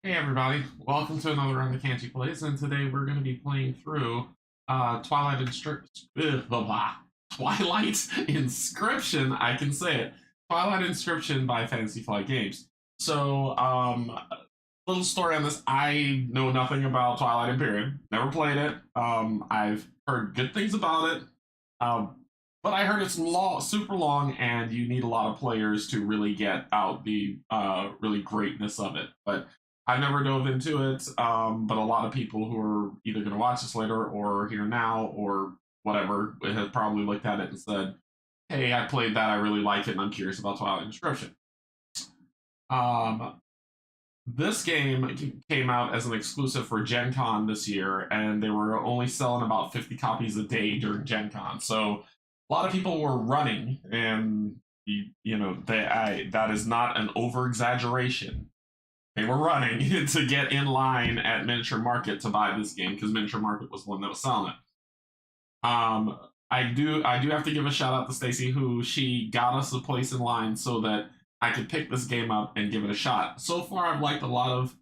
Hey everybody, welcome to another round of Canje Plays, and today we're going to be playing through Twilight Inscription, I can say it, Twilight Inscription by Fantasy Flight Games. So, little story on this, I know nothing about Twilight Imperium, never played it, I've heard good things about it, but I heard it's super long, and you need a lot of players to really get out the really greatness of it, but I've never dove into it, but a lot of people who are either going to watch this later or here now or whatever have probably looked at it and said, hey, I played that, I really like it, and I'm curious about Twilight Inscription. This game came out as an exclusive for Gen Con this year, and they were only selling about 50 copies a day during Gen Con. So a lot of people were running, and that is not an over-exaggeration. They were running to get in line at Miniature Market to buy this game because Miniature Market was the one that was selling it. I do have to give a shout out to Stacy, who she got us a place in line so that I could pick this game up and give it a shot. So far, I've liked a lot of,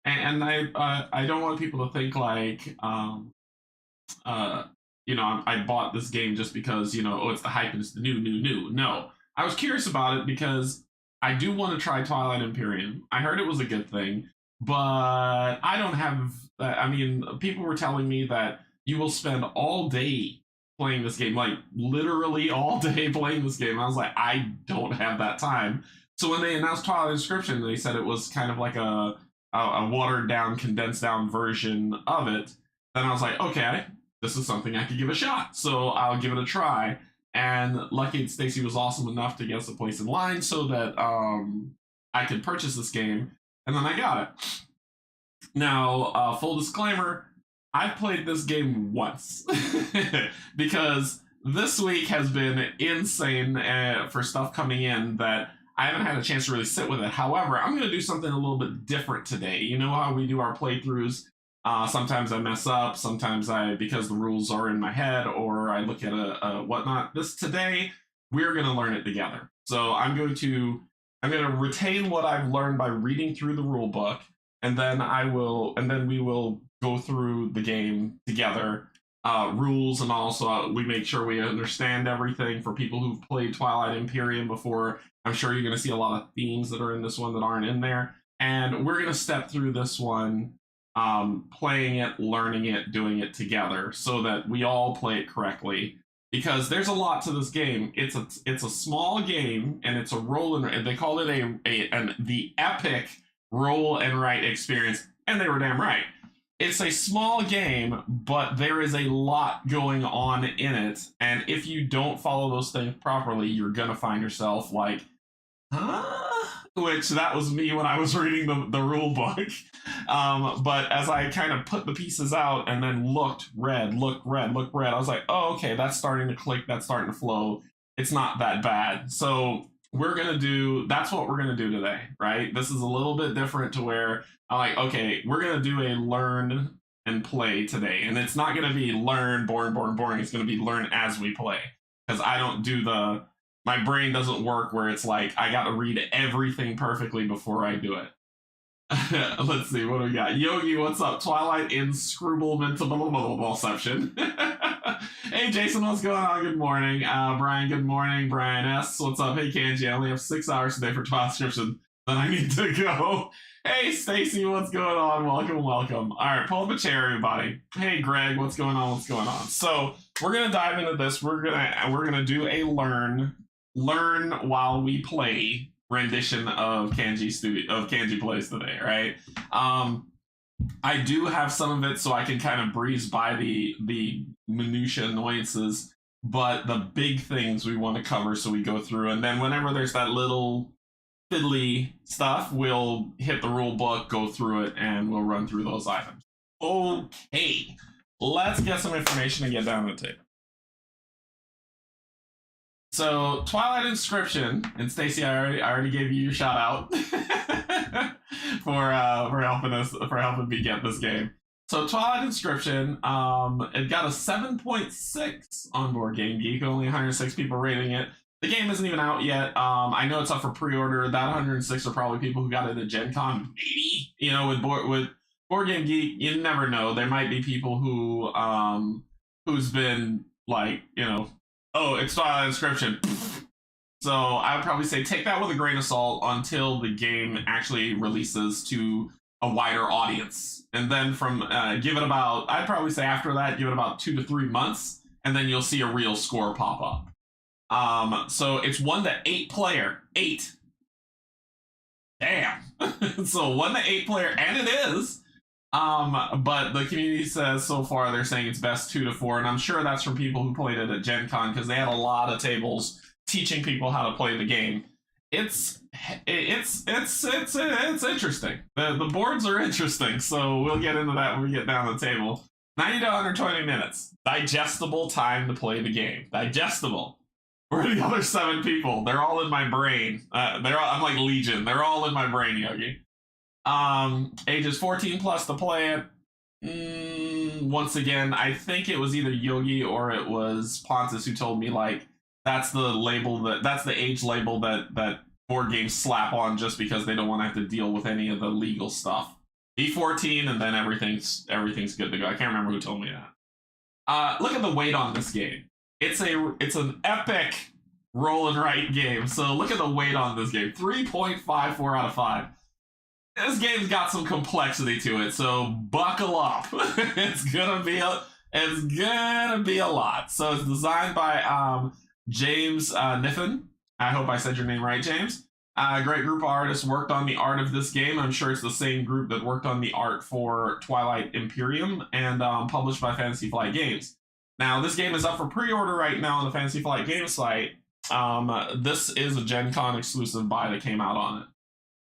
and I don't want people to think like I bought this game just because oh, it's the hype and it's the new. No, I was curious about it because I do want to try Twilight Imperium. I heard it was a good thing, but I don't have. I mean, people were telling me that you will spend all day playing this game, like literally all day playing this game. I was like, I don't have that time. So when they announced Twilight Inscription, they said it was kind of like a watered down, condensed down version of it. Then I was like, okay, this is something I could give a shot. So I'll give it a try. And lucky Stacy was awesome enough to get us a place in line so that I could purchase this game, and then I got it. Now, full disclaimer, I've played this game once because this week has been insane for stuff coming in that I haven't had a chance to really sit with it. However, I'm going to do something a little bit different today. You know how we do our playthroughs? Sometimes I mess up, sometimes because the rules are in my head, or I look at a whatnot. Today, we're going to learn it together. So I'm going to retain what I've learned by reading through the rule book, and then we will go through the game together, rules, and also we make sure we understand everything for people who've played Twilight Imperium before. I'm sure you're going to see a lot of themes that are in this one that aren't in there, and we're going to step through this one playing it, learning it, doing it together so that we all play it correctly, because there's a lot to this game. It's a small game, and it's a roll and they called it the epic roll and write experience, and they were damn right. It's a small game, but there is a lot going on in it, and if you don't follow those things properly, you're gonna find yourself like, huh? Which that was me when I was reading the rule book. But as I kind of put the pieces out and then looked red, I was like, oh, okay, that's starting to click, that's starting to flow. It's not that bad. So that's what we're going to do today, right? This is a little bit different to where I'm like, okay, we're going to do a learn and play today. And it's not going to be learn, boring. It's going to be learn as we play. Because I don't do my brain doesn't work where it's like, I got to read everything perfectly before I do it. Let's see, what do we got? Yogi, what's up? Twilight Inscription. Hey, Jason, what's going on? Good morning. Brian, good morning. Brian S., what's up? Hey, Canje, I only have 6 hours today for Twilight Inscription. Then I need to go. Hey, Stacy, what's going on? Welcome. All right, pull up a chair, everybody. Hey, Greg, what's going on? So we're gonna dive into this. We're gonna do a learn while we play rendition of Canje Plays today, right? I do have some of it so I can kind of breeze by the minutia annoyances, but the big things we want to cover, so we go through, and then whenever there's that little fiddly stuff, we'll hit the rule book, go through it, and we'll run through those items. Okay, let's get some information and get down to the table. So, Twilight Inscription, and Stacy, I already gave you your shout out for helping me get this game. So, Twilight Inscription, it got a 7.6 on Board Game Geek, only 106 people rating it. The game isn't even out yet. I know it's up for pre-order. That 106 are probably people who got it at Gen Con, maybe. You know, with Board Game Geek, you never know. There might be people who's been like, you know, oh, it's Twilight Inscription. So I would probably say take that with a grain of salt until the game actually releases to a wider audience. And then from give it about, I'd probably say after that, give it about 2 to 3 months, and then you'll see a real score pop up. So it's 1 to 8 player. 8. Damn. So 1 to 8 player, and it is. But the community says so far they're saying it's best 2 to 4, and I'm sure that's from people who played it at Gen Con because they had a lot of tables teaching people how to play the game. It's interesting. The boards are interesting, so we'll get into that when we get down the table. 90 to 120 minutes. Digestible time to play the game. Digestible. Where are the other 7 people? They're all in my brain. I'm like Legion. They're all in my brain, Yogi. Ages 14 plus to play it. Once again, I think it was either Yogi or it was Pontus who told me, like, that's the age label that board games slap on just because they don't want to have to deal with any of the legal stuff. Be 14 and then everything's good to go. I can't remember who told me that. Look at the weight on this game. It's an epic roll and write game. So look at the weight on this game. 3.54 out of 5. This game's got some complexity to it, so buckle up. It's gonna be a lot. So it's designed by James Niffen. I hope I said your name right, James. A great group of artists worked on the art of this game. I'm sure it's the same group that worked on the art for Twilight Imperium and published by Fantasy Flight Games. Now, this game is up for pre-order right now on the Fantasy Flight Games site. This is a Gen Con exclusive buy that came out on it.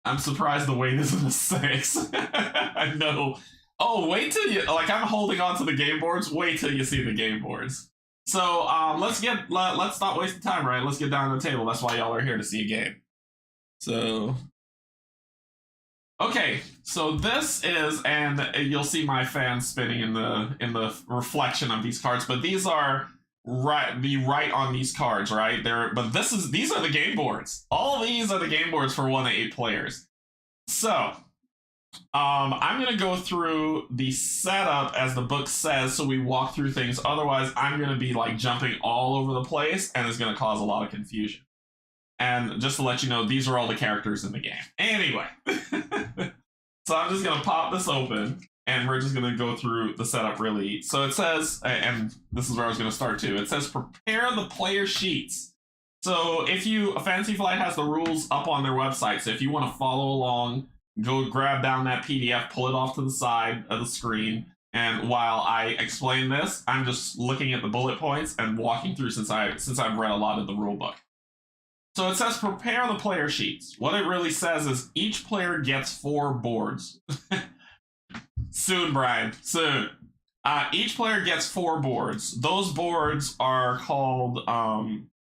I'm surprised the weight isn't a 6. I know. Oh, wait till you... Like, I'm holding on to the game boards. Wait till you see the game boards. So, let's not waste time, right? Let's get down to the table. That's why y'all are here, to see a game. So... Okay, so this is... And you'll see my fan spinning in the reflection of these cards, but these are... right on these cards, right? These are the game boards. All these are the game boards for 1 to 8 players. So, I'm gonna go through the setup as the book says, so we walk through things. Otherwise, I'm gonna be like jumping all over the place, and it's gonna cause a lot of confusion. And just to let you know, these are all the characters in the game. Anyway, so I'm just gonna pop this open. And we're just going to go through the setup really. So it says, and this is where I was going to start too, it says prepare the player sheets. So Fantasy Flight has the rules up on their website. So if you want to follow along, go grab down that PDF, pull it off to the side of the screen. And while I explain this, I'm just looking at the bullet points and walking through since I've read a lot of the rule book. So it says prepare the player sheets. What it really says is each player gets 4 boards. Soon, Brian. Soon. Each player gets 4 boards. Those boards are called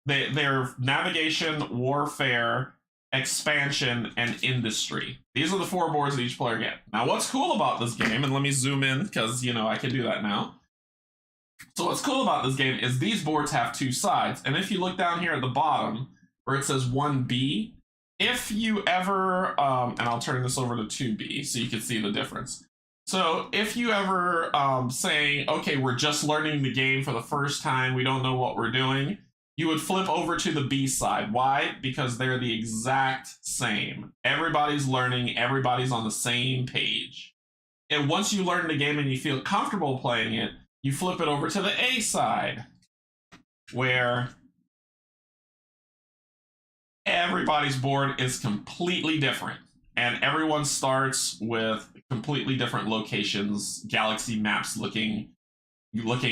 they're navigation, warfare, expansion, and industry. These are the 4 boards that each player get. Now, what's cool about this game, and let me zoom in because I can do that now. So what's cool about this game is these boards have 2 sides, and if you look down here at the bottom where it says 1B, if you ever and I'll turn this over to 2B so you can see the difference. So if you ever say, okay, we're just learning the game for the first time, we don't know what we're doing, you would flip over to the B side. Why? Because they're the exact same. Everybody's learning, everybody's on the same page. And once you learn the game and you feel comfortable playing it, you flip it over to the A side, where everybody's board is completely different. And everyone starts with completely different locations, galaxy maps looking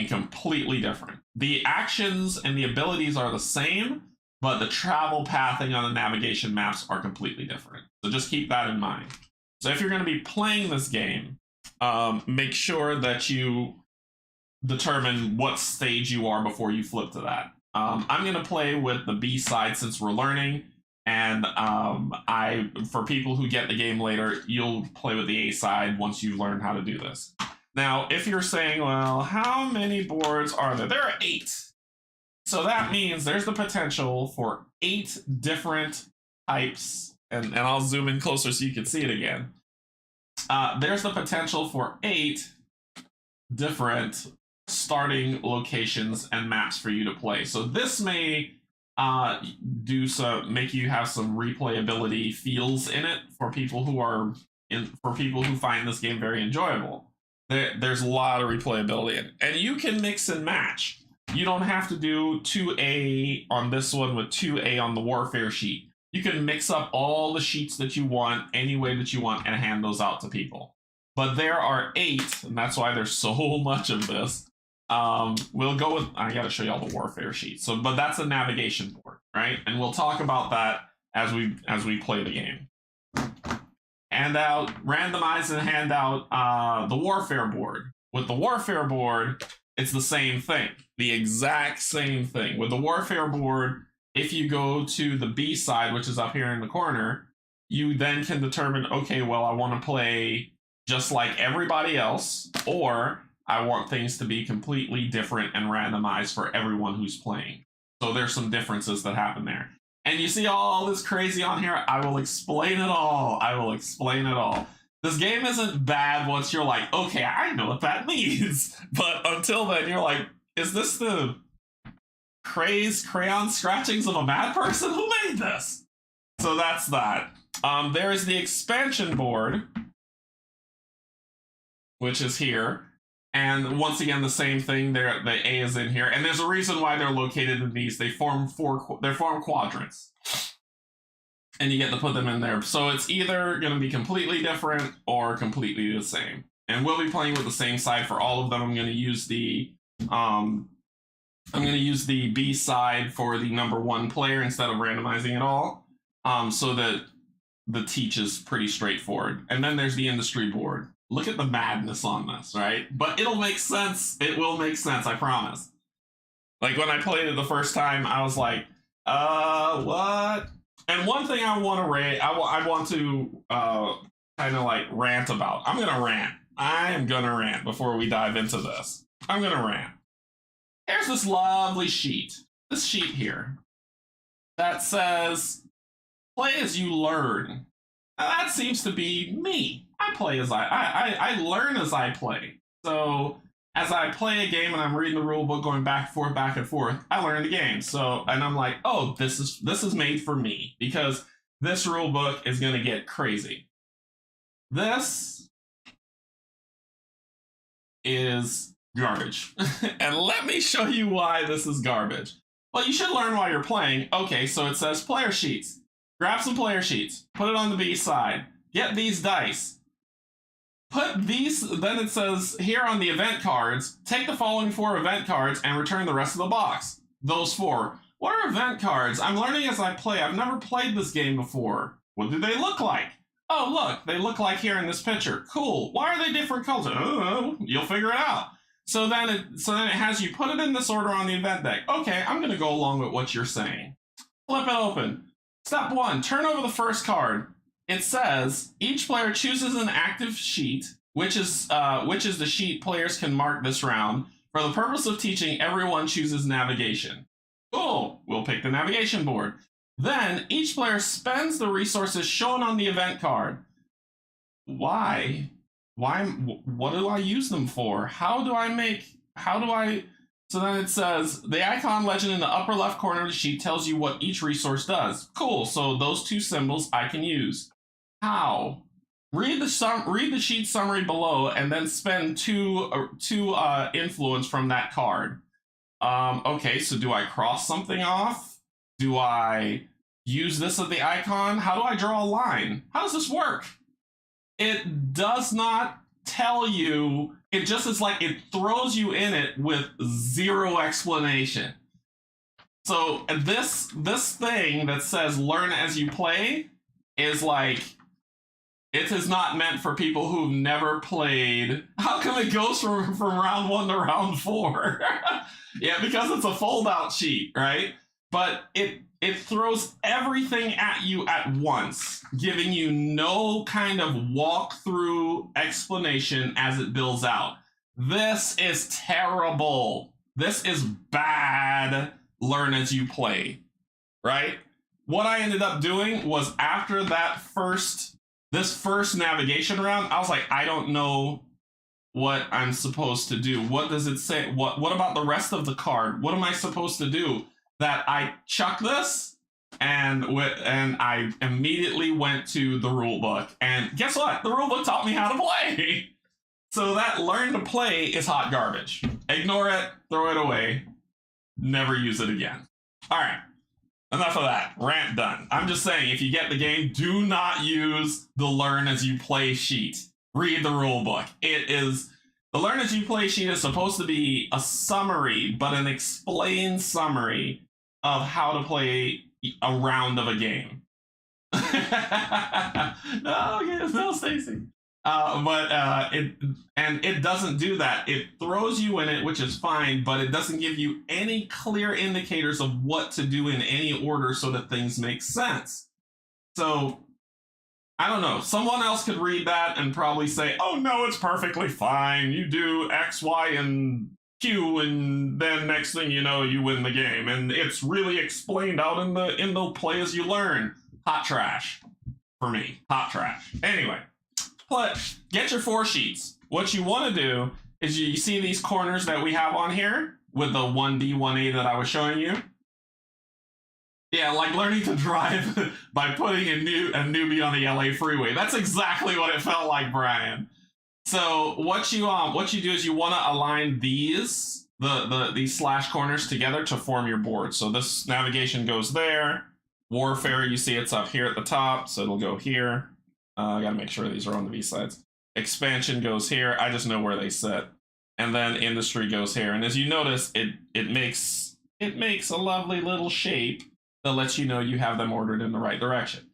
completely different. The actions and the abilities are the same, but the travel pathing on the navigation maps are completely different. So just keep that in mind. So if you're going to be playing this game, make sure that you determine what stage you are before you flip to that. I'm going to play with the B side since we're learning. And for people who get the game later, you'll play with the A side once you've learned how to do this. Now, if you're saying, well, how many boards are there? There are 8. So that means there's the potential for 8 different types, and I'll zoom in closer so you can see it again. There's the potential for 8 different starting locations and maps for you to play. So this may make you have some replayability feels in it for people who find this game very enjoyable. There's a lot of replayability in it, and you can mix and match. You don't have to do 2A on this one with 2A on the warfare sheet. You can mix up all the sheets that you want any way that you want and hand those out to people. But there are 8, and that's why there's so much of this. We'll go with, I gotta show you all the warfare sheets. But that's a navigation board, right? And we'll talk about that as we play the game. Hand out, randomize and hand out the warfare board. With the warfare board, it's the same thing, the exact same thing. With the warfare board, if you go to the B side, which is up here in the corner, you then can determine, okay, well, I want to play just like everybody else, or I want things to be completely different and randomized for everyone who's playing. So there's some differences that happen there. And you see all this crazy on here, I will explain it all. I will explain it all. This game isn't bad once you're like, okay, I know what that means. But until then, you're like, is this the crazed crayon scratchings of a mad person? Who made this? So that's that. There is the expansion board, which is here. And once again, the same thing. The A is in here. And there's a reason why they're located in these. They form quadrants. And you get to put them in there. So it's either going to be completely different or completely the same. And we'll be playing with the same side for all of them. I'm going to use the B side for the number 1 player instead of randomizing it all. So that the teach is pretty straightforward. And then there's the industry board. Look at the madness on this, right? But it'll make sense. It will make sense, I promise. Like when I played it the first time, I was like, what? And one thing I want to kind of like rant about. I'm gonna rant. I am gonna rant before we dive into this. I'm gonna rant. Here's this lovely sheet. This sheet here that says, "Play as you learn." Now that seems to be me. I play as I learn as I play. So as I play a game and I'm reading the rule book, going back and forth, I learn the game. So, and I'm like, oh, this is made for me because this rule book is going to get crazy. This is garbage. And let me show you why this is garbage. Well, you should learn while you're playing. Okay, so it says player sheets. Grab some player sheets. Put it on the B side. Get these dice. Put these, then it says here on the event cards, take the following 4 event cards and return the rest of the box. Those 4. What are event cards? I'm learning as I play. I've never played this game before. What do they look like? Oh, look, they look like here in this picture. Cool. Why are they different colors? Oh, you'll figure it out. So then it has you put it in this order on the event deck. Okay, I'm going to go along with what you're saying. Flip it open. Step 1, turn over the first card. It says each player chooses an active sheet, which is the sheet players can mark this round. For the purpose of teaching, everyone chooses navigation. Cool, we'll pick the navigation board. Then each player spends the resources shown on the event card. Why? What do I use them for? So then it says, the icon legend in the upper left corner of the sheet tells you what each resource does. Cool, so those 2 symbols I can use. How? Read the sheet summary below and then spend 2 influence from that card. Okay, so do I cross something off? Do I use this as the icon? How do I draw a line? How does this work? It does not tell you. It just is like it throws you in it with 0 explanation. So this thing that says learn as you play is like, it is not meant for people who've never played. How come it goes from round 1 to round 4? Yeah, because it's a fold-out sheet, right? But it throws everything at you at once, giving you no kind of walk-through explanation as it builds out. This is terrible. This is bad. learn as you play, right? What I ended up doing was after this first navigation round, I was like, I don't know what I'm supposed to do. What does it say? What about the rest of the card? What am I supposed to do? That I chuck this, and I immediately went to the rule book, and guess what? The rule book taught me how to play. So that learn to play is hot garbage. Ignore it, throw it away, never use it again. All right, enough of that. Rant done. I'm just saying, if you get the game, do not use the learn as you play sheet. Read the rule book. The learn as you play sheet is supposed to be a summary, but an explained summary of how to play a round of a game. No, Stacy. It doesn't do that. It throws you in it, which is fine, but it doesn't give you any clear indicators of what to do in any order so that things make sense. So I don't know. Someone else could read that and probably say, "Oh no, it's perfectly fine. You do X, Y, and Q, and then next thing you know, you win the game." And it's really explained out in the play as you learn. Hot trash for me. Hot trash. Anyway, get your 4 sheets. What you want to do is you see these corners that we have on here with the 1D, 1A that I was showing you. Yeah, like learning to drive by putting a newbie on the LA freeway. That's exactly what it felt like, Brian. So what you do is you want to align these slash corners together to form your board. So this navigation goes there. Warfare, you see it's up here at the top, so it'll go here. I gotta make sure these are on the V sides. Expansion goes here. I just know where they sit. And then industry goes here. And as you notice, it makes a lovely little shape that lets you know you have them ordered in the right direction.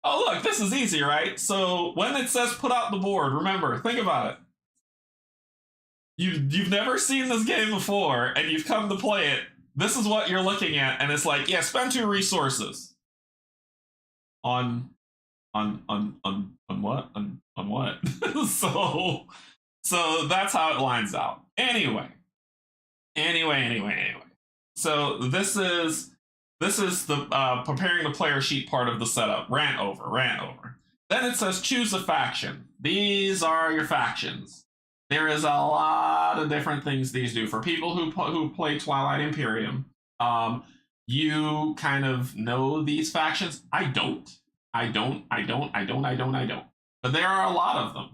Oh, look, this is easy, right? So when it says put out the board, remember, think about it. You've never seen this game before, and you've come to play it. This is what you're looking at, and it's like, yeah, spend 2 resources. On what? On what? So that's how it lines out. Anyway. So this is the preparing the player sheet part of the setup. Rant over. Then it says choose a faction. These are your factions. There is a lot of different things these do. For people who play Twilight Imperium, you kind of know these factions. I don't. But there are a lot of them.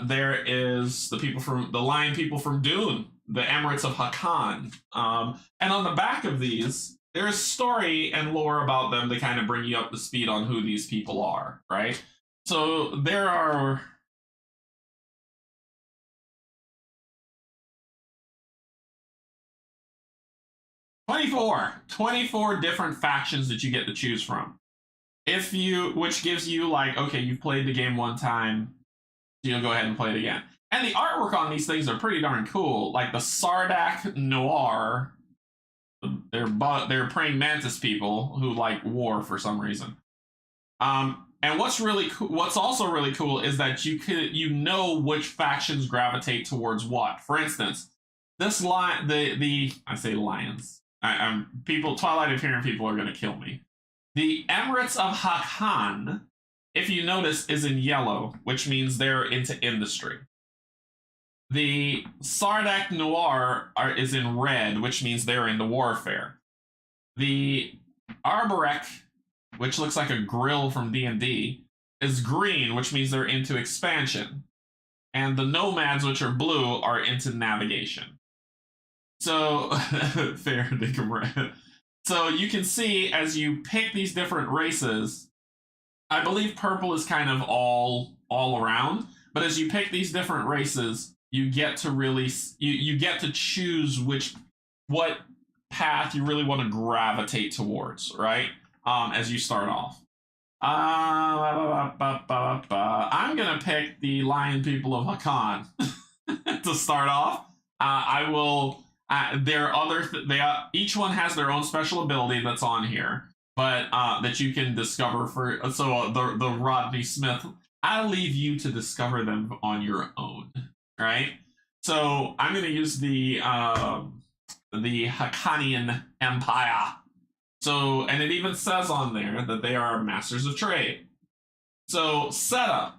There is the Lion people from Dune, the Emirates of Hakan. And on the back of these, there is story and lore about them to kind of bring you up to speed on who these people are, right? So there are 24 different factions that you get to choose from. Which gives you like, okay, you've played the game one time, so you'll go ahead and play it again. And the artwork on these things are pretty darn cool. Like the Sardak Noir, they're praying mantis people who like war for some reason. And what's also really cool is that you know which factions gravitate towards what. For instance, this I say lions. Twilight Imperium people are gonna kill me. The Emirates of Hakan, if you notice, is in yellow, which means they're into industry. The Sardak Noir is in red, which means they're into warfare. The Arborek, which looks like a grill from D&D, is green, which means they're into expansion. And the Nomads, which are blue, are into navigation. So, fair dinkum. So you can see as you pick these different races, I believe purple is kind of all around, but as you pick these different races, you get to really you get to choose what path you really want to gravitate towards, right? As you start off. I'm gonna pick the Lion people of Hakan to start off. I will. There are each one has their own special ability that's on here, but that you can discover the Rodney Smith. I'll leave you to discover them on your own, right? So I'm going to use the the Hakanian Empire. So, and it even says on there that they are masters of trade. So, setup.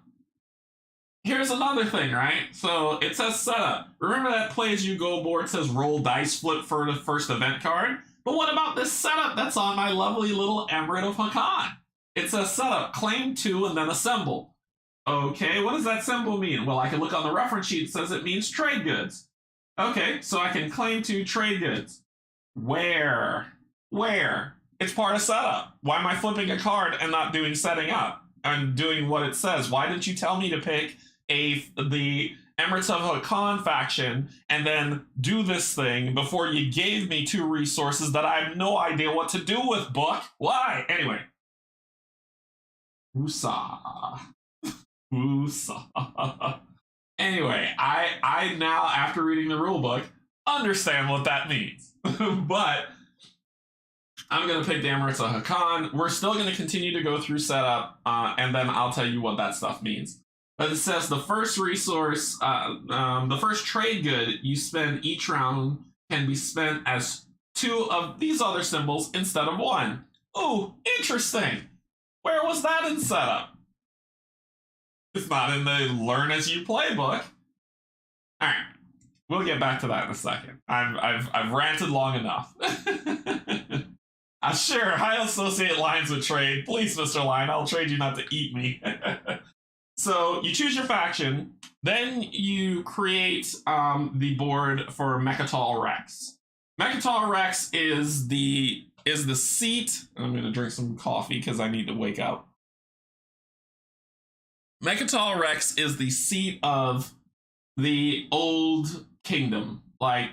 Here's another thing, right? So, it says setup. Remember that play as you go board says roll dice, flip for the first event card? But what about this setup that's on my lovely little Emirate of Hakan? It says setup, claim 2, and then assemble. Okay, what does that symbol mean? Well, I can look on the reference sheet. It says it means trade goods. Okay, so I can claim 2 trade goods. Where? It's part of setup. Why am I flipping a card and not doing setting up? I'm doing what it says. Why didn't you tell me to pick the Emirates of Hakan faction and then do this thing before you gave me 2 resources that I have no idea what to do with, book? Why? Anyway. Woosah. Woosah. Anyway, I now, after reading the rule book, understand what that means. But I'm going to pick the Emirates of Hakan. We're still going to continue to go through setup, and then I'll tell you what that stuff means. But it says the first resource, the first trade good you spend each round can be spent as 2 of these other symbols instead of 1. Ooh, interesting. Where was that in setup? It's not in the Learn as you play book. All right, we'll get back to that in a second. I've ranted long enough. Sure, I associate lines with trade. Please, Mr. Line, I'll trade you not to eat me. So you choose your faction, then you create the board for Mechatol Rex. Mechatol Rex is the seat. I'm going to drink some coffee because I need to wake up. Mechatol Rex is the seat of the old kingdom. Like,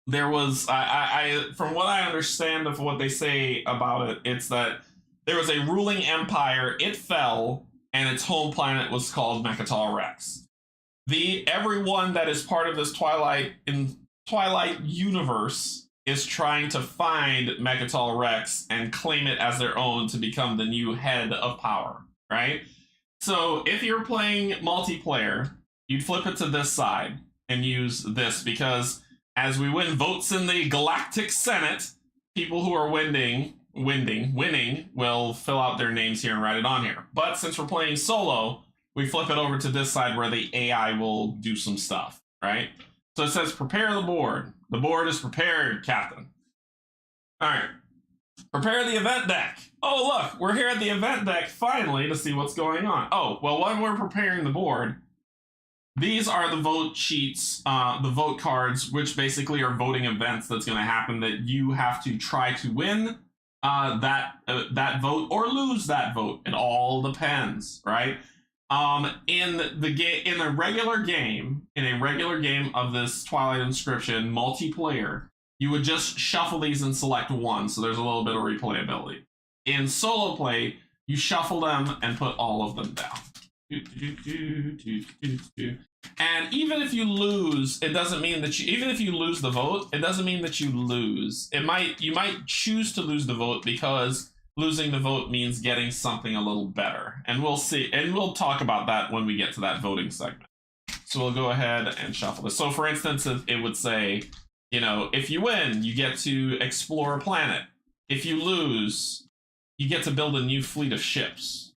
there was, I from what I understand of what they say about it, it's that there was a ruling empire, it fell, and its home planet was called Mechatol Rex. Everyone that is part of this Twilight universe is trying to find Mechatol Rex and claim it as their own to become the new head of power, right? So if you're playing multiplayer, you'd flip it to this side and use this, because as we win votes in the Galactic Senate, people who are winning will fill out their names here and write it on here. But since we're playing solo, we flip it over to this side where the AI will do some stuff, right? So it says prepare the board. The board is prepared, Captain. All right. Prepare the event deck. Oh, look, we're here at the event deck finally to see what's going on. Oh, well, when we're preparing the board, these are the vote sheets, the vote cards, which basically are voting events that's going to happen that you have to try to win that vote or lose that vote. It all depends, right? In a regular game of this Twilight Inscription multiplayer, you would just shuffle these and select one, so there's a little bit of replayability. In solo play, you shuffle them and put all of them down. And even if you lose, it doesn't mean that you, even if you lose the vote, it doesn't mean that you lose. You might choose to lose the vote because losing the vote means getting something a little better. And we'll see, and we'll talk about that when we get to that voting segment. So we'll go ahead and shuffle this. So for instance, it would say, you know, if you win, you get to explore a planet. If you lose, you get to build a new fleet of ships.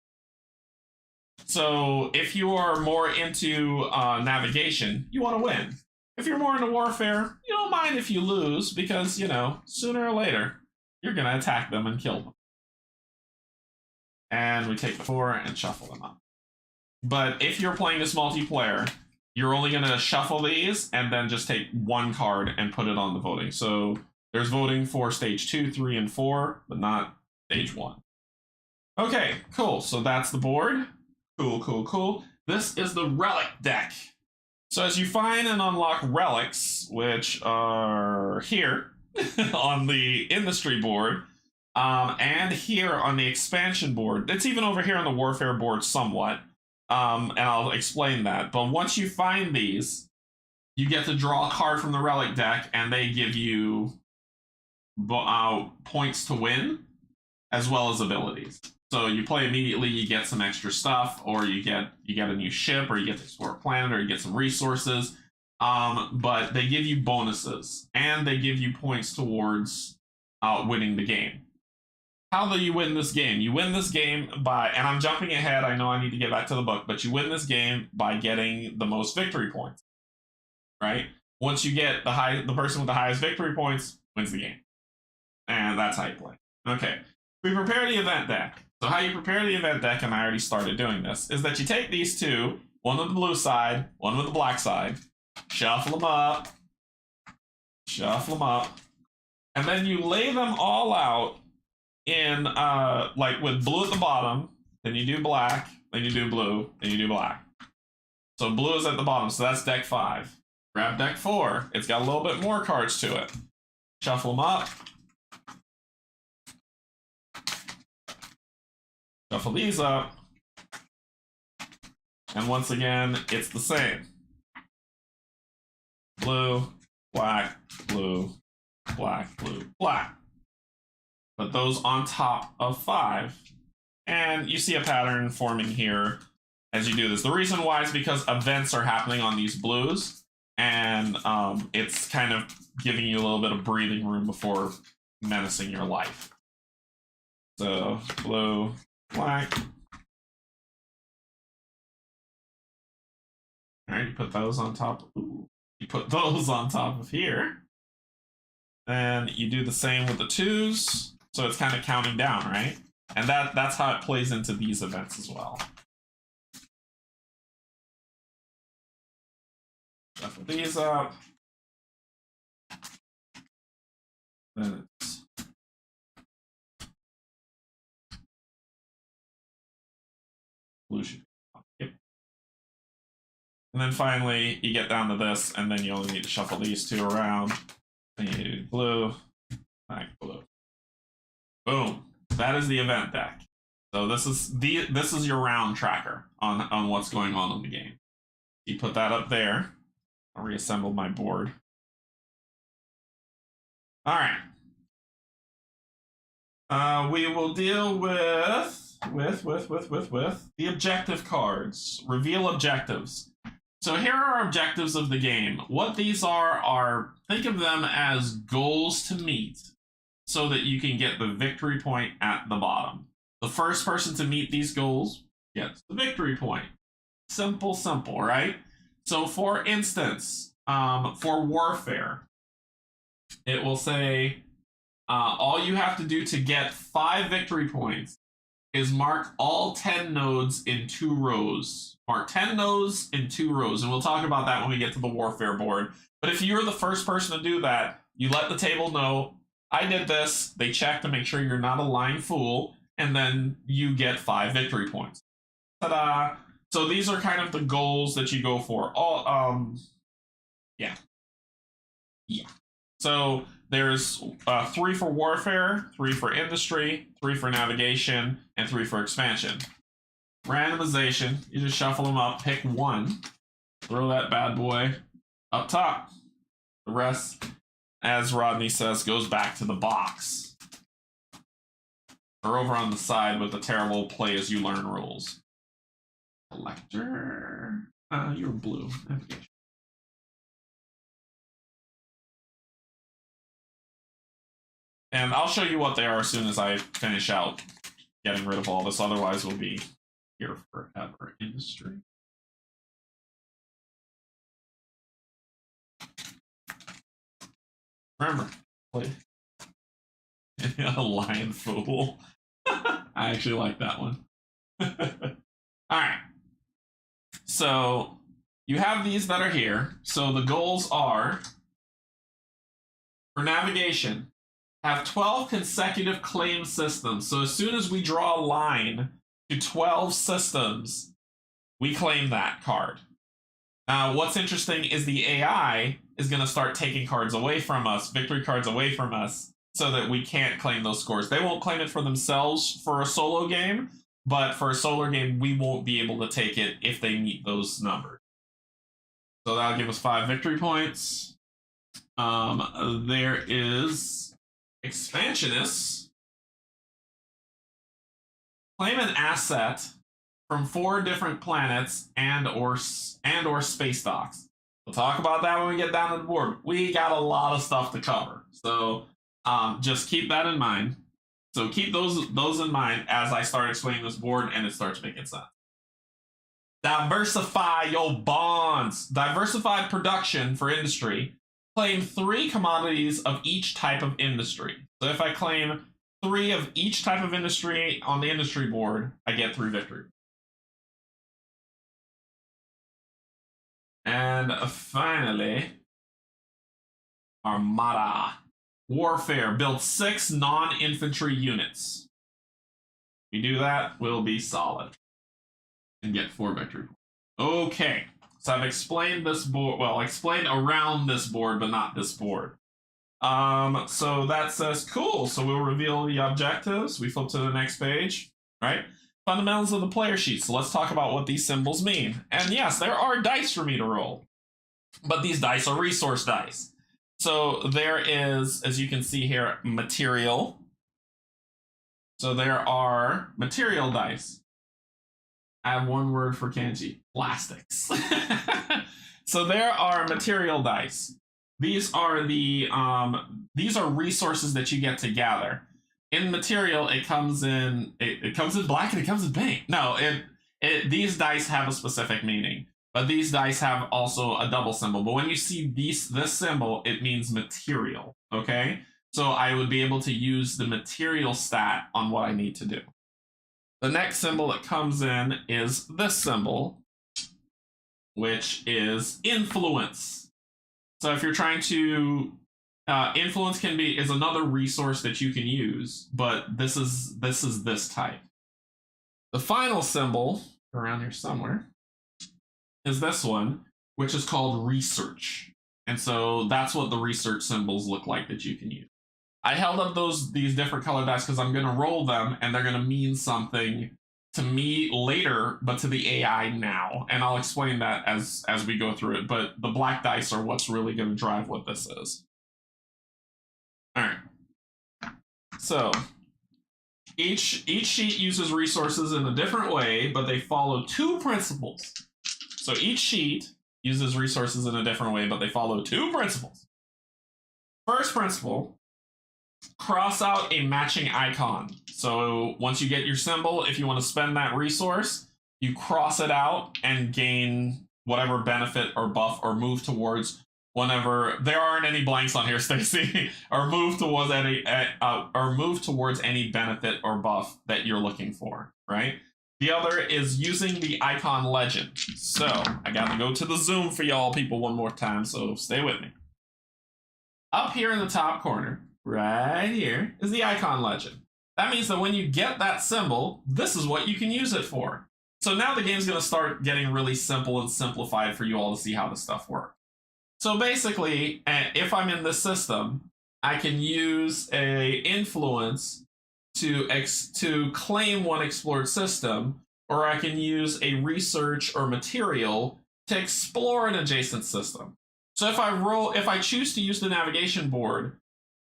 So if you are more into navigation, you want to win. If you're more into warfare, you don't mind if you lose because, you know, sooner or later, you're going to attack them and kill them. And we take the 4 and shuffle them up. But if you're playing this multiplayer, you're only going to shuffle these and then just take one card and put it on the voting. So there's voting for stage 2, 3, and 4, but not stage 1. Okay, cool. So that's the board. Cool. This is the relic deck. So as you find and unlock relics, which are here on the industry board, and here on the expansion board, it's even over here on the warfare board somewhat, and I'll explain that. But once you find these, you get to draw a card from the relic deck, and they give you points to win, as well as abilities. So you play immediately, you get some extra stuff, or you get a new ship, or you get to explore a planet, or you get some resources. but they give you bonuses and they give you points towards winning the game. How do you win this game? You win this game by, and I'm jumping ahead, I know I need to get back to the book, but you win this game by getting the most victory points, right? Once you get the person with the highest victory points wins the game. And that's how you play. Okay, we prepare the event deck. So how you prepare the event deck, and I already started doing this, is that you take these two, one with the blue side, one with the black side, shuffle them up, and then you lay them all out in like with blue at the bottom, then you do black, then you do blue, then you do black. So blue is at the bottom, so that's deck 5. Grab deck 4. It's got a little bit more cards to it. Shuffle them up. Shuffle these up. And once again, it's the same. Blue, black, blue, black, blue, black. But those on top of 5. And you see a pattern forming here as you do this. The reason why is because events are happening on these blues, and it's kind of giving you a little bit of breathing room before menacing your life. So, blue, black. All right, you put those on top. Ooh, you put those on top of here. Then you do the same with the 2s. So it's kind of counting down, right? And that's how it plays into these events as well. Shuffle these up. Then it's blue should be. Yep. And then finally you get down to this, and then you only need to shuffle these 2 around. Then you do blue, black, blue. Boom. That is the event deck. So this is your round tracker on what's going on in the game. You put that up there. I'll reassemble my board. All right. We will deal with the objective cards. Reveal objectives. So here are objectives of the game. What these are think of them as goals to meet, so that you can get the victory point at the bottom. The first person to meet these goals gets the victory point. Simple, right? So for instance, for warfare, it will say all you have to do to get 5 victory points is mark all 10 nodes in 2 rows. Mark 10 nodes in 2 rows, and we'll talk about that when we get to the warfare board. But if you're the first person to do that, you let the table know, I did this, they check to make sure you're not a lying fool, and then you get 5 victory points. Ta-da! So these are kind of the goals that you go for. Yeah. So there's 3 for warfare, 3 for industry, 3 for navigation, and 3 for expansion. Randomization, you just shuffle them up, pick 1, throw that bad boy up top. The rest, as Rodney says, goes back to the box. Or over on the side with the terrible play as you learn rules. Collector. You're blue. Navigation. And I'll show you what they are as soon as I finish out getting rid of all this. Otherwise, we'll be here forever. Industry. Remember, play a lion fool. I actually like that one. All right. So you have these that are here. So the goals are, for navigation, have 12 consecutive claim systems. So as soon as we draw a line to 12 systems, we claim that card. Now, what's interesting is the AI is going to start taking cards away from us, victory cards away from us, so that we can't claim those scores. They won't claim it for themselves for a solo game, but for a solo game, we won't be able to take it if they meet those numbers. So that'll give us 5 victory points. There is Expansionists. Claim an asset from 4 different planets and or space docks. We'll talk about that when we get down to the board. We got a lot of stuff to cover. So just keep that in mind. So keep those in mind as I start explaining this board and it starts making sense. Diversify your bonds. Diversified production for industry. Claim 3 commodities of each type of industry. So if I claim 3 of each type of industry on the industry board, I get 3 victory. And finally, Armada. Warfare. Build 6 non-infantry units. If we do that, we'll be solid. And get 4 victory. Okay. So I've explained this board. Well, explained around this board, but not this board. So that says cool. So we'll reveal the objectives. We flip to the next page, right? Fundamentals of the player sheet. So let's talk about what these symbols mean. And yes, there are dice for me to roll, but these dice are resource dice. So there is, as you can see here, material. So there are material dice. I have one word for Canje: plastics. So there are material dice. These are the these are resources that you get to gather. In material, it comes in black and it comes in pink. No, these dice have a specific meaning, but these dice have also a double symbol. But when you see this symbol, it means material. Okay, so I would be able to use the material stat on what I need to do. The next symbol that comes in is this symbol, which is influence. So if you're trying to influence is another resource that you can use, but this is this type. The final symbol around here somewhere is this one, which is called research. And so that's what the research symbols look like that you can use. I held up these different color dice because I'm going to roll them and they're going to mean something to me later, but to the AI now. And I'll explain that as we go through it. But the black dice are what's really going to drive what this is. All right. So each sheet uses resources in a different way, but they follow 2 principles. So each sheet uses resources in a different way, but they follow 2 principles. First principle: cross out a matching icon. So once you get your symbol, if you want to spend that resource, you cross it out and gain whatever benefit or buff, or move towards whenever there aren't any blanks on here, Stacy, or move towards any benefit or buff that you're looking for, right? The other is using the icon legend. So I got to go to the zoom for y'all people one more time, so stay with me. Up here in the top corner, right here, is the icon legend. That means that when you get that symbol, this is what you can use it for. So now the game's going to start getting really simple and simplified for you all to see how this stuff works. So basically, if I'm in this system, I can use a influence to claim one explored system, or I can use a research or material to explore an adjacent system. So if I choose to use the navigation board,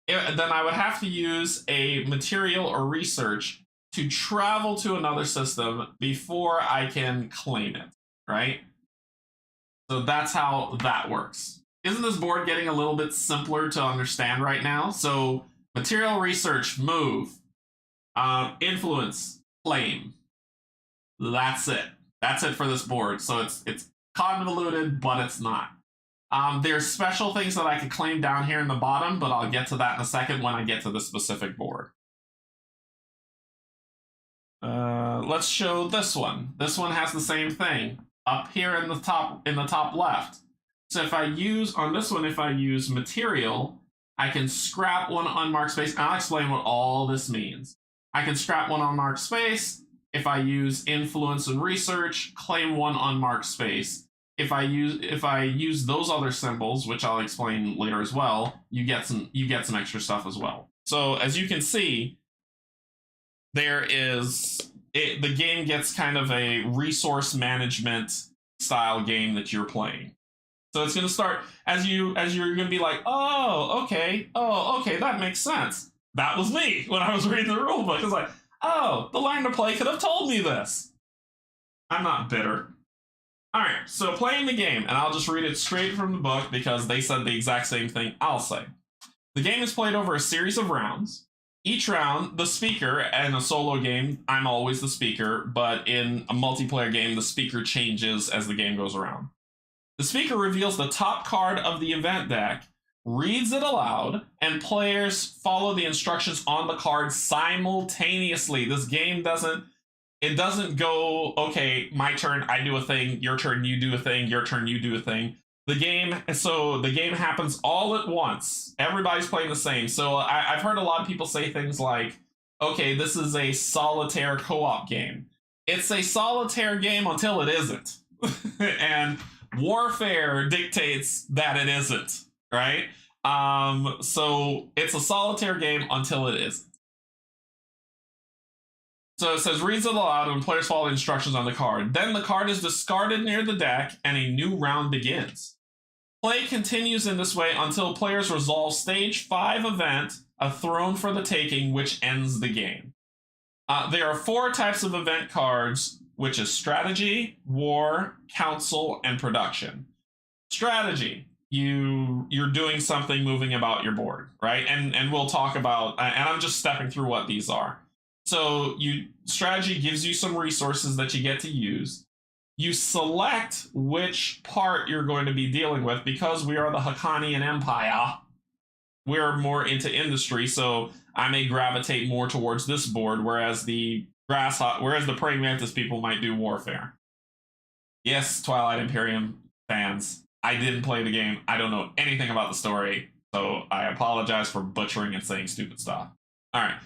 then I would have to use a material or research to travel to another system before I can claim it, right? So that's how that works. Isn't this board getting a little bit simpler to understand right now? So material, research, move. Influence, claim. That's it. That's it for this board. So it's convoluted, but it's not. There's special things that I could claim down here in the bottom, but I'll get to that in a second when I get to the specific board. Let's show this one. This one has the same thing up here in the top left. So if I use on this one, if I use material, I can scrap one unmarked space. And I'll explain what all this means. I can scrap one unmarked space. If I use influence and research, claim one unmarked space. If I use those other symbols, which I'll explain later as well, you get some extra stuff as well. So as you can see, the game gets kind of a resource management style game that you're playing. So it's going to start as you're going to be like, oh, okay, that makes sense. That was me when I was reading the rule book. It's like, oh, the learn to play could have told me this. I'm not bitter. All right, so playing the game, and I'll just read it straight from the book because they said the exact same thing I'll say. The game is played over a series of rounds. Each round, the speaker, in a solo game, I'm always the speaker, but in a multiplayer game, the speaker changes as the game goes around. The speaker reveals the top card of the event deck, reads it aloud, and players follow the instructions on the card simultaneously. This game doesn't go, okay, my turn, I do a thing, your turn, you do a thing, your turn, you do a thing. The game happens all at once. Everybody's playing the same. So I've heard a lot of people say things like, okay, this is a solitaire co-op game. It's a solitaire game until it isn't. And warfare dictates that it isn't, right? So it's a solitaire game until it isn't. So it says, reads it aloud and players follow the instructions on the card. Then the card is discarded near the deck and a new round begins. Play continues in this way until players resolve Stage 5 event, a throne for the taking, which ends the game. There are 4 types of event cards, which is strategy, war, council, and production. Strategy. You're doing something, moving about your board, right? And we'll talk about, and I'm just stepping through what these are. So strategy gives you some resources that you get to use. You select which part you're going to be dealing with because we are the Hakanian Empire. We're more into industry, so I may gravitate more towards this board, whereas the praying mantis people might do warfare. Yes, Twilight Imperium fans, I didn't play the game. I don't know anything about the story, so I apologize for butchering and saying stupid stuff. All right.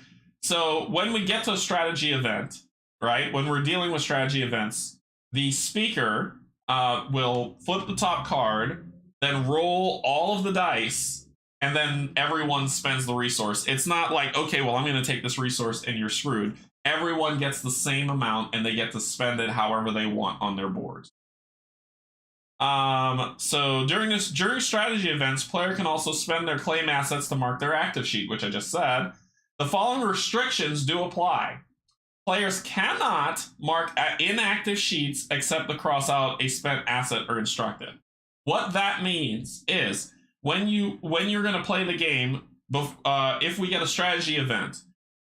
So when we get to a strategy event, right, when we're dealing with strategy events, the speaker will flip the top card, then roll all of the dice, and then everyone spends the resource. It's not like, okay, well, I'm going to take this resource and you're screwed. Everyone gets the same amount and they get to spend it however they want on their boards. So during strategy events, player can also spend their claim assets to mark their active sheet, which I just said. The following restrictions do apply. Players cannot mark inactive sheets except to cross out a spent asset or instructed. What that means is when you're going to play the game, if we get a strategy event,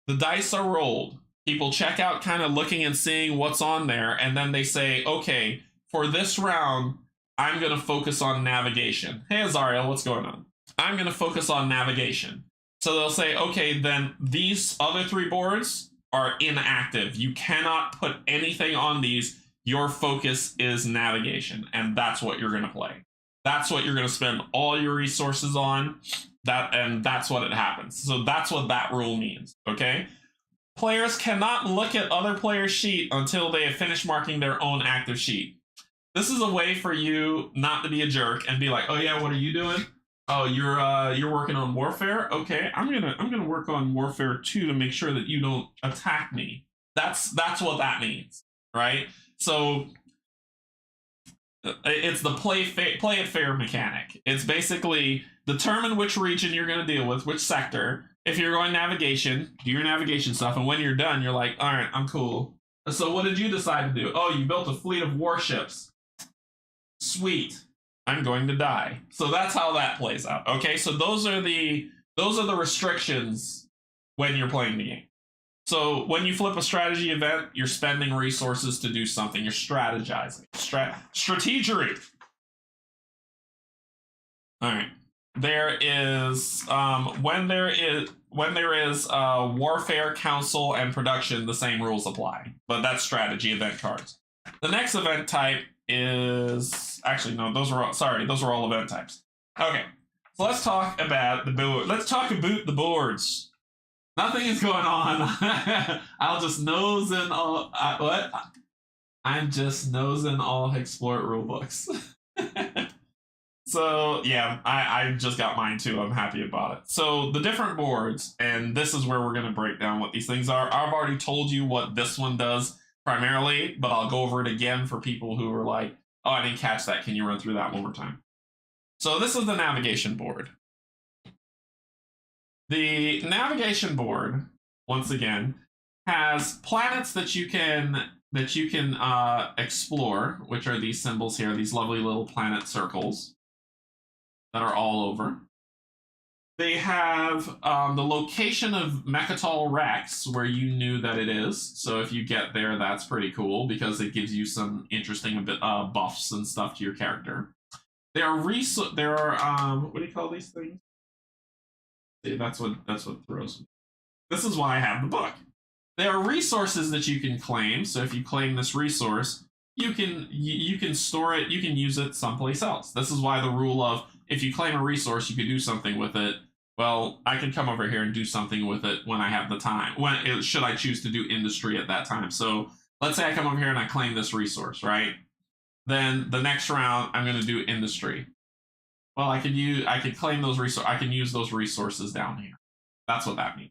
the dice are rolled. People check out kind of looking and seeing what's on there, and then they say, okay, for this round, I'm going to focus on navigation. Hey, Azariel, what's going on? I'm going to focus on navigation. So they'll say, okay, then these other 3 boards are inactive. You cannot put anything on these. Your focus is navigation, and that's what you're going to play. That's what you're going to spend all your resources on, and that's what it happens. So that's what that rule means, okay? Players cannot look at other players' sheet until they have finished marking their own active sheet. This is a way for you not to be a jerk and be like, oh yeah, what are you doing? Oh, you're working on warfare? Okay, I'm gonna work on warfare too to make sure that you don't attack me. That's what that means, right? So it's the play it fair mechanic. It's basically determine which region you're gonna deal with, which sector. If you're going navigation, do your navigation stuff, and when you're done, you're like, all right, I'm cool. So what did you decide to do? Oh, you built a fleet of warships. Sweet. I'm going to die. So that's how that plays out. Okay, so those are the restrictions when you're playing the game. So when you flip a strategy event, you're spending resources to do something. You're strategizing. Strategery. All right. There is when there is warfare, council, and production, the same rules apply. But that's strategy event cards. The next event type is actually no, those are all event types. Okay, so let's talk about the board. Let's talk about the boards. Nothing is going on. I'll just nose in all. What? I'm just nosing all Exploit rulebooks. So yeah, I just got mine too. I'm happy about it. So the different boards, and this is where we're going to break down what these things are. I've already told you what this one does primarily, but I'll go over it again for people who are like, oh, I didn't catch that. Can you run through that one more time? So this is the navigation board. The navigation board, once again, has planets that that you can explore, which are these symbols here, these lovely little planet circles that are all over. They have the location of Mechatol Rex, where you knew that it is. So if you get there, that's pretty cool because it gives you some interesting buffs and stuff to your character. There are what do you call these things? See, that's what throws me. This is why I have the book. There are resources that you can claim. So if you claim this resource, you can store it, you can use it someplace else. This is why the rule of if you claim a resource, you could do something with it. Well, I can come over here and do something with it when I have the time. Should I choose to do industry at that time? So let's say I come over here and I claim this resource, right? Then the next round I'm going to do industry. Well, I could claim those resources. I can use those resources down here. That's what that means.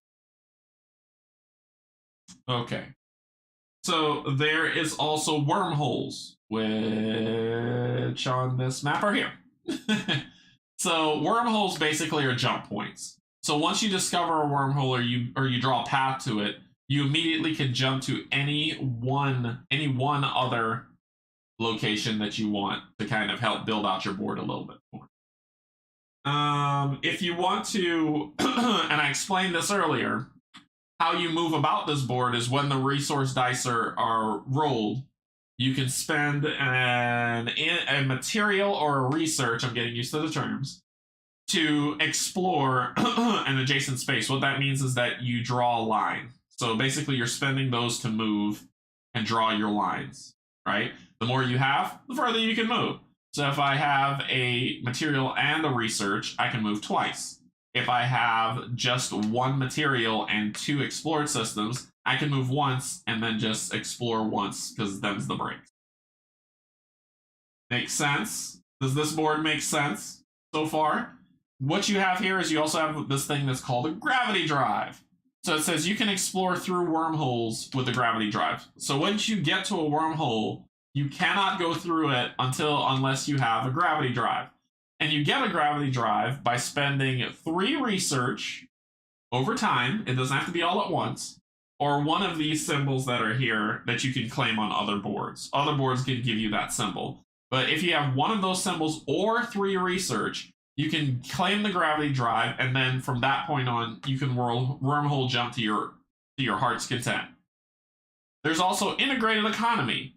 Okay. So there is also wormholes, which on this map are here. So wormholes basically are jump points. So once you discover a wormhole or you draw a path to it, you immediately can jump to any one other location that you want to kind of help build out your board a little bit more. If you want to, and I explained this earlier, how you move about this board is when the resource dice are rolled, you can spend a material or a research, I'm getting used to the terms, to explore an adjacent space. What that means is that you draw a line. So basically you're spending those to move and draw your lines, right? The more you have, the further you can move. So if I have a material and a research, I can move twice. If I have just one material and 2 explored systems, I can move once and then just explore once because them's the breaks. Makes sense? Does this board make sense so far? What you have here is you also have this thing that's called a gravity drive. So it says you can explore through wormholes with the gravity drive. So once you get to a wormhole, you cannot go through it unless you have a gravity drive. And you get a gravity drive by spending 3 research over time. It doesn't have to be all at once. Or one of these symbols that are here that you can claim on other boards. Other boards can give you that symbol. But if you have one of those symbols or 3 research, you can claim the gravity drive, and then from that point on, you can wormhole jump to your heart's content. There's also integrated economy.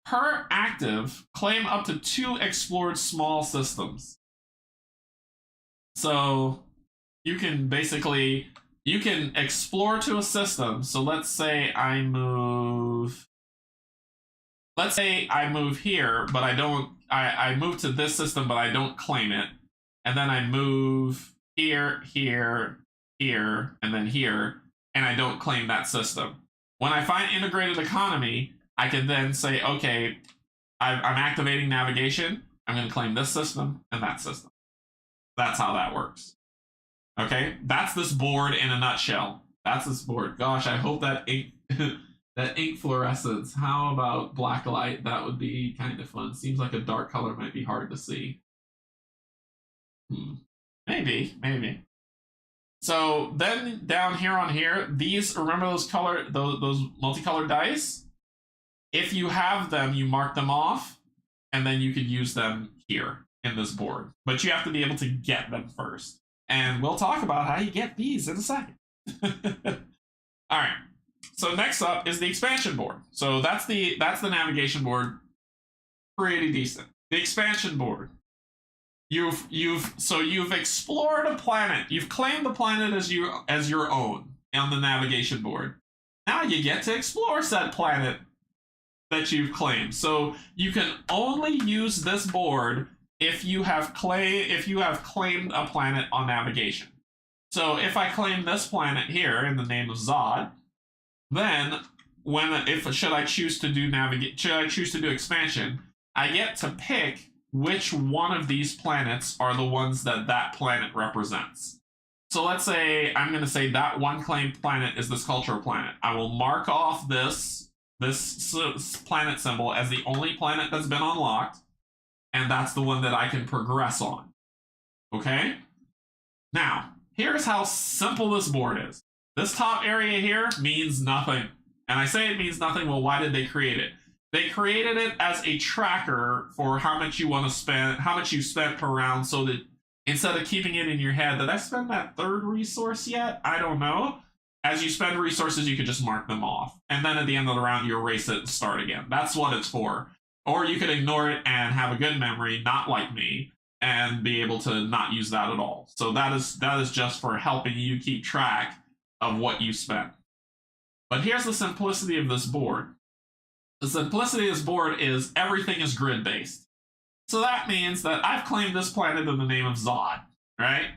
Per active, claim up to 2 explored small systems. So you can explore to a system. So let's say I move here, but I move to this system, but I don't claim it. And then I move here, here, here, and then here, and I don't claim that system. When I find integrated economy, I can then say, okay, I'm activating navigation. I'm going to claim this system and that system. That's how that works. Okay, that's this board in a nutshell. That's this board. Gosh, I hope that ink, that ink fluorescence. How about black light? That would be kind of fun. Seems like a dark color might be hard to see. Maybe. So then down here on here, these, remember those multicolored dice? If you have them, you mark them off, and then you could use them here in this board. But you have to be able to get them first. And we'll talk about how you get these in a second. All right. So next up is the expansion board. So that's the navigation board. Pretty decent. The expansion board. You've explored a planet. You've claimed the planet as your own on the navigation board. Now you get to explore said planet that you've claimed. So you can only use this board if you have claimed a planet on navigation. So if I claim this planet here in the name of Zod, then should I choose to do expansion, I get to pick which one of these planets are the ones that planet represents. So let's say I'm going to say that one claimed planet is this cultural planet. I will mark off this planet symbol as the only planet that's been unlocked, and that's the one that I can progress on. Okay? Now, here's how simple this board is. This top area here means nothing. And I say it means nothing. Well, why did they create it? They created it as a tracker for how much you want to spend, how much you spent per round, so that instead of keeping it in your head, did I spend that third resource yet? I don't know. As you spend resources, you could just mark them off. And then at the end of the round, you erase it and start again. That's what it's for. Or you could ignore it and have a good memory, not like me, and be able to not use that at all. So that is just for helping you keep track of what you spent. But here's the simplicity of this board. The simplicity of this board is everything is grid-based. So that means that I've claimed this planet in the name of Zod, right?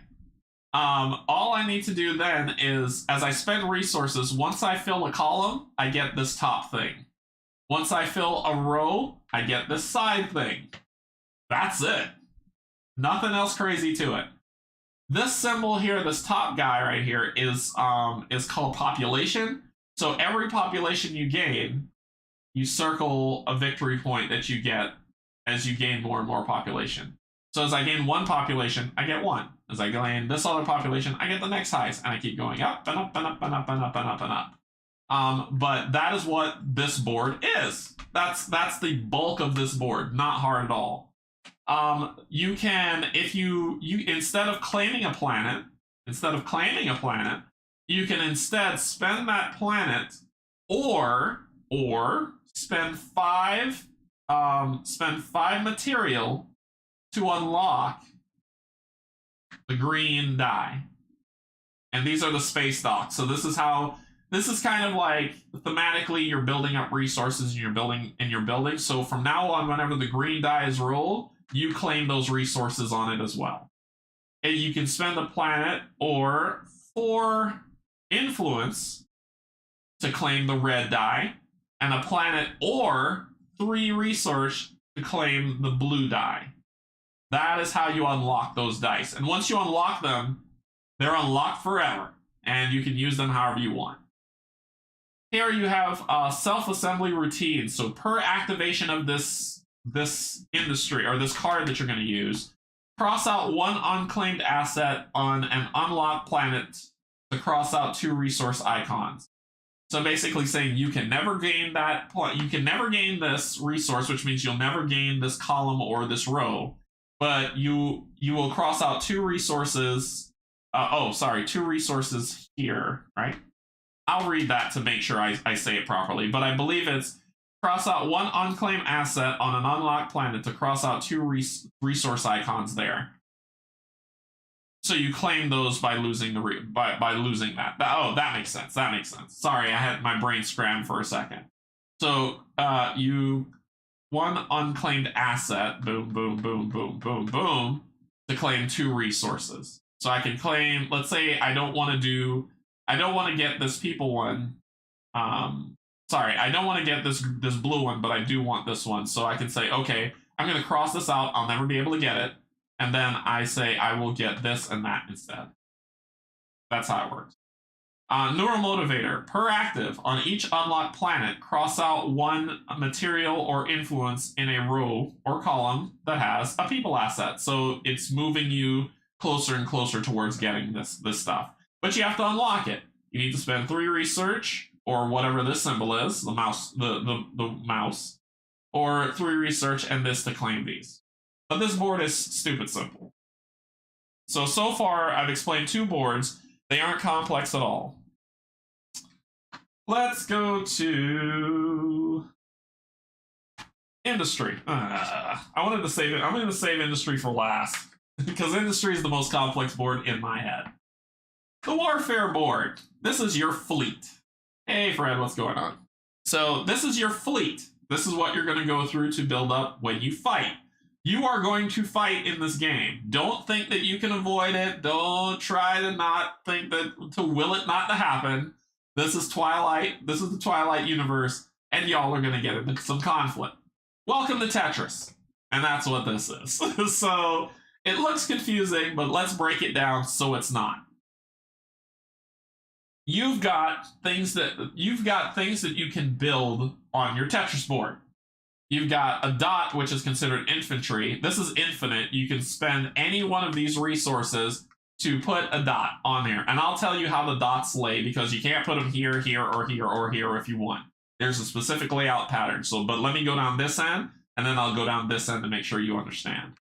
All I need to do then is, as I spend resources, once I fill a column, I get this top thing. Once I fill a row, I get this side thing. That's it. Nothing else crazy to it. This symbol here, this top guy right here, is called population. So every population you gain, you circle a victory point that you get as you gain more and more population. So as I gain one population, I get one. As I gain this other population, I get the next highest, and I keep going up and up and up and up and up and up and up. But that is what this board is. That's the bulk of this board. Not hard at all. You can, if you instead of claiming a planet, you can instead spend that planet, or spend five material to unlock the green die. And these are the space docks. So this is kind of like thematically you're building up resources in your building. So from now on, whenever the green die is rolled, you claim those resources on it as well. And you can spend a planet or 4 influence to claim the red die, and a planet or 3 resource to claim the blue die. That is how you unlock those dice. And once you unlock them, they're unlocked forever, and you can use them however you want. Here you have self-assembly routines. So per activation of this industry, or this card that you're going to use, cross out 1 unclaimed asset on an unlocked planet to cross out 2 resource icons. So basically saying you can never gain this resource, which means you'll never gain this column or this row, but you will cross out 2 resources. 2 resources here, right? I'll read that to make sure I say it properly, but I believe it's cross out 1 unclaimed asset on an unlocked planet to cross out 2 resource icons there. So you claim those by losing by losing that. That makes sense. That makes sense. Sorry, I had my brain scrambled for a second. So you 1 unclaimed asset, boom, boom, boom, boom, boom, boom, to claim 2 resources. So I can claim, let's say I don't want to get this people one. I don't want to get this blue one, but I do want this one. So I can say, okay, I'm going to cross this out. I'll never be able to get it. And then I say I will get this and that instead. That's how it works. Neural motivator. Per active, on each unlocked planet, cross out 1 material or influence in a row or column that has a people asset. So it's moving you closer and closer towards getting this stuff. But you have to unlock it. You need to spend 3 research, or whatever this symbol is, the mouse, or 3 research and this to claim these. But this board is stupid simple. So far I've explained 2 boards. They aren't complex at all. Let's go to industry. I'm going to save industry for last, because industry is the most complex board in my head. The warfare board. This is your fleet. Hey Fred, what's going on? So this is your fleet. This is what you're going to go through to build up when you fight. You are going to fight in this game. Don't think that you can avoid it. Don't try to not think to will it not to happen. This is Twilight. This is the Twilight universe, and y'all are going to get into some conflict. Welcome to Tetris. And that's what this is. So it looks confusing, but let's break it down so it's not. You've got things that you can build on your Tetris board. You've got a dot, which is considered infantry. This is infinite. You can spend any one of these resources to put a dot on there. And I'll tell you how the dots lay, because you can't put them here, here, or here, or here if you want. There's a specific layout pattern. So, but let me go down this end, and then I'll go down this end to make sure you understand.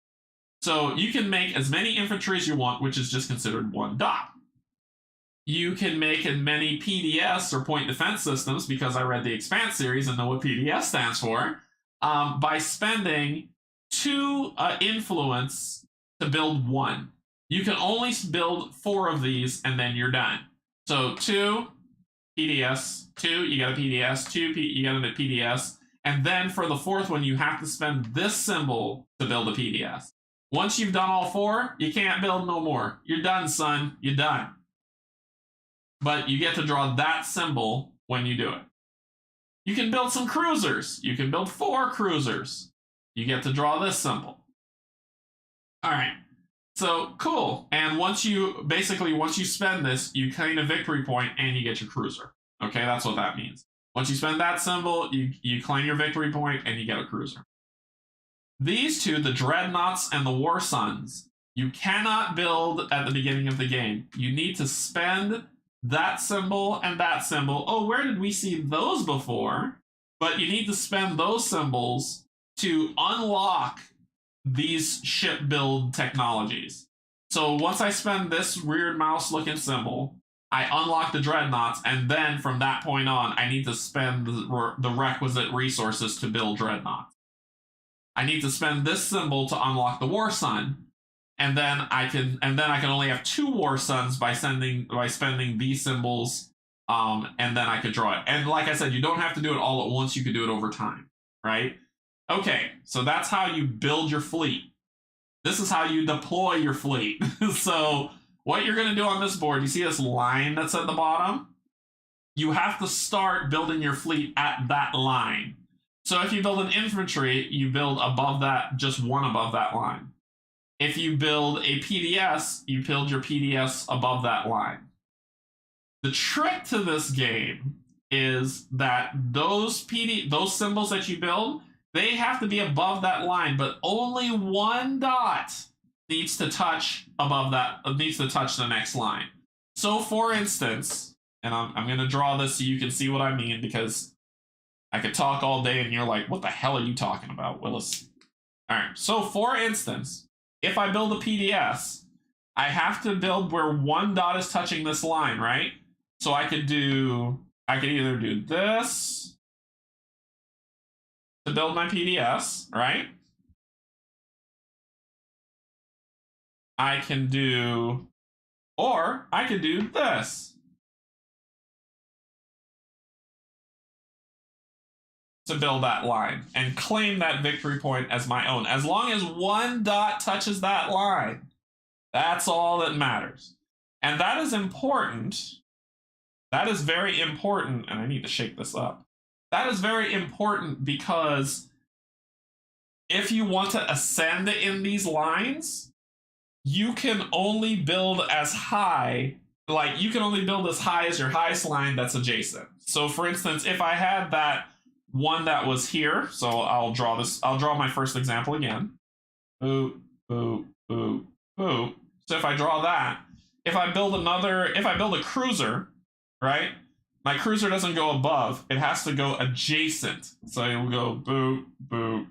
So you can make as many infantry as you want, which is just considered one dot. You can make as many PDS, or point defense systems, because I read the Expanse series and know what PDS stands for, by spending 2 influence to build 1. You can only build 4 of these, and then you're done. So 2 PDS, 2, you got a PDS, 2, you got a PDS, and then for the 4th one, you have to spend this symbol to build a PDS. Once you've done all 4, you can't build no more. You're done, son. You're done. But you get to draw that symbol when you do it. You can build some cruisers. You can build 4 cruisers. You get to draw this symbol. All right. So cool. And once you spend this, you claim a victory point and you get your cruiser. Okay, that's what that means. Once you spend that symbol, you claim your victory point and you get a cruiser. These 2, the Dreadnoughts and the War Suns, you cannot build at the beginning of the game. You need to spend that symbol and that symbol. Oh, where did we see those before? But you need to spend those symbols to unlock these ship build technologies. So once I spend this weird mouse looking symbol, I unlock the Dreadnoughts, and then from that point on, I need to spend the requisite resources to build Dreadnoughts. I need to spend this symbol to unlock the War Sun, and then I can only have 2 War Suns by spending these symbols, and then I could draw it. And like I said, you don't have to do it all at once. You could do it over time, right? Okay, so that's how you build your fleet. This is how you deploy your fleet. So what you're going to do on this board, you see this line that's at the bottom? You have to start building your fleet at that line. So if you build an infantry, you build above that, just 1 above that line. If you build a PDS, you build your PDS above that line. The trick to this game is that those symbols that you build, they have to be above that line, but only 1 dot needs to touch above that, needs to touch the next line. So for instance, and I'm going to draw this so you can see what I mean, because I could talk all day and you're like, what the hell are you talking about, Willis? All right, so for instance, if I build a PDS, I have to build where 1 dot is touching this line, right? So I could either do this to build my PDS, right? Or I could do this to build that line and claim that victory point as my own. As long as 1 dot touches that line, that's all that matters. And that is important. That is very important, and I need to shake this up. That is very important because if you want to ascend in these lines, you can only build as high, like you can only build as high as your highest line that's adjacent. So for instance, if I had that one that was here, so I'll draw my first example again. Boop, boop, boop, boop. So if I draw that, if I build a cruiser, right? My cruiser doesn't go above, it has to go adjacent. So it will go boop, boop,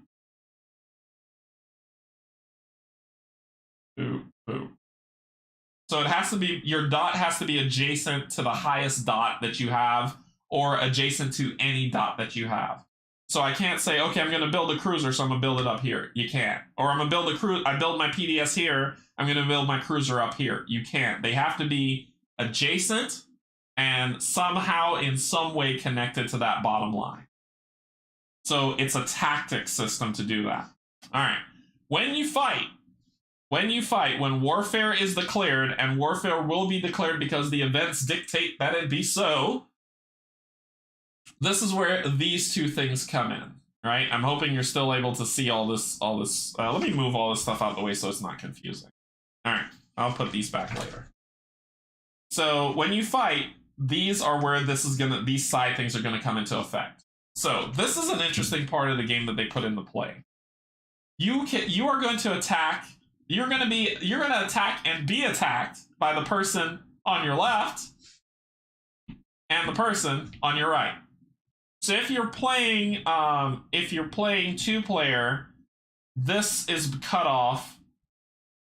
boop, boop. So it has to be, your dot has to be adjacent to the highest dot that you have, or adjacent to any dot that you have. So I can't say, okay, I'm going to build a cruiser, so I'm going to build it up here. You can't. Or I'm going to build I build my PDS here, I'm going to build my cruiser up here. You can't. They have to be adjacent and somehow in some way connected to that bottom line. So it's a tactic system to do that. All right. When warfare is declared, and warfare will be declared because the events dictate that it be so, this is where these 2 things come in, right? I'm hoping you're still able to see all this. Let me move all this stuff out of the way so it's not confusing. All right, I'll put these back later. So when you fight, these are where these side things are gonna come into effect. So this is an interesting part of the game that they put into play. You are going to attack you're gonna attack and be attacked by the person on your left and the person on your right. So if you're playing 2-player, this is cut off,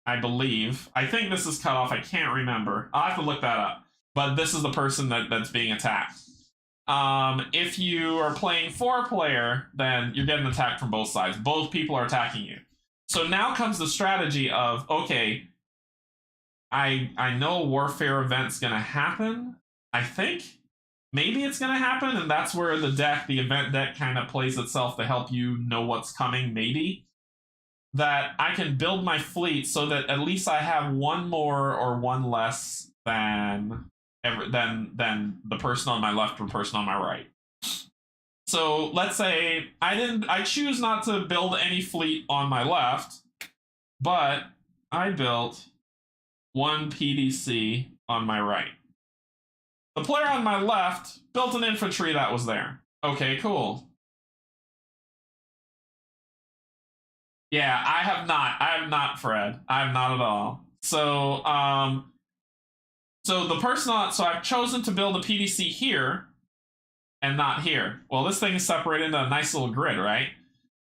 I believe. I think this is cut off. I can't remember. I'll have to look that up. But this is the person that's being attacked. If you are playing 4-player, then you're getting attacked from both sides. Both people are attacking you. So now comes the strategy of, okay, I know a warfare event's gonna happen. I think maybe it's gonna happen, and that's where the event deck kind of plays itself to help you know what's coming, maybe. That I can build my fleet so that at least I have one more or one less than the person on my left or person on my right. So let's say I choose not to build any fleet on my left, but I built one PDC on my right. The player on my left built an infantry that was there. Okay, cool. Yeah, I have not, Fred. I have not at all. So, so the person on, so I've chosen to build a PDC here and not here. Well, this thing is separated into a nice little grid, right?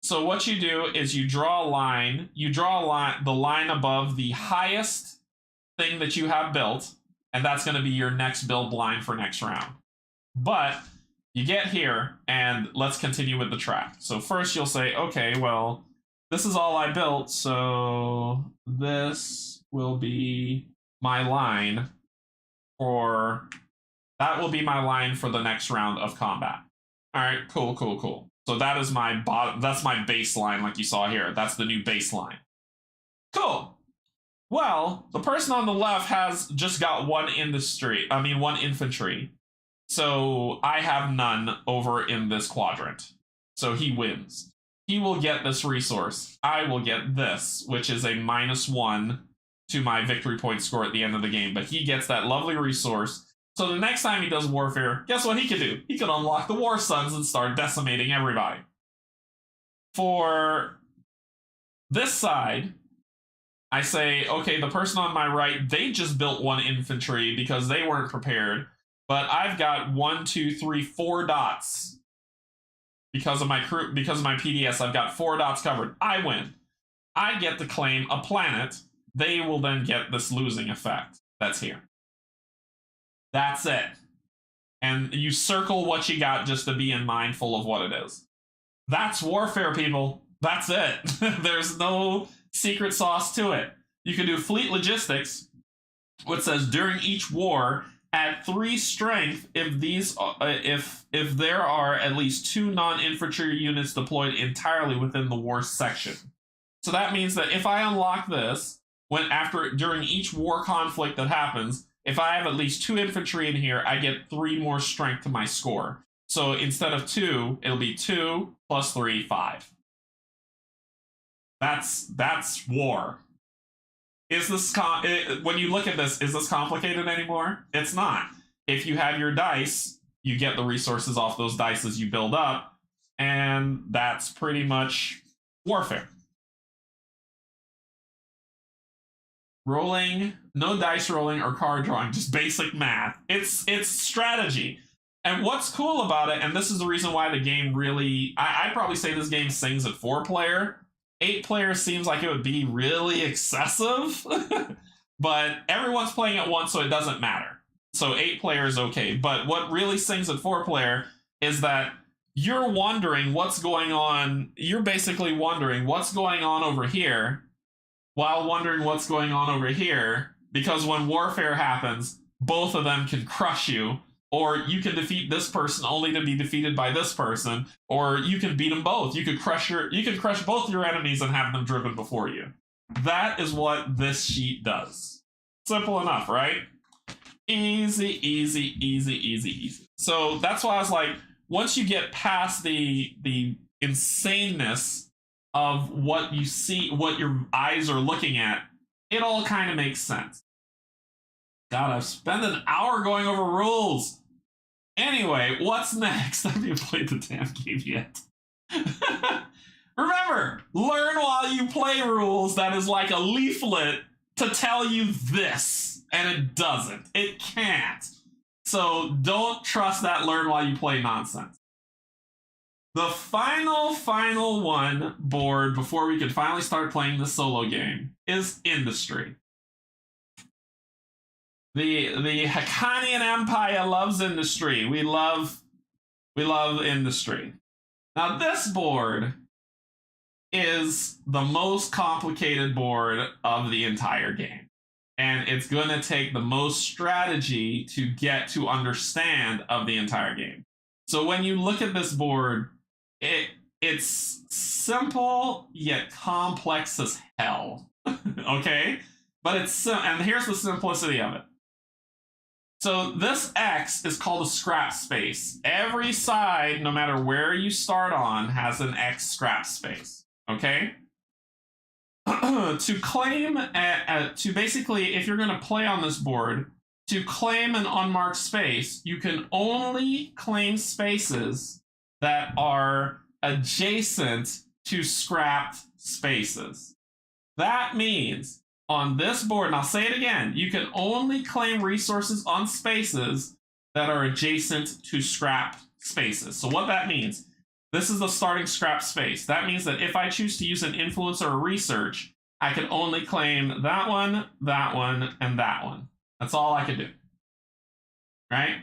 So what you do is you draw a line, the line above the highest thing that you have built, and that's going to be your next build line for next round. But you get here, and let's continue with the track. So first you'll say, okay, well, this is all I built, so this will be my line that will be my line for the next round of combat. All right, cool. So that is that's my baseline, like you saw here. That's the new baseline. Cool. Well, the person on the left has just got one infantry. So I have none over in this quadrant. So he wins. He will get this resource. I will get this, which is a -1 to my victory point score at the end of the game. But he gets that lovely resource. So the next time he does warfare, guess what he can do? He can unlock the War Suns and start decimating everybody. For this side, I say, okay, the person on my right, they just built one infantry because they weren't prepared. But I've got 1, 2, 3, 4 dots. Because of my PDS, I've got 4 dots covered. I win. I get to claim a planet. They will then get this losing effect that's here. That's it. And you circle what you got just to be mindful of what it is. That's warfare, people. That's it. There's no secret sauce to it. You can do fleet logistics, which says during each war, add 3 strength if there are at least 2 non-infantry units deployed entirely within the war section. So that means that if I unlock this, during each war conflict that happens, if I have at least 2 infantry in here, I get 3 more strength to my score. So instead of 2, it'll be 2 plus 3, 5. That's war. Is this when you look at this, is this complicated anymore? It's not. If you have your dice, you get the resources off those dice as you build up, and that's pretty much warfare. Rolling, no dice rolling or card drawing, just basic math. It's strategy. And what's cool about it, and this is the reason why the game really, I'd probably say this game sings at 4-player. 8-player seems like it would be really excessive, but everyone's playing at once, so it doesn't matter. So 8-player is okay. But what really sings at 4-player is that you're wondering what's going on. You're basically wondering what's going on over here while wondering what's going on over here, because when warfare happens, both of them can crush you. Or you can defeat this person only to be defeated by this person, or you can beat them both. You could crush both your enemies and have them driven before you. That is what this sheet does. Simple enough, right? Easy, easy, easy, easy, easy. So that's why I was like, once you get past the insaneness of what you see, what your eyes are looking at, it all kind of makes sense. God, I've spent an hour going over rules. Anyway, what's next? I haven't even played the damn game yet. Remember, learn while you play rules that is like a leaflet to tell you this, and it doesn't. It can't. So don't trust that learn while you play nonsense. The final one board before we can finally start playing the solo game is Industry. The Hakanian Empire loves Industry. We love Industry. Now this board is the most complicated board of the entire game. And it's going to take the most strategy to get to understand of the entire game. So when you look at this board, it's simple yet complex as hell. Okay? But and here's the simplicity of it. So this X is called a scrap space. Every side, no matter where you start on, has an X scrap space. Okay? To claim, to basically, if you're going to play on this board, to claim an unmarked space, you can only claim spaces that are adjacent to scrapped spaces. That means on this board, and I'll say it again, you can only claim resources on spaces that are adjacent to scrapped spaces. So what that means, this is the starting scrap space. That means that if I choose to use an influence or a research, I can only claim that one, and that one. That's all I can do. Right?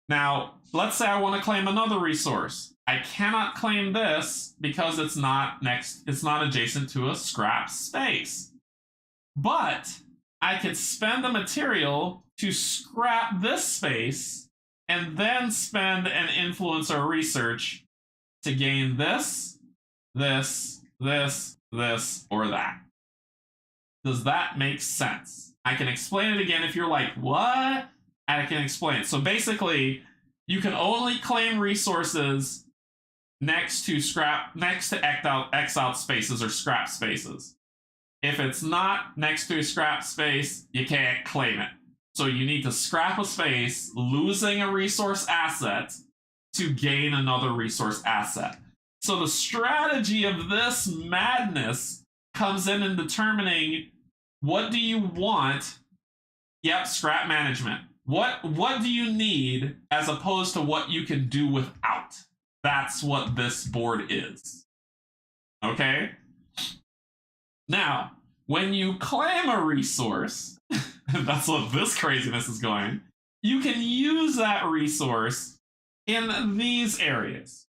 Now, let's say I want to claim another resource. I cannot claim this because it's not adjacent to a scrap space. But I could spend the material to scrap this space and then spend an influence or research to gain this, this, or that. Does that make sense? I can explain it again if you're like, what? And I can explain it. So basically, you can only claim resources next to X out spaces or scrap spaces. If it's not next to a scrap space, you can't claim it. So you need to scrap a space, losing a resource asset to gain another resource asset. So the strategy of this madness comes in determining what do you want? Yep, scrap management. What do you need as opposed to what you can do without? That's what this board is. Okay? Now, when you claim a resource, that's what this craziness is going, you can use that resource in these areas.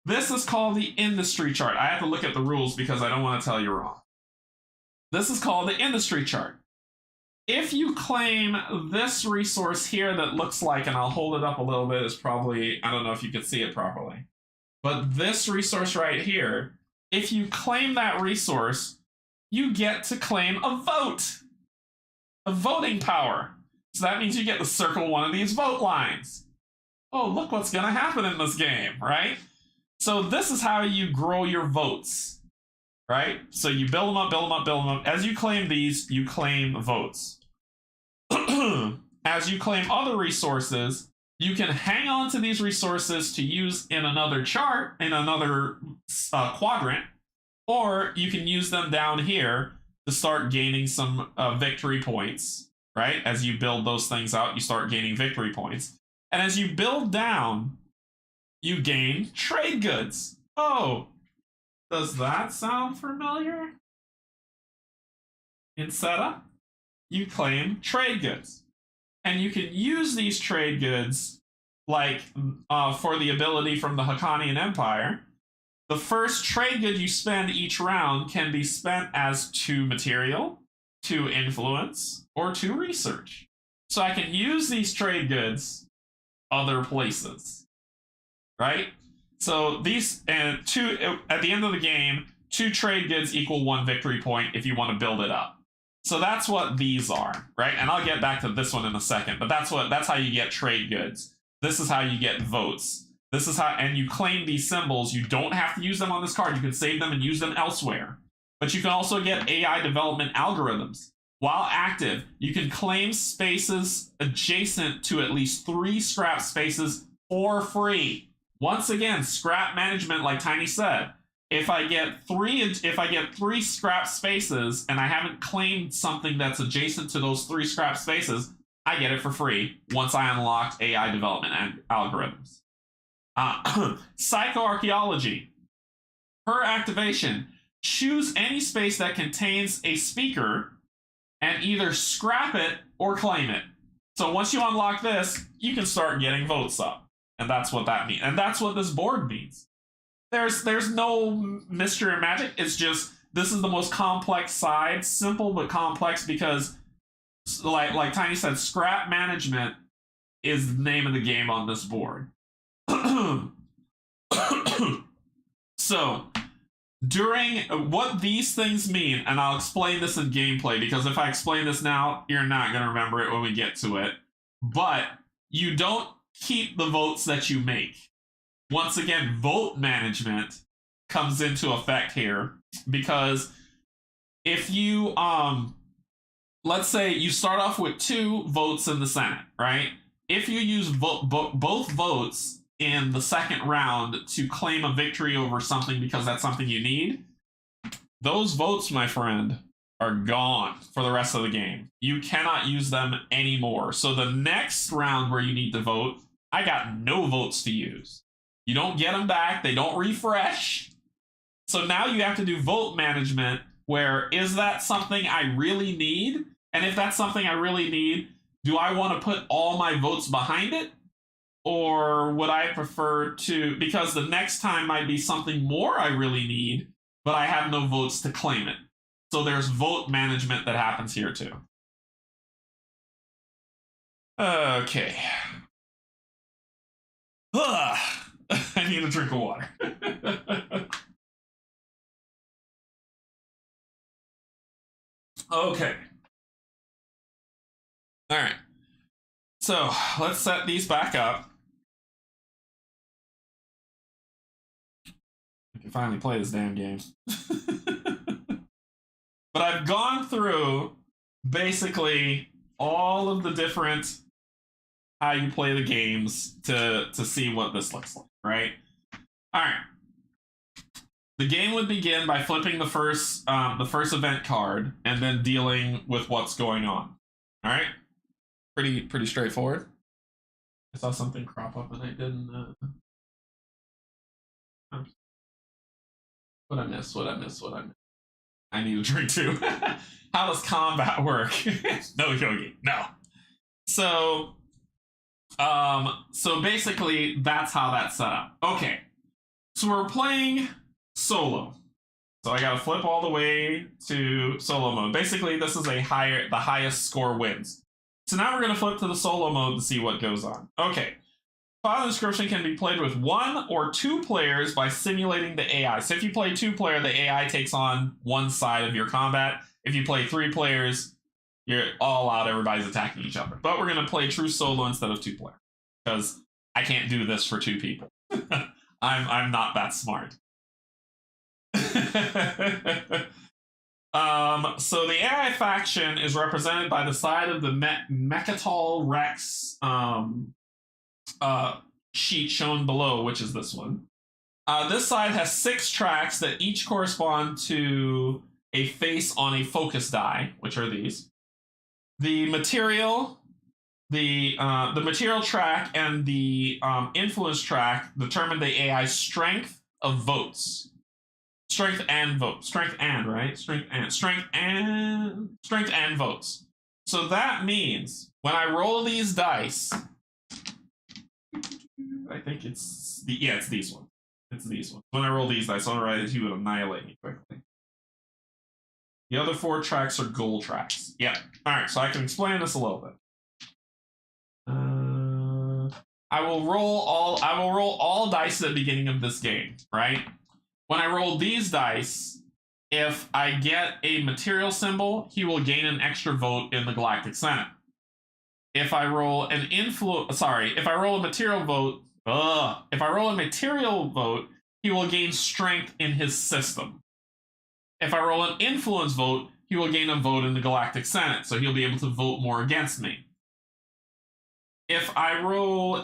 This is called the industry chart. I have to look at the rules because I don't want to tell you wrong. This is called the industry chart. If you claim this resource here that looks like, and I'll hold it up a little bit, is probably, I don't know if you can see it properly, but this resource right here, if you claim that resource, you get to claim a vote, a voting power. So that means you get to circle one of these vote lines. Oh, look what's going to happen in this game, right? So this is how you grow your votes, right? So you build them up, build them up, build them up. As you claim these, you claim votes. As you claim other resources, you can hang on to these resources to use in another chart, in another quadrant, or you can use them down here to start gaining some victory points, right? As you build those things out, you start gaining victory points. And as you build down, you gain trade goods. Oh, does that sound familiar? In setup, you claim trade goods. And you can use these trade goods like for the ability from the Hakanian Empire. The first trade good you spend each round can be spent as 2 material, 2 influence, or 2 research. So I can use these trade goods other places, right? So these at the end of the game, 2 trade goods equal 1 victory point if you want to build it up. So that's what these are, right? And I'll get back to this one in a second, but that's how you get trade goods. This is how you get votes. This is how, and you claim these symbols. You don't have to use them on this card. You can save them and use them elsewhere. But you can also get AI development algorithms. While active, you can claim spaces adjacent to at least 3 scrap spaces for free. Once again, scrap management, like Tiny said, if I get three scrap spaces and I haven't claimed something that's adjacent to those 3 scrap spaces, I get it for free once I unlocked AI development and algorithms. Psychoarchaeology. Per activation, choose any space that contains a speaker and either scrap it or claim it. So once you unlock this, you can start getting votes up. And that's what that means. And that's what this board means. There's no mystery or magic. It's just, this is the most complex side. Simple but complex because, like Tiny said, scrap management is the name of the game on this board. So, during what these things mean, and I'll explain this in gameplay, because if I explain this now, you're not going to remember it when we get to it. But you don't keep the votes that you make. Once again, vote management comes into effect here, because if you, let's say you start off with 2 votes in the Senate, right? If you use both votes in the second round to claim a victory over something because that's something you need, those votes, my friend, are gone for the rest of the game. You cannot use them anymore. So the next round where you need to vote, I got no votes to use. You don't get them back. They don't refresh. So now you have to do vote management where, is that something I really need? And if that's something I really need, do I want to put all my votes behind it? Or would I prefer to, because the next time might be something more I really need, but I have no votes to claim it. So there's vote management that happens here too. Okay. I need a drink of water. Okay. All right. So let's set these back up. I can finally play this damn game. But I've gone through basically all of the different how you play the games to see what this looks like, right? All right. The game would begin by flipping the first event card and then dealing with what's going on. All right. Pretty straightforward. I saw something crop up and I didn't. What I miss? I need a drink too. How does combat work? No, Yogi. No. So basically that's how that's set up. Okay. So we're playing solo. So I gotta flip all the way to solo mode. Basically, this is the highest score wins. So now we're gonna flip to the solo mode to see what goes on. Okay. File Inscription can be played with 1 or 2 players by simulating the AI. So if you play 2-player, the AI takes on one side of your combat. If you play 3 players, you're all out, everybody's attacking each other. But we're going to play true solo instead of 2-player, because I can't do this for 2 people. I'm not that smart. So the AI faction is represented by the side of the Mechatol Rex sheet shown below, which is this one. This side has 6 tracks that each correspond to a face on a focus die, which are these. The material, the material track and the influence track determine the AI's strength of votes. Strength and votes. Strength and, right? Strength and votes. So that means when I roll these dice, I think it's these ones. It's these ones. When I roll these dice, otherwise he would annihilate me quickly. The other 4 tracks are goal tracks. Yeah. All right. So I can explain this a little bit. I will roll all dice at the beginning of this game, right? When I roll these dice, if I get a material symbol, he will gain an extra vote in the Galactic Senate. If I roll a material vote, he will gain strength in his system. If I roll an influence vote, he will gain a vote in the Galactic Senate, so he'll be able to vote more against me. If I roll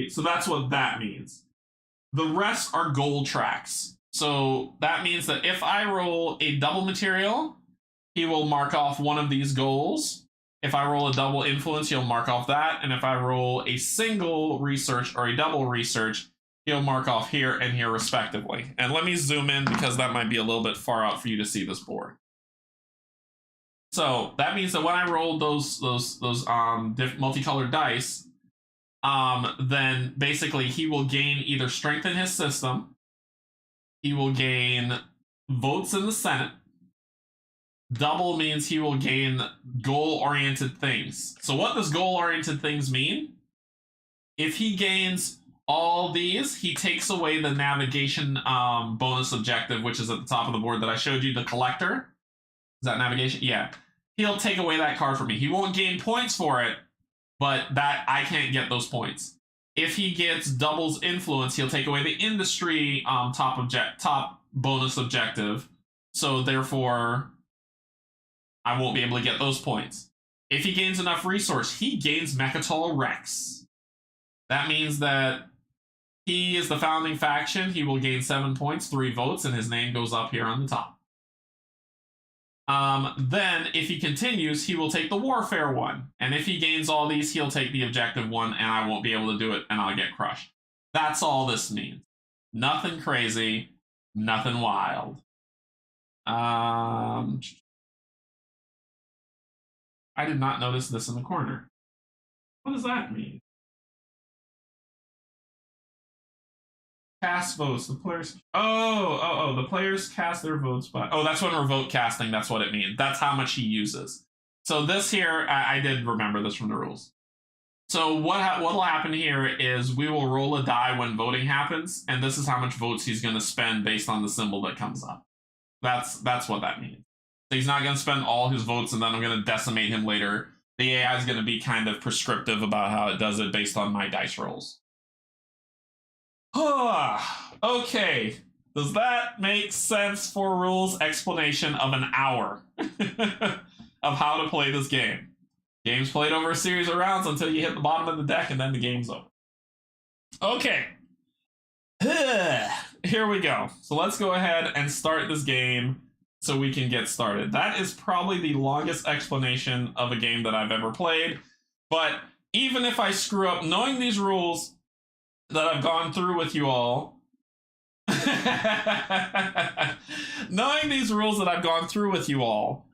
so that's what that means. The rest are goal tracks. So that means that if I roll a double material, he will mark off one of these goals. If I roll a double influence, he'll mark off that. And if I roll a single research or a double research, he'll mark off here and here respectively. And let me zoom in because that might be a little bit far out for you to see this board. So that means that when I roll those multicolored dice, then basically he will gain either strength in his system, he will gain votes in the Senate. Double means he will gain goal-oriented things. So what does goal-oriented things mean? If he gains all these, he takes away the navigation bonus objective, which is at the top of the board that I showed you, the collector. Is that navigation? Yeah. He'll take away that card from me. He won't gain points for it, but that I can't get those points. If he gets doubles influence, he'll take away the industry top bonus objective. So therefore, I won't be able to get those points. If he gains enough resource, he gains Mechatol Rex. That means that he is the founding faction. He will gain 7 points, 3 votes, and his name goes up here on the top. Then, if he continues, he will take the warfare one. And if he gains all these, he'll take the objective one, and I won't be able to do it, and I'll get crushed. That's all this means. Nothing crazy, nothing wild. I did not notice this in the corner. What does that mean? Cast votes. The players. Oh, the players cast their votes by. Oh, that's when we're vote casting. That's what it means. That's how much he uses. So this here, I did remember this from the rules. So what'll happen here is we will roll a die when voting happens, and this is how much votes he's going to spend based on the symbol that comes up. That's what that means. So he's not going to spend all his votes, and then I'm going to decimate him later. The AI is going to be kind of prescriptive about how it does it based on my dice rolls. Okay, does that make sense for rules explanation of an hour of how to play this game? Game's played over a series of rounds until you hit the bottom of the deck and then the game's over. Okay, here we go. So let's go ahead and start this game so we can get started. That is probably the longest explanation of a game that I've ever played, but even if I screw up, knowing these rules that I've gone through with you all, knowing these rules that I've gone through with you all,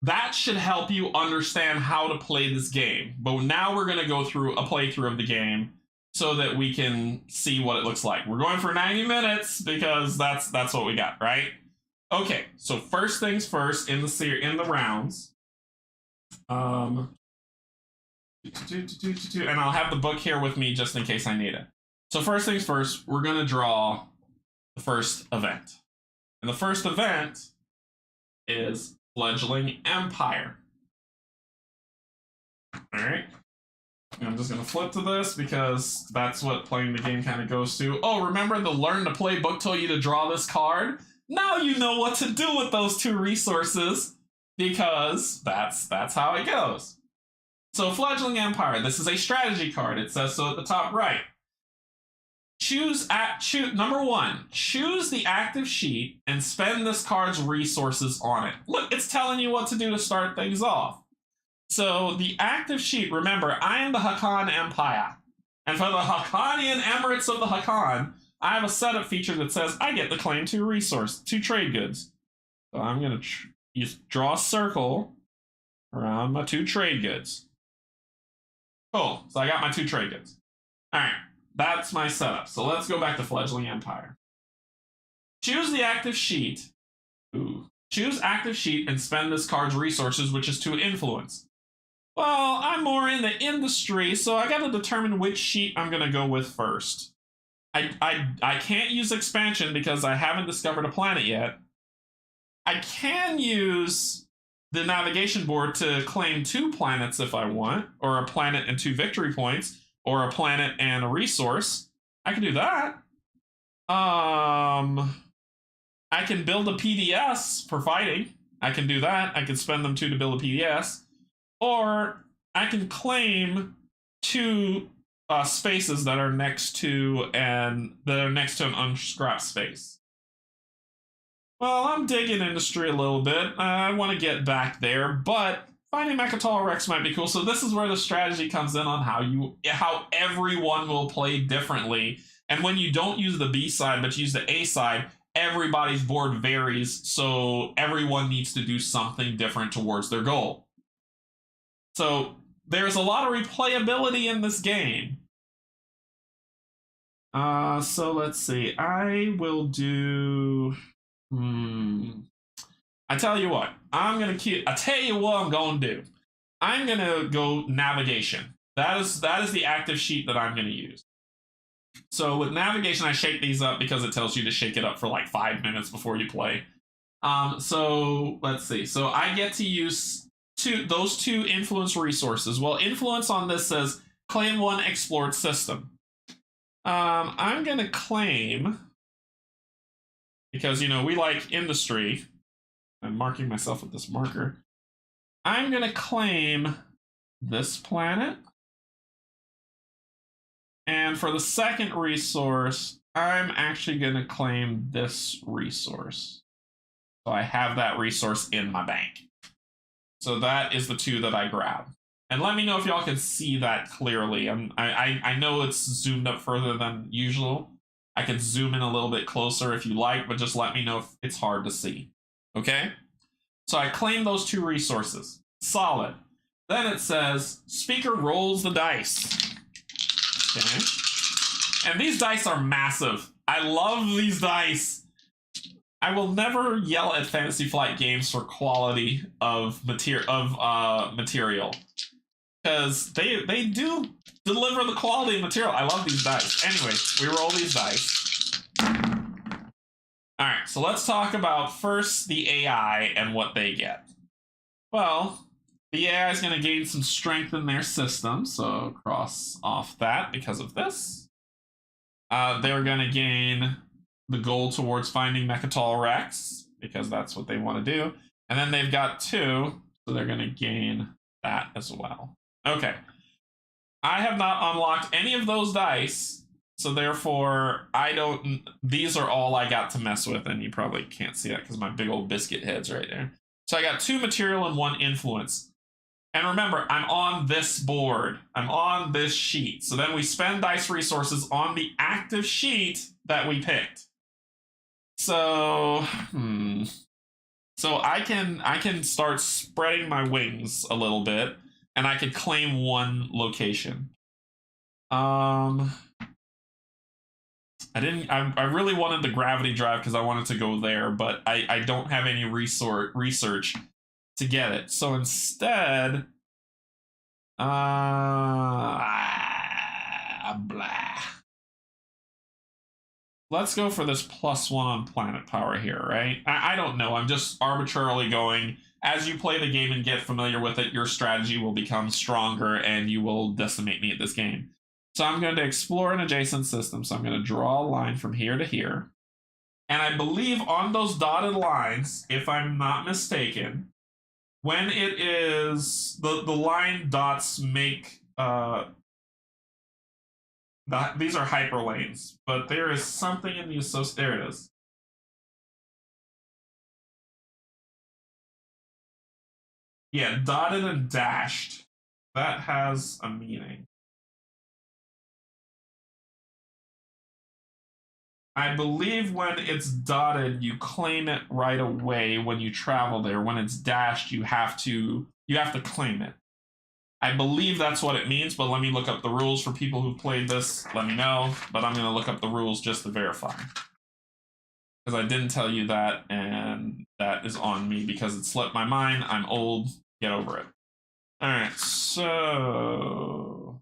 that should help you understand how to play this game. But now we're going to go through a playthrough of the game so that we can see what it looks like. We're going for 90 minutes because that's what we got, right? Okay, so first things first in the rounds. And I'll have the book here with me just in case I need it. So first things first, we're going to draw the first event. And the first event is Fledgling Empire. All right. And I'm just going to flip to this because that's what playing the game kind of goes to. Oh, remember the Learn to Play book told you to draw this card? Now you know what to do with those 2 resources because that's how it goes. So Fledgling Empire, this is a strategy card. It says so at the top right. Number 1, choose the active sheet and spend this card's resources on it. Look, it's telling you what to do to start things off. So the active sheet, remember, I am the Hakan Empire. And for the Hakanian Emirates of the Hakan, I have a setup feature that says I get to claim 2 trade goods. So I'm going to draw a circle around my 2 trade goods. Cool, so I got my 2 trade goods. All right. That's my setup. So let's go back to Fledgling Empire. Choose the active sheet. Choose active sheet and spend this card's resources, which is 2 influence. Well, I'm more in the industry, so I got to determine which sheet I'm going to go with first. I can't use expansion because I haven't discovered a planet yet. I can use the navigation board to claim 2 planets if I want, or a planet and 2 victory points, or a planet and a resource. I can do that. I can build a PDS for fighting. I can do that. I can spend them 2 to build a PDS. Or I can claim 2 spaces that are next to an unscrapped space. Well, I'm digging industry a little bit. I want to get back there, but finding Mechatol Rex might be cool. So this is where the strategy comes in on how everyone will play differently. And when you don't use the B side but use the A side, everybody's board varies, so everyone needs to do something different towards their goal. So there's a lot of replayability in this game. So let's see. I will do... I tell you what. I tell you what I'm going to do. I'm going to go navigation. That is the active sheet that I'm going to use. So with navigation, I shake these up because it tells you to shake it up for like 5 minutes before you play. So let's see. So I get to use those two influence resources. Well, influence on this says claim one explored system. I'm going to claim, because, you know, we like industry. I'm marking myself with this marker. I'm going to claim this planet. And for the second resource, I'm actually going to claim this resource. So I have that resource in my bank. So that is the two that I grab. And let me know if y'all can see that clearly. I know it's zoomed up further than usual. I can zoom in a little bit closer if you like, but just let me know if it's hard to see. Okay? So I claim those two resources. Solid. Then it says, speaker rolls the dice. Okay. And these dice are massive. I love these dice. I will never yell at Fantasy Flight Games for quality of material, because they do deliver the quality of material. I love these dice. Anyway, we roll these dice. All right, so let's talk about first the AI and what they get. Well, the AI is going to gain some strength in their system, so cross off that because of this. They're going to gain the goal towards finding Mechatol Rex, because that's what they want to do. And then they've got 2, so they're going to gain that as well. Okay. I have not unlocked any of those dice, so therefore these are all I got to mess with, and you probably can't see that because my big old biscuit head's right there. So I got 2 material and 1 influence. And remember, I'm on this board. I'm on this sheet. So then we spend dice resources on the active sheet that we picked. So, So I can start spreading my wings a little bit, and I can claim 1 location. I really wanted the gravity drive because I wanted to go there, but I don't have any research to get it. So instead, blah. Let's go for this +1 on planet power here, right? I don't know. I'm just arbitrarily going. As you play the game and get familiar with it, your strategy will become stronger and you will decimate me at this game. So I'm going to explore an adjacent system. So I'm going to draw a line from here to here. And I believe on those dotted lines, if I'm not mistaken, when it is the line dots make these are hyperlanes, but there is something in the there it is. Yeah, dotted and dashed. That has a meaning. I believe when it's dotted, you claim it right away when you travel there. When it's dashed, you have to claim it. I believe that's what it means, but let me look up the rules for people who played this. Let me know, but I'm going to look up the rules just to verify. Because I didn't tell you that, and that is on me because it slipped my mind. I'm old. Get over it. All right, so...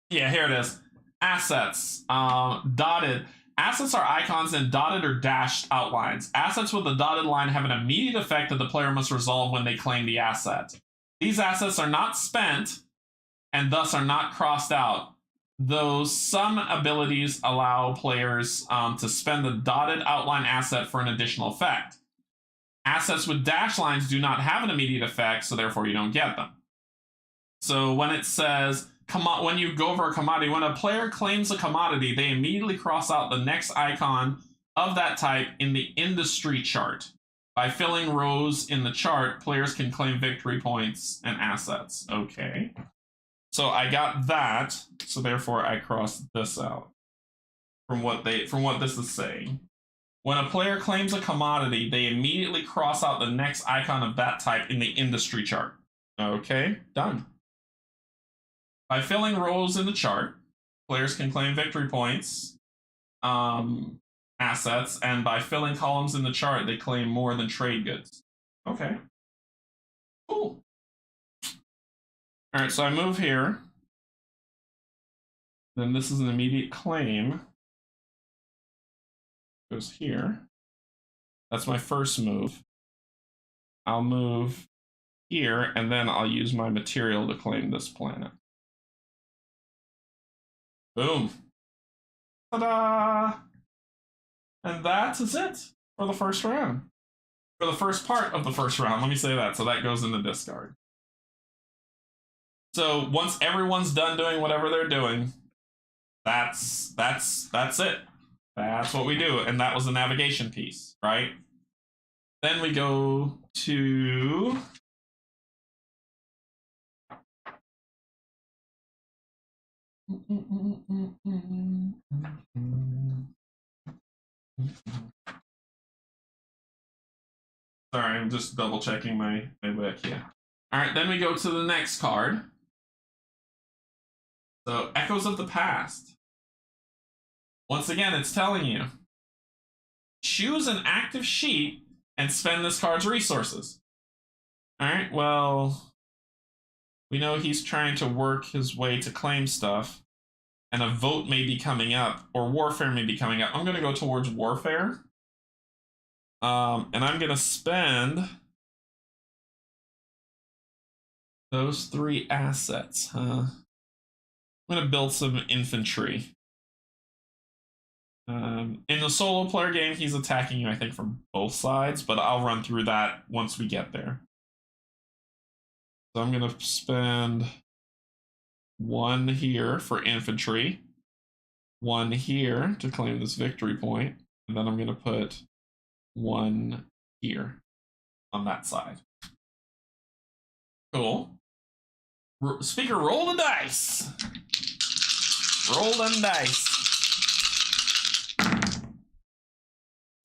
yeah, here it is. Assets. Dotted. Assets are icons in dotted or dashed outlines. Assets with a dotted line have an immediate effect that the player must resolve when they claim the asset. These assets are not spent and thus are not crossed out, though some abilities allow players to spend the dotted outline asset for an additional effect. Assets with dashed lines do not have an immediate effect, so therefore you don't get them. So when it says when you go over a commodity, when a player claims a commodity, they immediately cross out the next icon of that type in the industry chart. By filling rows in the chart, players can claim victory points and assets. Okay. So I got that, so therefore I crossed this out from what this is saying. When a player claims a commodity, they immediately cross out the next icon of that type in the industry chart. Okay, done. By filling rows in the chart, players can claim victory points, assets, and by filling columns in the chart, they claim more than trade goods. Okay. Cool. All right, so I move here. Then this is an immediate claim. Goes here. That's my first move. I'll move here, and then I'll use my material to claim this planet. Boom. Ta-da! And that is it for the first round. For the first part of the first round, let me say that. So that goes in the discard. So once everyone's done doing whatever they're doing, that's it. That's what we do. And that was the navigation piece, right? Then we go to sorry, I'm just double checking my book here. All right, then we go to the next card. So Echoes of the Past. Once again, it's telling you, choose an active sheet and spend this card's resources. All right, well, we know he's trying to work his way to claim stuff, and a vote may be coming up, or warfare may be coming up. I'm going to go towards warfare, and I'm going to spend those 3 assets. I'm going to build some infantry. In the solo player game, he's attacking you, I think, from both sides, but I'll run through that once we get there. So I'm going to spend 1 here for infantry, 1 here to claim this victory point, and then I'm going to put 1 here on that side. Cool. Speaker, roll the dice. Roll them dice.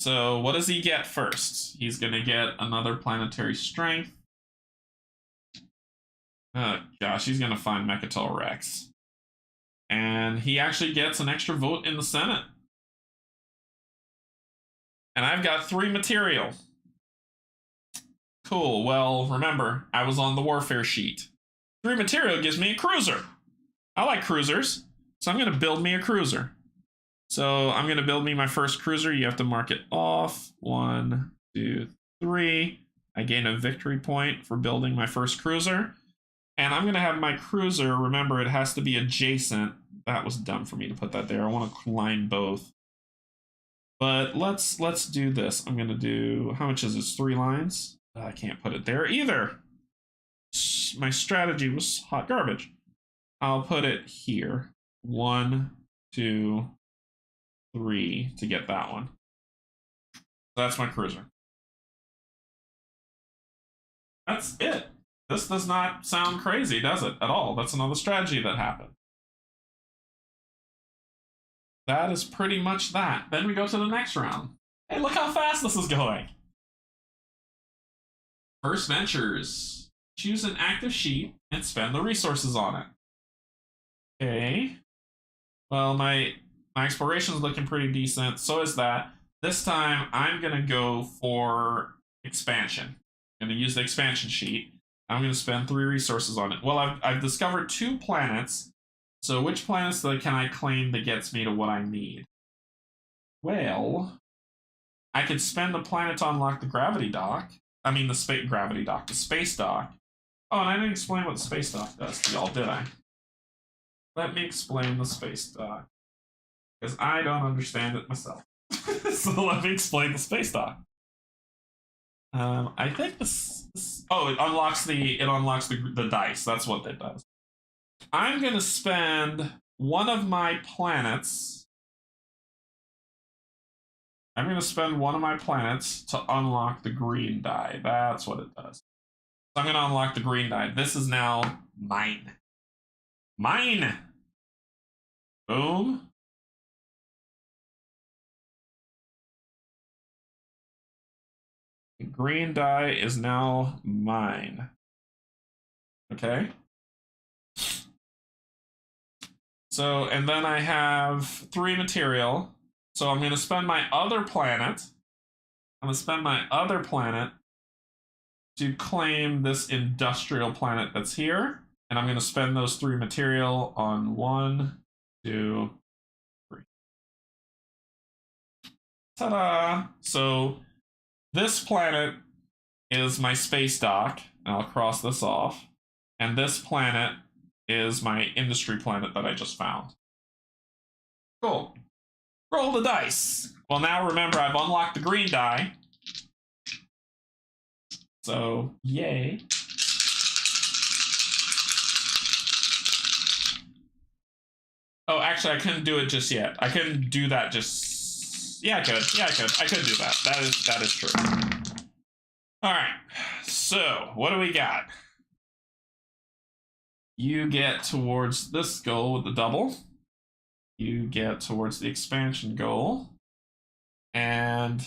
So what does he get first? He's going to get another planetary strength. Oh gosh, he's going to find Mechatol Rex. And he actually gets an extra vote in the Senate. And I've got 3 material. Cool, well, remember, I was on the warfare sheet. 3 material gives me a cruiser. I like cruisers, so I'm going to build me a cruiser. So I'm going to build me my first cruiser. You have to mark it off. 1, 2, 3. I gain a victory point for building my first cruiser. And I'm going to have my cruiser, remember, it has to be adjacent. That was dumb for me to put that there. I want to line both. But let's do this. I'm going to do, how much is this? 3 lines? I can't put it there either. My strategy was hot garbage. I'll put it here. 1, 2, 3 to get that one. That's my cruiser. That's it. This does not sound crazy, does it? At all. That's another strategy that happened. That is pretty much that. Then we go to the next round. Hey, look how fast this is going. First Ventures. Choose an active sheet and spend the resources on it. Okay. Well, my exploration is looking pretty decent. So is that. This time, I'm going to go for expansion. I'm going to use the expansion sheet. I'm going to spend 3 resources on it. Well, I've discovered 2 planets. So which planets can I claim that gets me to what I need? Well, I could spend the planet to unlock the gravity dock. I mean, the gravity dock, the space dock. Oh, and I didn't explain what the space dock does to y'all, did I? Let me explain the space dock. Because I don't understand it myself. So let me explain the space dock. I think this oh, it unlocks the dice. That's what it does. I'm going to spend one of my planets. I'm going to spend one of my planets to unlock the green die. That's what it does. So I'm going to unlock the green die. This is now mine. Mine! Boom. The green die is now mine. Okay? So, and then I have 3 material. So I'm going to spend my other planet. I'm going to spend my other planet to claim this industrial planet that's here. And I'm going to spend those 3 material on 1, 2, 3. Ta-da! So this planet is my space dock. And I'll cross this off. And this planet is my industry planet that I just found. Cool. Roll the dice. Well, now remember, I've unlocked the green die. So, yay. Oh, actually, I couldn't do it just yet. I couldn't do that just... Yeah, I could. Yeah, I could. I could do that. That is true. All right. So, what do we got? You get towards this goal with the double. You get towards the expansion goal. And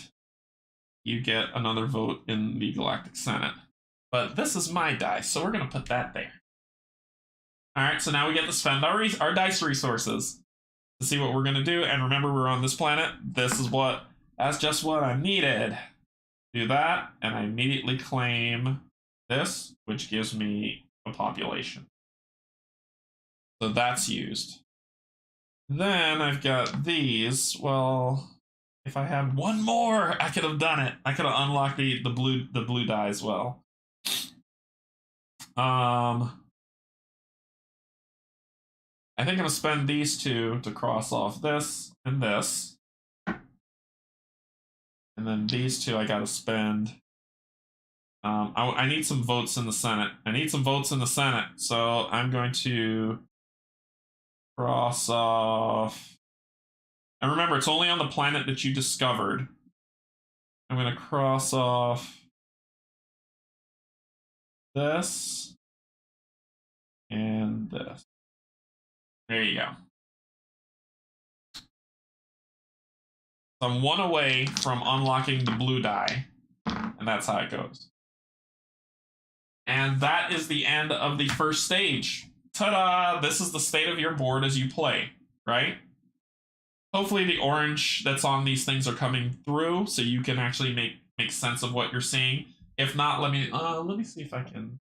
you get another vote in the Galactic Senate. But this is my dice, so we're going to put that there. All right, so now we get to spend our dice resources to see what we're going to do. And remember, we're on this planet. That's just what I needed. Do that, and I immediately claim this, which gives me a population. So that's used. Then I've got these. Well, if I had one more, I could have done it. I could have unlocked the blue die as well. I think I'm gonna spend these 2 to cross off this and this. And then these 2 I gotta spend. I need some votes in the Senate. So I'm going to cross off. And remember, it's only on the planet that you discovered. I'm going to cross off this and this. There you go. So I'm 1 away from unlocking the blue die, and that's how it goes. And that is the end of the first stage. Ta-da! This is the state of your board as you play, right? Hopefully the orange that's on these things are coming through, so you can actually make sense of what you're seeing. If not, let me see if I can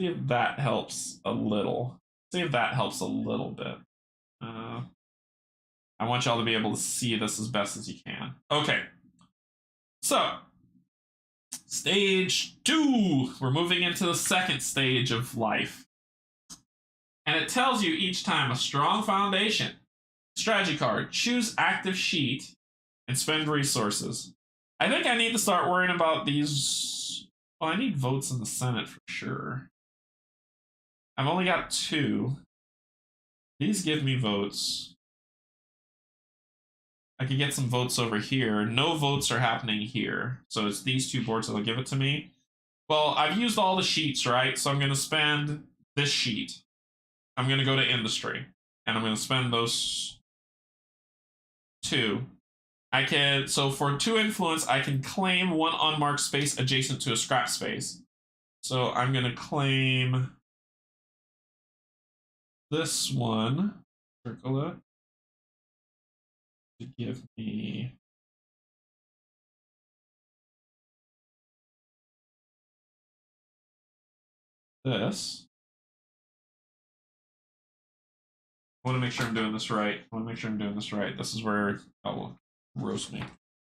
see if that helps a little. See if that helps a little bit. I want y'all to be able to see this as best as you can. Okay. So, stage 2. We're moving into the second stage of life. And it tells you each time a strong foundation. Strategy card. Choose active sheet and spend resources. I think I need to start worrying about these. Well, I need votes in the Senate for sure. I've only got 2. These give me votes. I could get some votes over here. No votes are happening here. So it's these 2 boards that'll give it to me. Well, I've used all the sheets, right? So I'm going to spend this sheet. I'm going to go to industry. And I'm going to spend those 2. So for 2 influence, I can claim 1 unmarked space adjacent to a scrap space. So I'm going to claim this one. Circle it. To give me this. I want to make sure I'm doing this right. This is where it will roast me.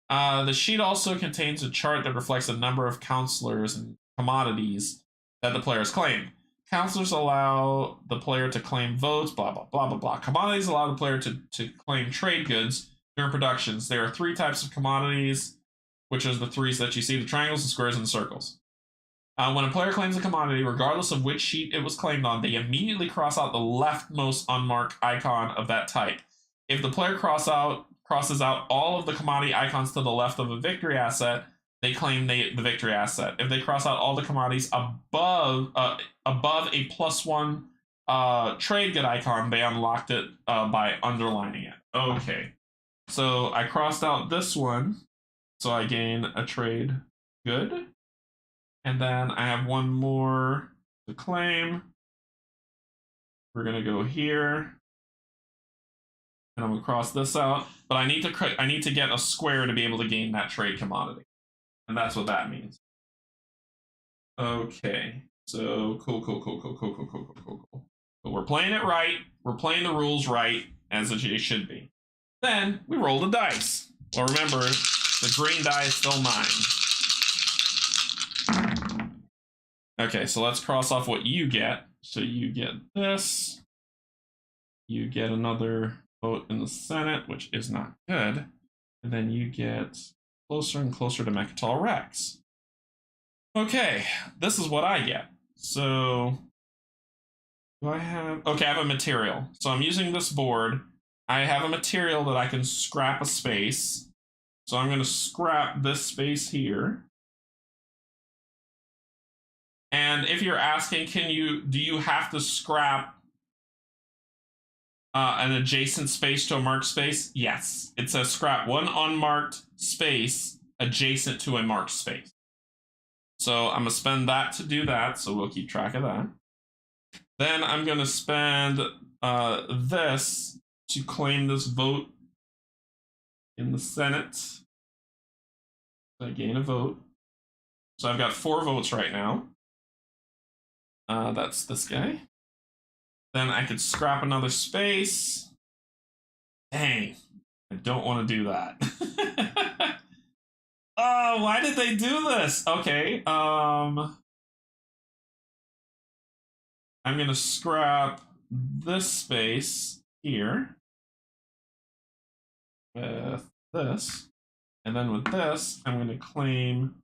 The sheet also contains a chart that reflects a number of counselors and commodities that the players claim. Counselors allow the player to claim votes, blah, blah, blah, blah, blah. Commodities allow the player to claim trade goods during productions. There are 3 types of commodities, which are the 3s that you see, the triangles, the squares, and the circles. When a player claims a commodity, regardless of which sheet it was claimed on, they immediately cross out the leftmost unmarked icon of that type. If the player crosses out all of the commodity icons to the left of a victory asset, they claim the victory asset. If they cross out all the commodities above a +1 trade good icon, they unlocked it by underlining it. Okay, so I crossed out this one, so I gain a trade good. And then I have one more to claim. We're gonna go here, and I'm gonna cross this out. But I need to get a square to be able to gain that trade commodity, and that's what that means. Okay, so cool. But we're playing it right. We're playing the rules right as it should be. Then we roll the dice. Well, remember, the green die is still mine. Okay, so let's cross off what you get. So you get this. You get another vote in the Senate, which is not good. And then you get closer and closer to Mechatol Rex. Okay, this is what I get. So, do I have... Okay, I have a material. So I'm using this board. I have a material that I can scrap a space. So I'm going to scrap this space here. And if you're asking, do you have to scrap an adjacent space to a marked space? Yes. It says scrap one unmarked space adjacent to a marked space. So I'm going to spend that to do that, so we'll keep track of that. Then I'm going to spend this to claim this vote in the Senate. So I gain a vote. So I've got 4 votes right now. That's this guy. Then I could scrap another space. Dang, I don't want to do that. Oh, why did they do this? Okay, I'm gonna scrap this space here with this, and then with this, I'm gonna claim.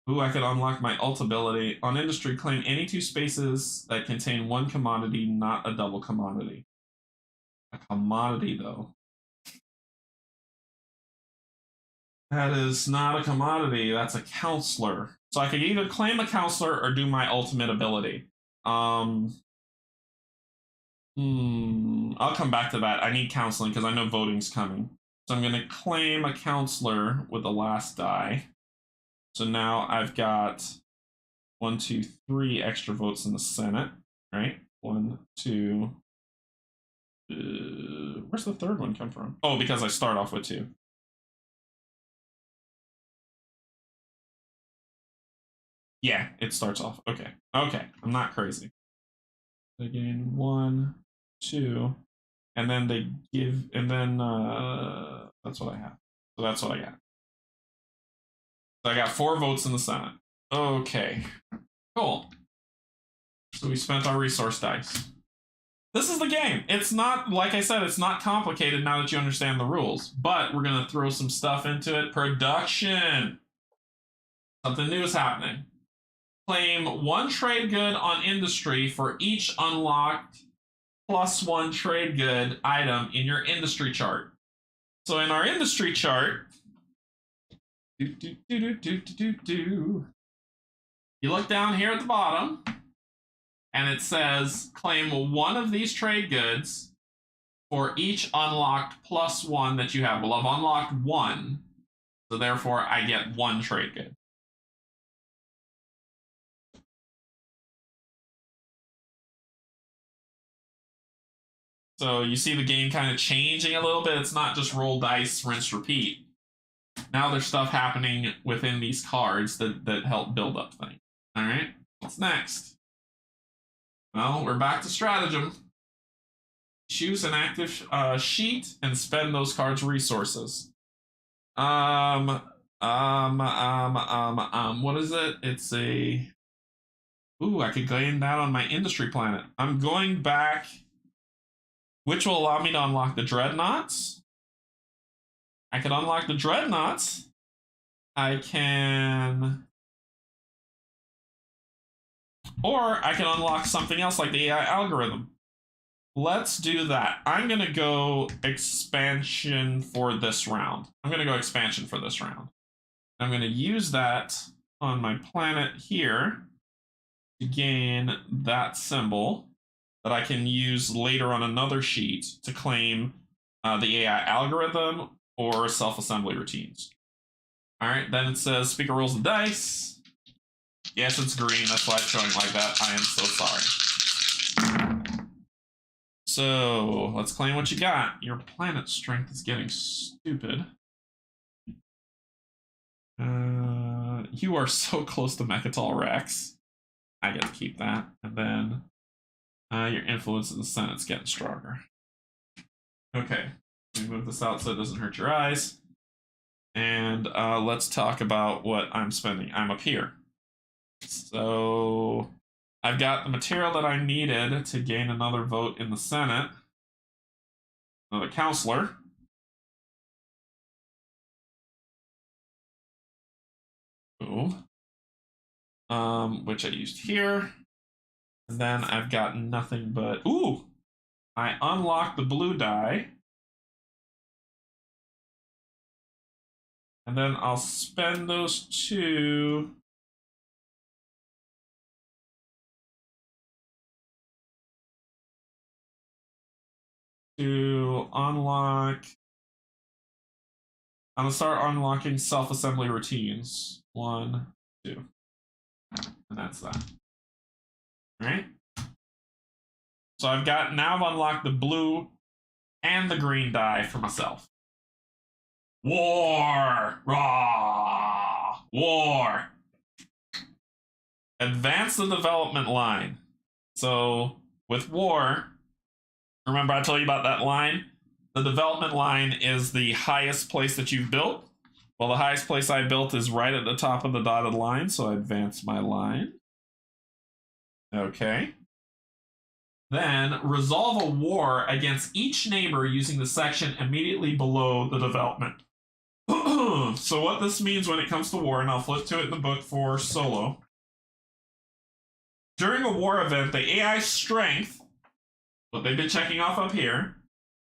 Ooh, I could unlock my ult ability. On industry, claim any 2 spaces that contain 1 commodity, not a double commodity. A commodity, though. That is not a commodity, that's a counselor. So I could either claim a counselor or do my ultimate ability. I'll come back to that. I need counseling because I know voting's coming. So I'm going to claim a counselor with the last die. So now I've got 1, 2, 3 extra votes in the Senate, right? 1, 2. Where's the third one come from? Oh, because I start off with 2. Yeah, it starts off. Okay. Okay, I'm not crazy. They gain 1, 2, and then they give, and then that's what I have. So that's what I got. So I got 4 votes in the Senate. Okay, cool. So we spent our resource dice. This is the game. It's not, like I said, it's not complicated now that you understand the rules, but we're going to throw some stuff into it. Production. Something new is happening. Claim 1 trade good on industry for each unlocked +1 trade good item in your industry chart. So in our industry chart, you look down here at the bottom, and it says claim 1 of these trade goods for each unlocked +1 that you have. Well, I've unlocked 1, so therefore I get 1 trade good. So you see the game kind of changing a little bit. It's not just roll dice, rinse, repeat. Now there's stuff happening within these cards that help build up things. All right, what's next? Well, we're back to stratagem. Choose an active sheet and spend those cards' resources. What is it? It's a... Ooh, I could gain that on my industry planet. I'm going back... Which will allow me to unlock the dreadnoughts. I can unlock the dreadnoughts. I can Or I can unlock something else like the AI algorithm. Let's do that. I'm going to go expansion for this round. I'm going to go expansion for this round. I'm going to use that on my planet here to gain that symbol that I can use later on another sheet to claim the AI algorithm or self-assembly routines. All right, then it says speaker rolls the dice. Yes, it's green. That's why it's showing like that. I am so sorry. So let's claim what you got. Your planet strength is getting stupid. You are so close to Mechatol Rex. I get to keep that. And then your influence in the Senate's getting stronger. Okay, let me move this out so it doesn't hurt your eyes. And let's talk about what I'm spending. I'm up here. So I've got the material that I needed to gain another vote in the Senate. Another counselor. Ooh. Which I used here. And then I've got nothing but... Ooh! I unlocked the blue die. And then I'll spend those two... to unlock... I'm going to start unlocking self-assembly routines. 1, 2. And that's that. Alright? So I've got... Now I've unlocked the blue and the green die for myself. War! Raw! War! Advance the development line. So, with war, remember I told you about that line? The development line is the highest place that you've built. Well, the highest place I built is right at the top of the dotted line, so I advance my line. Okay. Then, resolve a war against each neighbor using the section immediately below the development. So what this means when it comes to war, and I'll flip to it in the book for solo. During a war event, the AI strength, what they've been checking off up here,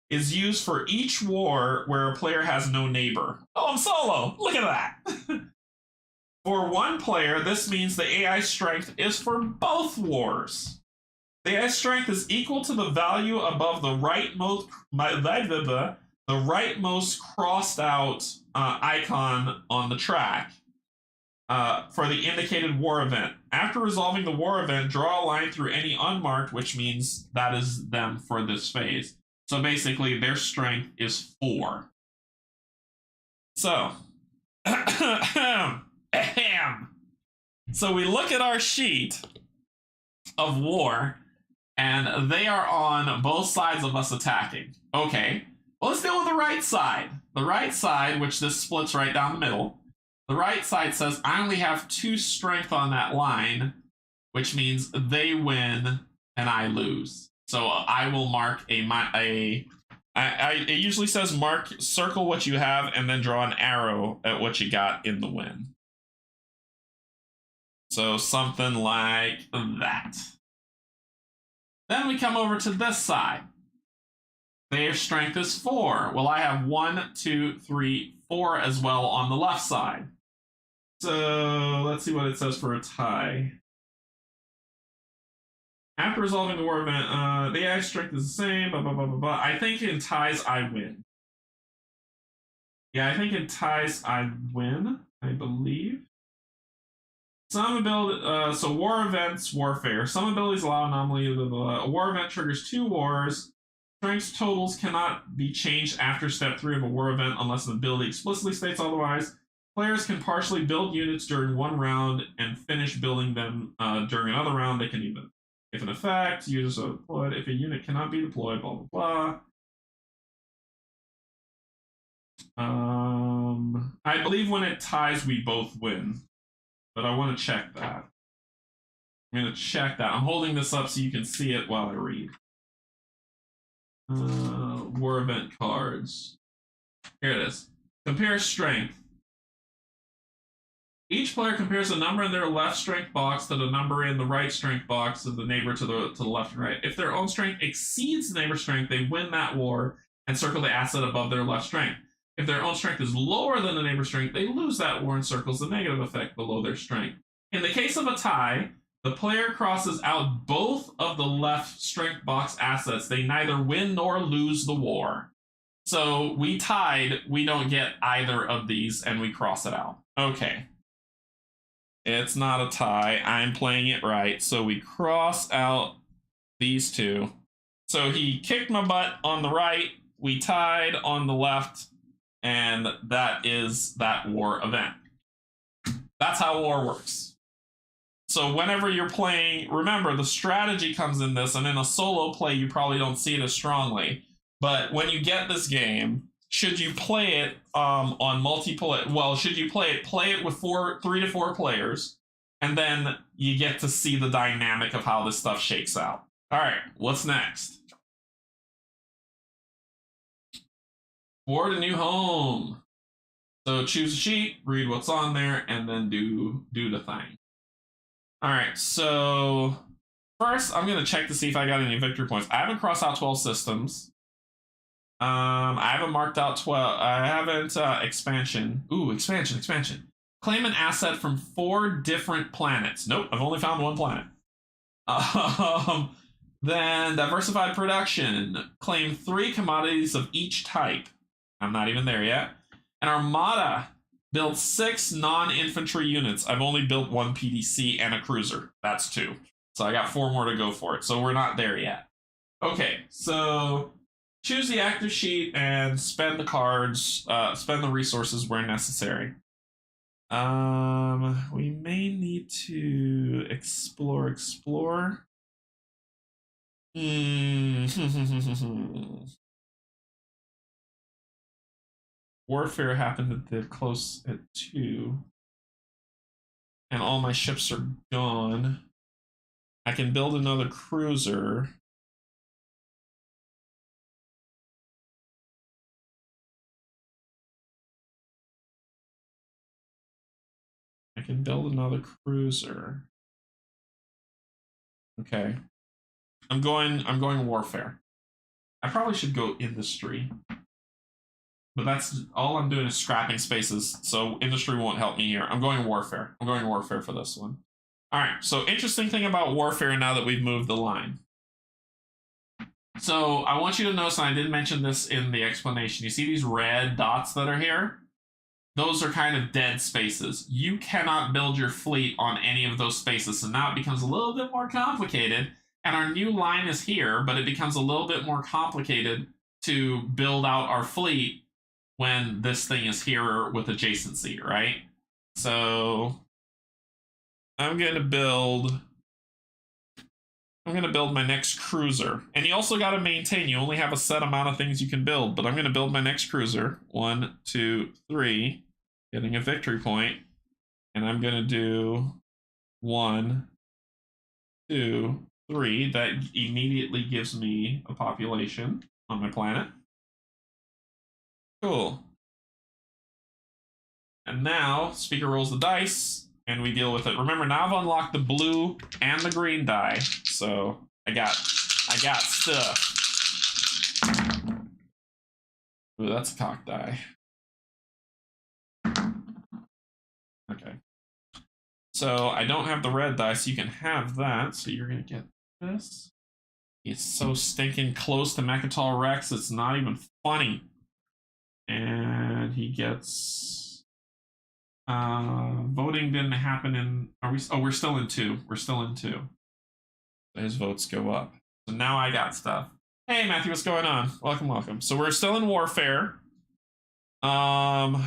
is used for each war where a player has no neighbor. Oh, I'm solo! Look at that! For one player, this means the AI strength is for both wars. The AI strength is equal to the value above the rightmost crossed out icon on the track for the indicated war event. After resolving the war event, draw a line through any unmarked, which means that is them for this phase. So basically, their strength is 4. So, so we look at our sheet of war, and they are on both sides of us attacking. Okay. Well, let's deal with the right side. The right side, which this splits right down the middle, the right side says I only have 2 strength on that line, which means they win and I lose. So I will mark it usually says circle what you have and then draw an arrow at what you got in the win. So something like that. Then we come over to this side. Their strength is 4. Well, I have 1, 2, 3, 4 as well on the left side. So let's see what it says for a tie. After resolving the war event, the AI strength is the same, blah, blah, blah, blah, blah. I think in ties, I win. Yeah, I think in ties, I win, I believe. Some ability, so war events, warfare. Some abilities allow anomaly, blah, blah, blah. A war event triggers 2 wars. Strength totals cannot be changed after step 3 of a war event unless an ability explicitly states otherwise. Players can partially build units during one round and finish building them during another round. They can even, if an effect, users are deployed. If a unit cannot be deployed, blah, blah, blah. I believe when it ties, we both win. But I want to check that. I'm going to check that. I'm holding this up so you can see it while I read. War event cards. Here it is. Compare strength. Each player compares the number in their left strength box to the number in the right strength box of the neighbor to the left and right. If their own strength exceeds the neighbor's strength, they win that war and circle the asset above their left strength. If their own strength is lower than the neighbor's strength, they lose that war and circles the negative effect below their strength. In the case of a tie, the player crosses out both of the left strength box assets. They neither win nor lose the war. So we tied, we don't get either of these, and we cross it out. Okay. It's not a tie. I'm playing it right. So we cross out these two. So he kicked my butt on the right. We tied on the left. And that is that war event. That's how war works. So whenever you're playing, remember the strategy comes in this, and in a solo play, you probably don't see it as strongly. But when you get this game, should you play it on multiplayer? Well, should you play it with 3 to 4 players, and then you get to see the dynamic of how this stuff shakes out. All right, what's next? For the new home. So choose a sheet, read what's on there, and then do the thing. All right, so first I'm gonna check to see if I got any victory points. I haven't crossed out 12 systems. I haven't marked out 12. I haven't expansion. Ooh, expansion. Claim an asset from 4 different planets. Nope, I've only found 1 planet. Then diversified production. Claim 3 commodities of each type. I'm not even there yet. An armada. Build 6 non-infantry units. I've only built 1 PDC and a cruiser. That's 2. So I got 4 more to go for it. So we're not there yet. Okay, so choose the active sheet and spend the cards, spend the resources where necessary. We may need to explore. Warfare happened at the close at 2. And all my ships are gone. I can build another cruiser. I can build another cruiser. Okay. I'm going warfare. I probably should go industry. But that's all I'm doing is scrapping spaces, so industry won't help me here. I'm going warfare. I'm going warfare for this one. All right, so interesting thing about warfare now that we've moved the line. So I want you to notice, and I did mention this in the explanation, you see these red dots that are here? Those are kind of dead spaces. You cannot build your fleet on any of those spaces, so now it becomes a little bit more complicated, and our new line is here, but it becomes a little bit more complicated to build out our fleet when this thing is here with adjacency, right? So I'm gonna build my next cruiser. And you also gotta maintain, you only have a set amount of things you can build, but I'm gonna build my next cruiser. 1, 2, 3, getting a victory point. And I'm gonna do 1, 2, 3. That immediately gives me a population on my planet. Cool. And now, speaker rolls the dice, and we deal with it. Remember, now I've unlocked the blue and the green die, so I got stuff. Ooh, that's a cock die. Okay. So I don't have the red dice, so you can have that, so you're gonna get this. It's so stinking close to Mechatol Rex, it's not even funny. And he gets voting didn't happen in we're still in 2. We're still in 2. His votes go up. So now I got stuff. Hey Matthew, what's going on? Welcome. So we're still in warfare. A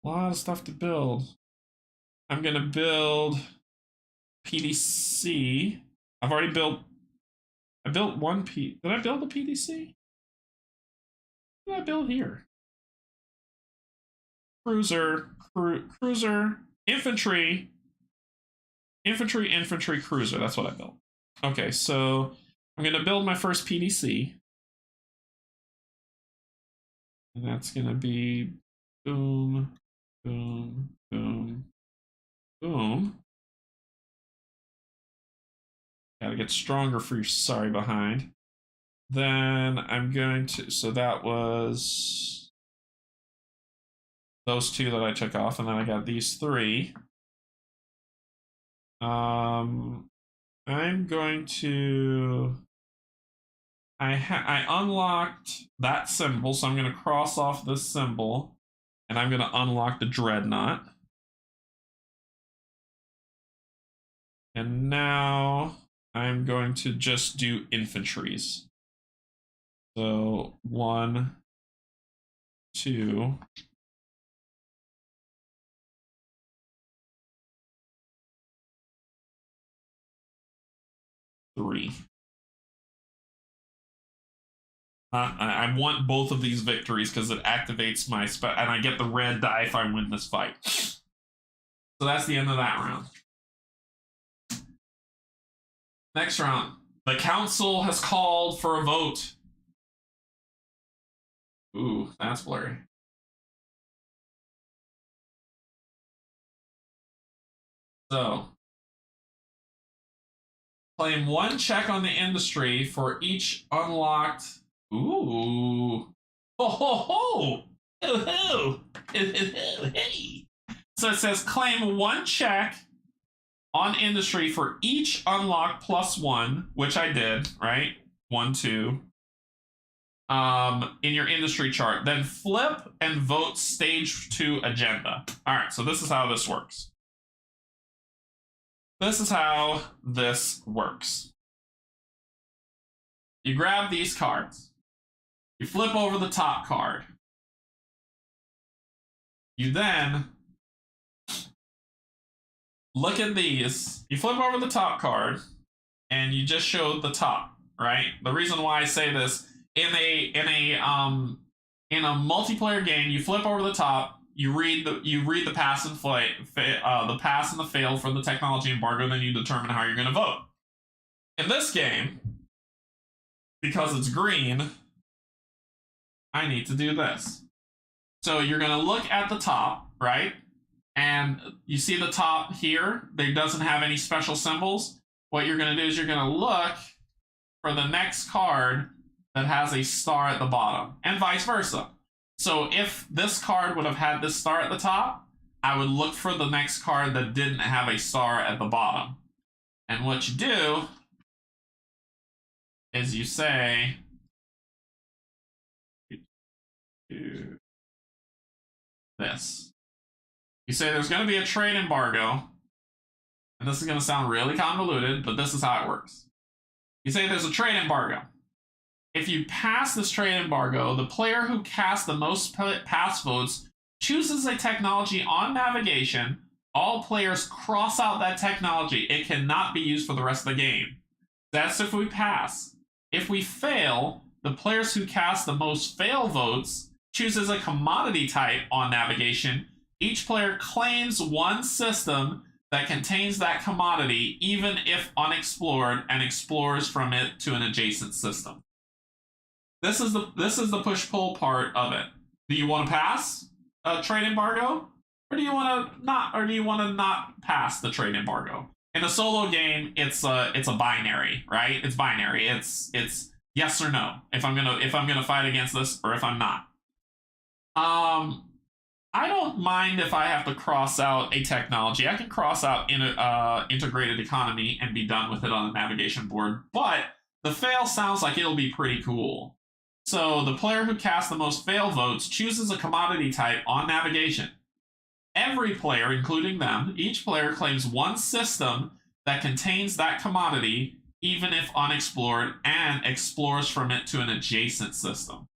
lot of stuff to build. I'm gonna build PDC. I've already built. I built 1 P. Did I build a PDC? What did I build here? Cruiser, infantry, cruiser. That's what I built. Okay, so I'm gonna build my first PDC. And that's going to be boom, boom, boom, boom. Gotta get stronger for your sorry behind. Then I'm going to, so that was those two that I took off, and then I got these three. I'm going to, I unlocked that symbol, so I'm going to cross off this symbol, and I'm going to unlock the dreadnought. And now I'm going to just do infantries. So 1, 2, 3. I want both of these victories because it activates my spell, and I get the red die if I win this fight. So that's the end of that round. Next round. The council has called for a vote. Ooh, that's blurry. So, claim 1 check on the industry for each unlocked. Ooh. Ho ho ho! Ho ho! Hey! So it says claim 1 check on industry for each unlocked +1, which I did, right? 1, 2. In your industry chart. Then flip and vote stage 2 agenda. All right, so this is how this works. This is how this works. You grab these cards. You flip over the top card. You then look at these. You flip over the top card, and you just show the top, right? The reason why I say this, in a multiplayer game, you flip over the top. You read the pass and the pass and the fail for the technology embargo, then you determine how you're going to vote. In this game, because it's green, I need to do this. So you're going to look at the top, right? And you see the top here, there doesn't have any special symbols. What you're going to do is you're going to look for the next card that has a star at the bottom, and vice versa. So if this card would have had this star at the top, I would look for the next card that didn't have a star at the bottom. And what you do is you say, this. You say there's going to be a trade embargo, and this is going to sound really convoluted, but this is how it works. You say there's a trade embargo. If you pass this trade embargo, the player who casts the most pass votes chooses a technology on navigation. All players cross out that technology. It cannot be used for the rest of the game. That's if we pass. If we fail, the players who cast the most fail votes chooses a commodity type on navigation. Each player claims 1 system that contains that commodity, even if unexplored, and explores from it to an adjacent system. This is the push-pull part of it. Do you want to pass a trade embargo, or do you want to not pass the trade embargo? In a solo game, it's a binary, right? It's binary. It's yes or no. If I'm gonna fight against this, or if I'm not. I don't mind if I have to cross out a technology. I can cross out integrated economy and be done with it on the navigation board. But the fail sounds like it'll be pretty cool. So the player who casts the most fail votes chooses a commodity type on navigation. Every player, including them, each player claims 1 system that contains that commodity, even if unexplored, and explores from it to an adjacent system.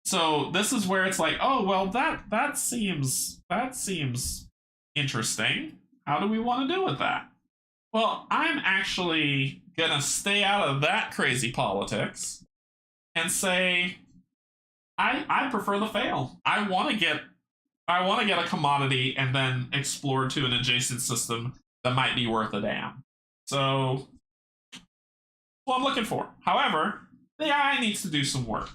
So this is where it's like, oh, well, that seems interesting. How do we want to do with that? Well, I'm actually gonna stay out of that crazy politics and say, I prefer the fail. I want to get a commodity and then explore to an adjacent system that might be worth a damn. So, what I'm looking for. However, the AI needs to do some work.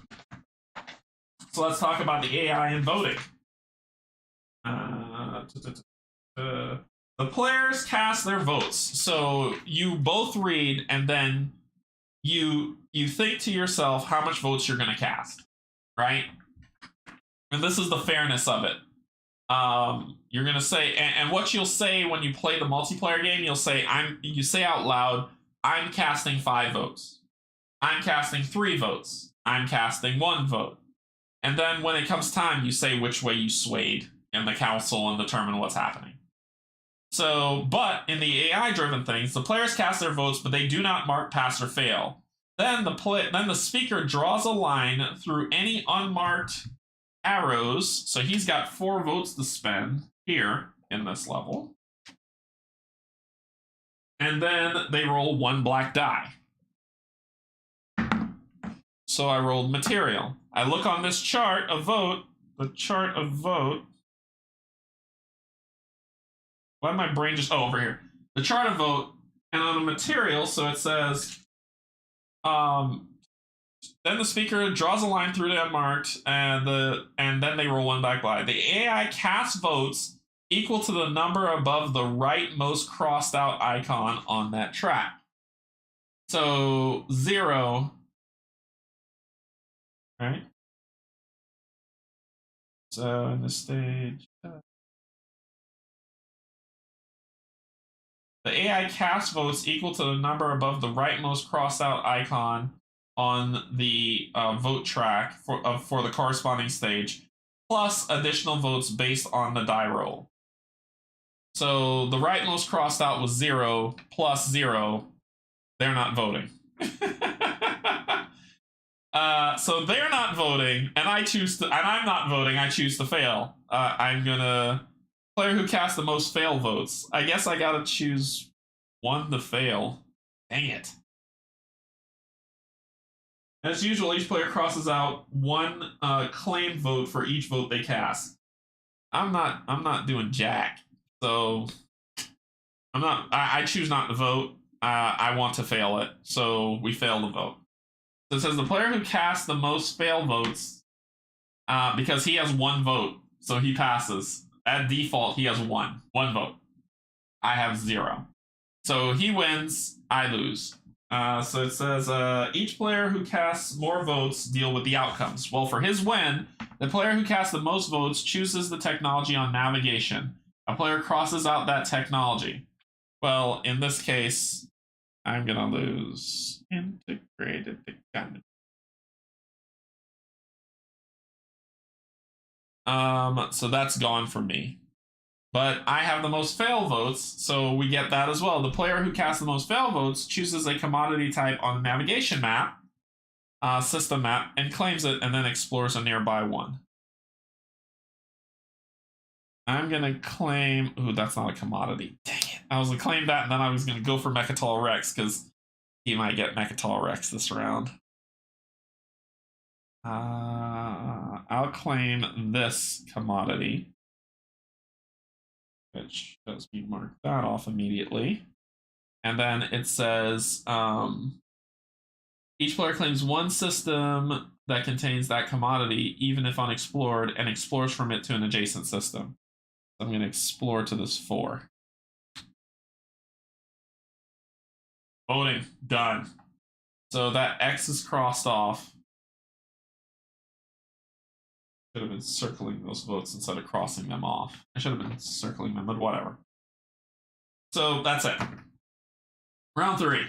So let's talk about the AI and voting. The players cast their votes. So you both read, and then you think to yourself how much votes you're going to cast, right? And this is the fairness of it. You're going to say, and what you'll say when you play the multiplayer game, you say out loud, I'm casting 5 votes. I'm casting 3 votes. I'm casting 1 vote. And then when it comes time, you say which way you swayed in the council and determine what's happening. So, but in the AI-driven things, the players cast their votes, but they do not mark pass or fail. Then the speaker draws a line through any unmarked arrows. So he's got 4 votes to spend here in this level. And then they roll 1 black die. So I rolled material. I look on this chart of vote, the chart of vote. Why did my brain just, over here. The chart of vote, and on the material, so it says, then the speaker draws a line through the unmarked, and then they roll 1 black die. The AI casts votes equal to the number above the rightmost crossed out icon on that track. So 0, right? So in the stage, the AI cast votes equal to the number above the rightmost crossed out icon on the vote track for the corresponding stage, plus additional votes based on the die roll. So the rightmost crossed out was 0 plus 0. They're not voting. So they're not voting, and I'm not voting. I choose to fail. I'm gonna player who casts the most fail votes. I guess I gotta choose 1 to fail. Dang it. As usual, each player crosses out 1 claimed vote for each vote they cast. I'm not doing jack. So I choose not to vote. I want to fail it. So we fail the vote. So it says the player who casts the most fail votes, because he has 1 vote, so he passes. At default, he has 1 vote. I have 0. So he wins, I lose. So it says each player who casts more votes deal with the outcomes. Well, for his win, the player who casts the most votes chooses the technology on navigation. A player crosses out that technology. Well, in this case, I'm gonna lose integrated economy. So that's gone from me. But I have the most fail votes, so we get that as well. The player who casts the most fail votes chooses a commodity type on the navigation map, system map, and claims it, and then explores a nearby one. I'm gonna claim. Ooh, that's not a commodity. Dang it! I was gonna claim that, and then I was gonna go for Mechatol Rex because he might get Mechatol Rex this round. I'll claim this commodity, which does me mark that off immediately. And then it says each player claims 1 system that contains that commodity, even if unexplored, and explores from it to an adjacent system. So I'm going to explore to this 4. Voting, done. So that X is crossed off. Should have been circling those votes instead of crossing them off. I should have been circling them, but whatever. So that's it. Round 3.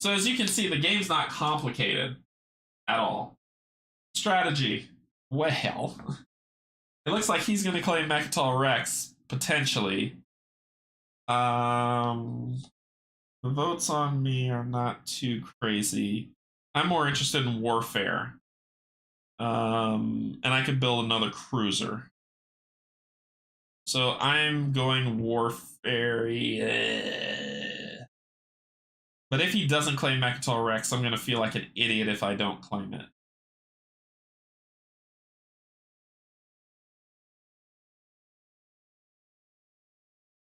So as you can see, the game's not complicated at all. Strategy. Well, it looks like he's going to claim Mechatol Rex, potentially. The votes on me are not too crazy. I'm more interested in warfare. And I could build another cruiser. So I'm going warfare. But if he doesn't claim Mechatol Rex, I'm going to feel like an idiot if I don't claim it.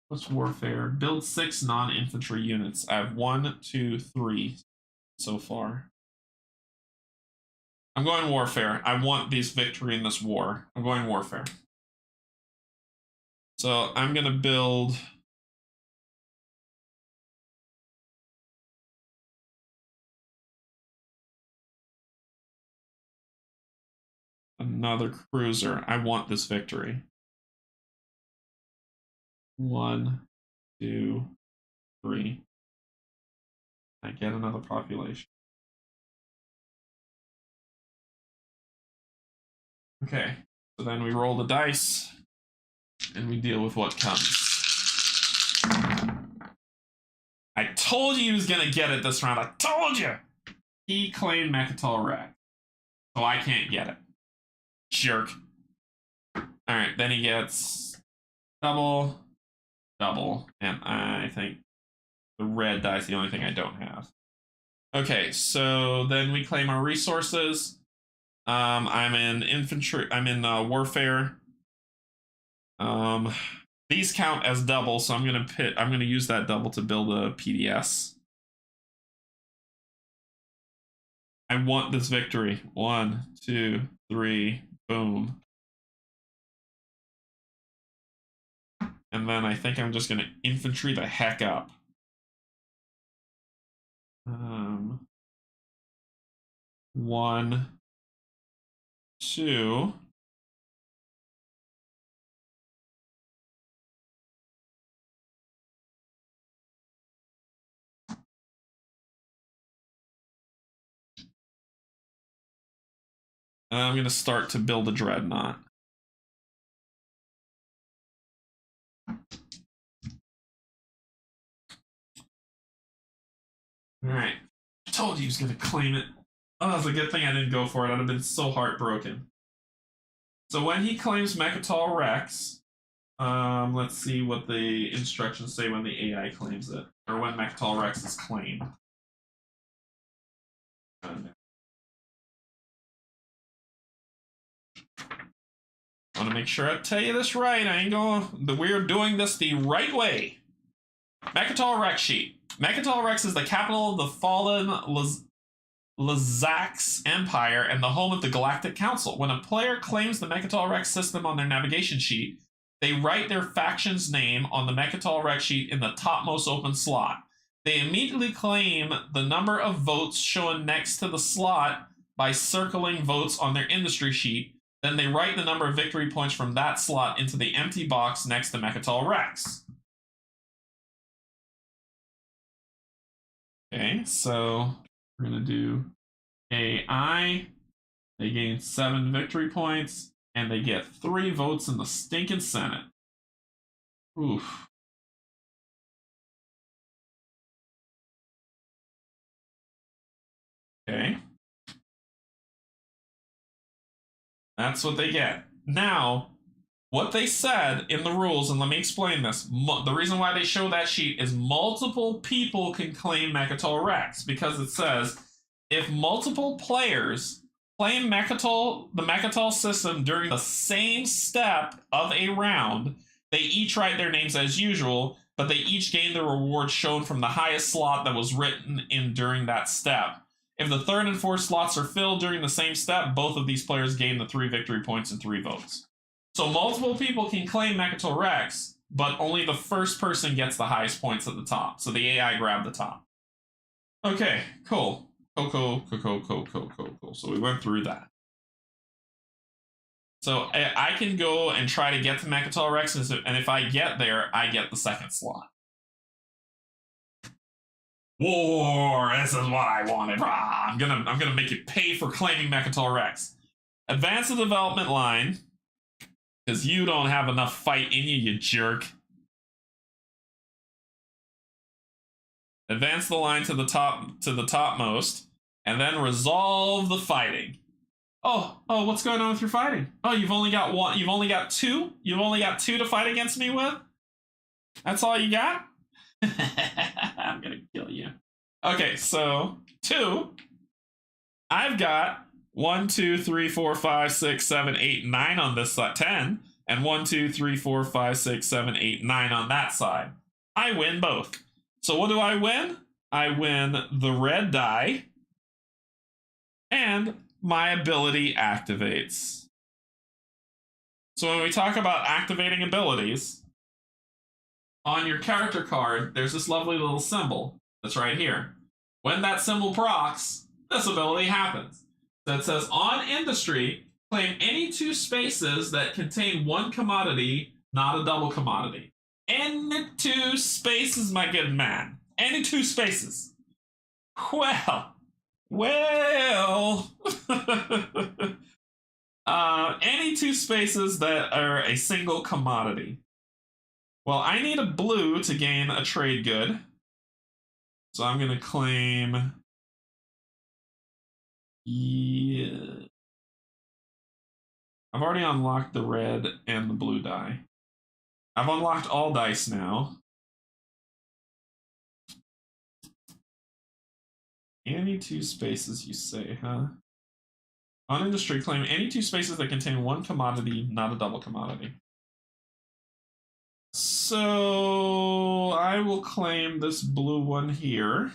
What's warfare? Build 6 non-infantry units. I have 1, 2, 3 so far. I'm going warfare. I want this victory in this war. I'm going warfare. So I'm going to build another cruiser. I want this victory. 1, 2, 3. I get another population. Okay, so then we roll the dice and we deal with what comes. I told you he was gonna get it this round. I told you. He claimed Mechatol Rex, so I can't get it. Jerk. All right, then he gets double, double, and I think the red die is the only thing I don't have. Okay, so then we claim our resources. I'm in infantry. I'm in warfare. These count as double, so I'm gonna use that double to build a PDS. I want this victory. 1, 2, 3, boom. And then I think I'm just gonna infantry the heck up. 1, 2. I'm going to start to build a dreadnought. Alright. I told you he was going to claim it. Oh, that's a good thing I didn't go for it. I'd have been so heartbroken. So when he claims Mechatol Rex, let's see what the instructions say when the AI claims it. Or when Mechatol Rex is claimed. I want to make sure I tell you this right. We're doing this the right way. Mechatol Rex sheet. Mechatol Rex is the capital of the fallen Lazax Empire and the home of the Galactic Council. When a player claims the Mechatol Rex system on their navigation sheet, they write their faction's name on the Mechatol Rex sheet in the topmost open slot. They immediately claim the number of votes shown next to the slot by circling votes on their industry sheet. Then they write the number of victory points from that slot into the empty box next to Mechatol Rex. Okay, so we're going to do AI. They gain 7 victory points, and they get 3 votes in the stinking Senate. Oof. Okay. That's what they get. Now, what they said in the rules, and let me explain this. The reason why they show that sheet is multiple people can claim Mechatol Rex, because it says if multiple players claim the Mechatol system during the same step of a round, they each write their names as usual, but they each gain the reward shown from the highest slot that was written in during that step. If the third and fourth slots are filled during the same step, both of these players gain the 3 victory points and 3 votes. So multiple people can claim Mechatol Rex, but only the first person gets the highest points at the top. So the AI grabbed the top. Okay, cool. Cool. So we went through that. So I can go and try to get to Mechatol Rex, and if I get there, I get the second slot. War! This is what I wanted. I'm gonna make you pay for claiming Mechatol Rex. Advance the development line, because you don't have enough fight in you, you jerk. Advance the line to the topmost, and then resolve the fighting. Oh, what's going on with your fighting? Oh, you've only got 1. You've only got 2. You've only got 2 to fight against me with. That's all you got? I'm gonna kill you. Okay, so 2. I've got 1, 2, 3, 4, 5, 6, 7, 8, 9 on this side. 10. And 1, 2, 3, 4, 5, 6, 7, 8, 9 on that side. I win both. So what do I win? I win the red die. And my ability activates. So when we talk about activating abilities, on your character card, there's this lovely little symbol that's right here. When that symbol procs, this ability happens. So it says, on industry, claim any 2 spaces that contain 1 commodity, not a double commodity. Any 2 spaces, my good man. Any 2 spaces. Well. Any 2 spaces that are a single commodity. Well, I need a blue to gain a trade good. So I'm going to claim... Yeah. I've already unlocked the red and the blue die. I've unlocked all dice now. Any 2 spaces, you say, huh? On industry, claim any 2 spaces that contain 1 commodity, not a double commodity. So I will claim this blue one here.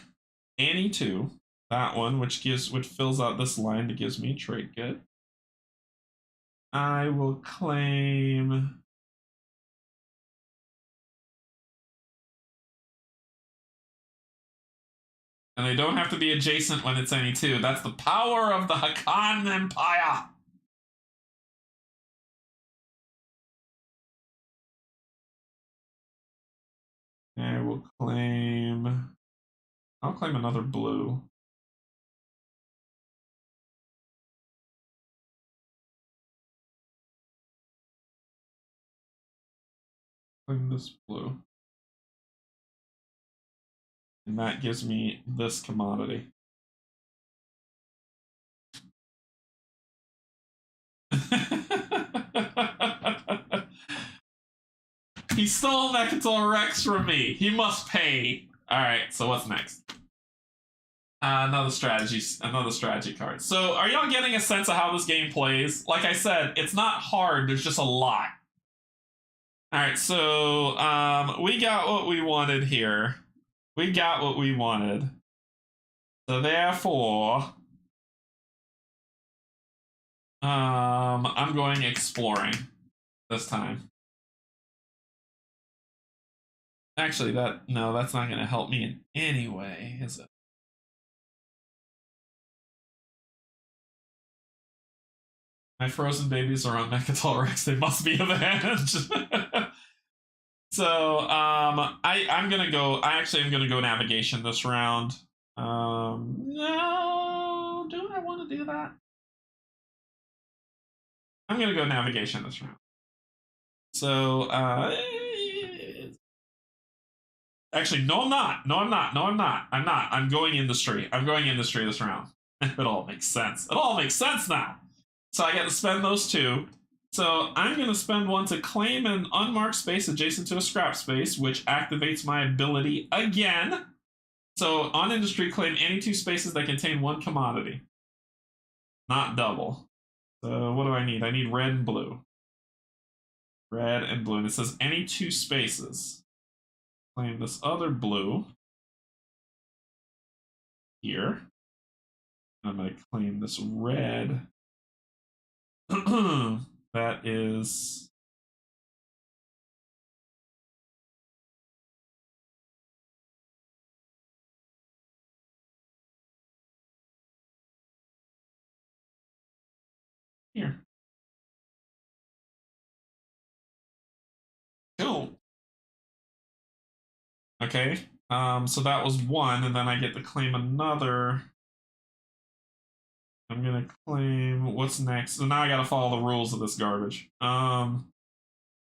Any 2. That one, which fills out this line that gives me trade good. I will claim... And they don't have to be adjacent when it's any 2. That's the power of the Canje Empire. I will claim... I'll claim another blue. Claim this blue. And that gives me this commodity. He stole Mechatol Rex from me. He must pay. Alright, so what's next? Another strategy card. So are y'all getting a sense of how this game plays? Like I said, it's not hard, there's just a lot. Alright, so we got what we wanted here. We got what we wanted. So therefore, I'm going exploring this time. Actually, that's not going to help me in any way, is it? My frozen babies are on Mechatol Rex. They must be advantage. So I'm gonna go. I actually am gonna go navigation this round. No, do I want to do that? I'm gonna go navigation this round. So actually, no, I'm not. No, I'm not. No, I'm not. I'm not. I'm going industry. I'm going industry this round. It all makes sense. It all makes sense now. So I get to spend those 2. So I'm going to spend 1 to claim an unmarked space adjacent to a scrap space, which activates my ability again. So on industry, claim any 2 spaces that contain 1 commodity. Not double. So what do I need? I need red and blue. Red and blue. And it says any 2 spaces. Claim this other blue. Here. I'm going to claim this red. That is... Here. Cool. Okay. So that was 1, and then I get to claim another. I'm gonna claim what's next. So now I gotta follow the rules of this garbage. I'm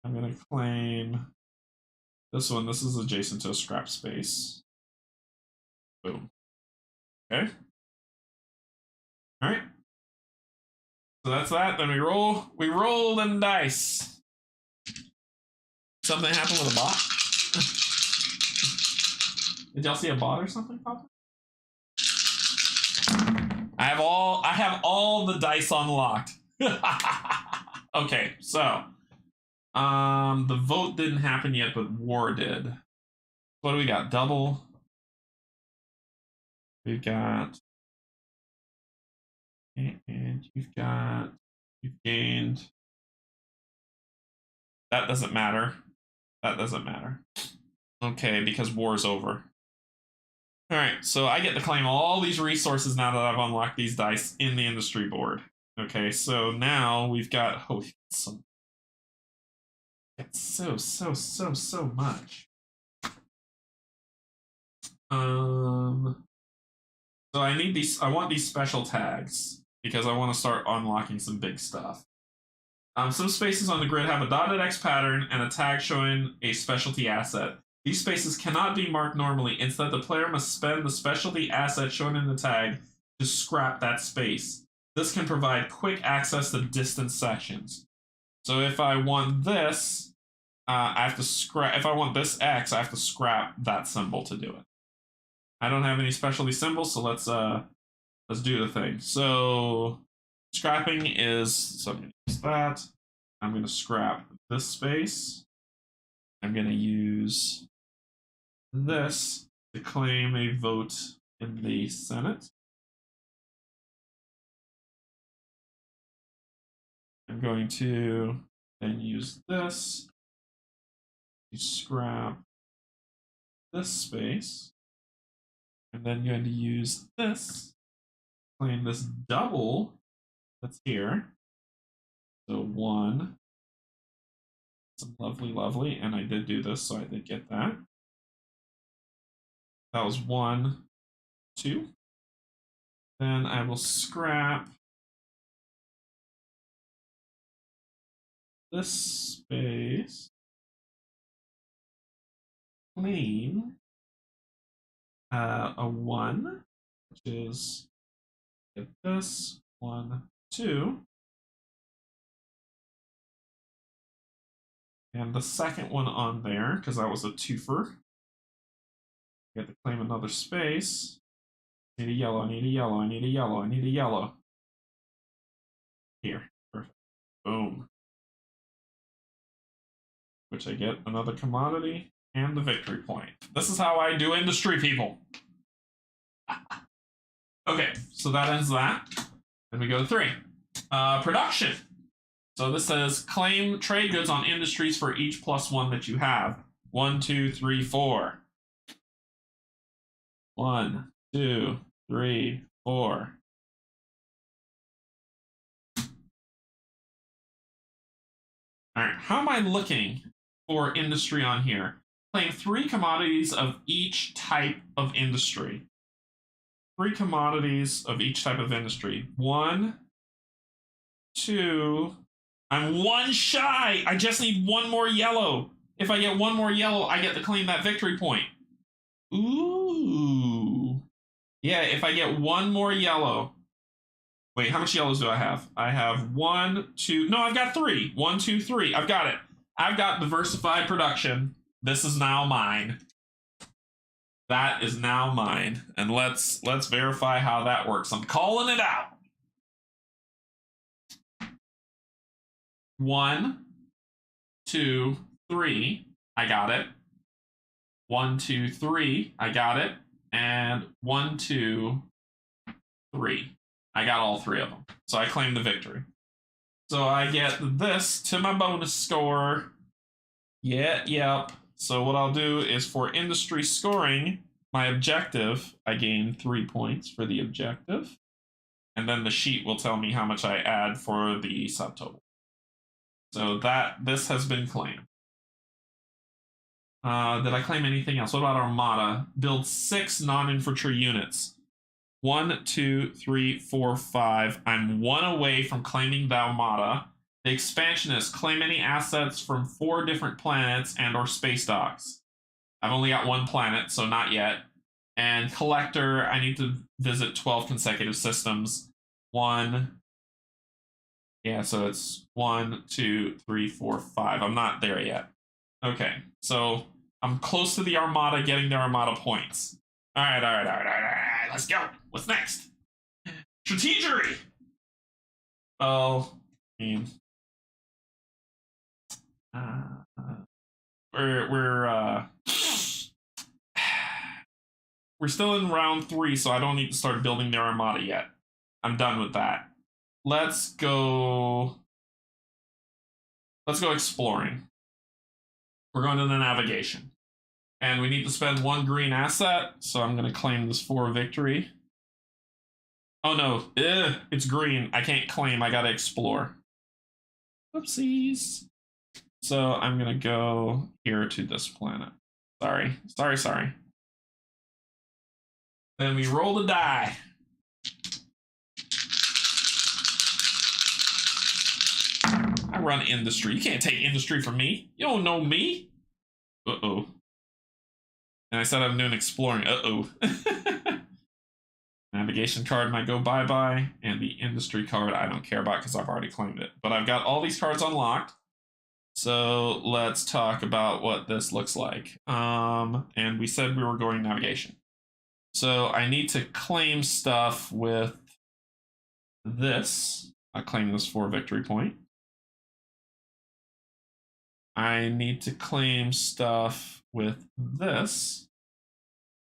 gonna claim this one. This is adjacent to a scrap space. Boom. Okay. All right. So that's that. Then we roll. We roll them dice. Something happened with a bot. Did y'all see a bot or something pop up? I have all the dice unlocked. Okay, so the vote didn't happen yet, but war did. What do we got? Double. We've got And you've gained. That doesn't matter. That doesn't matter. Okay, because war's over. All right, so I get to claim all these resources now that I've unlocked these dice in the industry board. Okay, so now we've got it's so much. So I need these. I want these special tags because I want to start unlocking some big stuff. Some spaces on the grid have a dotted X pattern and a tag showing a specialty asset. These spaces cannot be marked normally. Instead, the player must spend the specialty asset shown in the tag to scrap that space. This can provide quick access to distant sections. So if I want this, I have to scrap. If I want this X, I have to scrap that symbol to do it. I don't have any specialty symbols, so let's do the thing. So scrapping is, so I'm going to use that. I'm going to scrap this space. I'm going to use this to claim a vote in the Senate. I'm going to then use this to scrap this space. And then going to use this, claim this double that's here. So 1. Some lovely, and I did do this, so I did get that. That was 1, 2. Then I will scrap this space, claim a 1, which is get this 1, 2, and the second one on there because that was a twofer. I get to claim another space. I need a yellow. I need a yellow. I need a yellow. I need a yellow. Here, perfect. Boom. Which I get another commodity and the victory point. This is how I do industry, people. Okay, so that ends that. Then we go to 3. Production. So this says claim trade goods on industries for each +1 that you have. 1, 2, 3, 4. 1, 2, 3, 4. All right, how am I looking for industry on here? Claim 3 commodities of each type of industry. 3 commodities of each type of industry. 1, 2. I'm 1 shy. I just need 1 more yellow. If I get 1 more yellow, I get to claim that victory point. Ooh. Yeah, if I get 1 more yellow. Wait, how much yellows do I have? I have 1, 2. No, I've got 3. 1, 2, 3. I've got it. I've got diversified production. This is now mine. That is now mine. And let's verify how that works. I'm calling it out. 1, 2, 3. I got it. 1, 2, 3. I got it. And 1, 2, 3. I got all 3 of them. So I claim the victory. So I get this to my bonus score. Yep. So what I'll do is for industry scoring, my objective, I gain 3 points for the objective. And then the sheet will tell me how much I add for the subtotal. So this has been claimed. Did I claim anything else? What about Armada? Build 6 non-infantry units. 1, 2, 3, 4, 5. I'm 1 away from claiming the Armada. The expansionist, claim any assets from 4 different planets and or space docks. I've only got 1 planet, so not yet. And collector, I need to visit 12 consecutive systems. 1. Yeah, so it's 1, 2, 3, 4, 5. I'm not there yet. Okay, so I'm close to the Armada getting the Armada points. All right. Let's go. What's next? Strategery. Oh, I mean, we're still in round 3, so I don't need to start building the Armada yet. I'm done with that. Let's go exploring. We're going to the navigation. And we need to spend 1 green asset, so I'm going to claim this for victory. Oh no, it's green. I can't claim, I gotta explore. Whoopsies. So I'm gonna go here to this planet. Sorry. Then we roll the die. I run industry. You can't take industry from me. You don't know me. Uh-oh. And I said I'm doing exploring. Uh-oh. Navigation card might go bye-bye, and the industry card I don't care about because I've already claimed it. But I've got all these cards unlocked. So let's talk about what this looks like. And we said we were going navigation. So I need to claim stuff with this. I claim this for victory point. I need to claim stuff with this.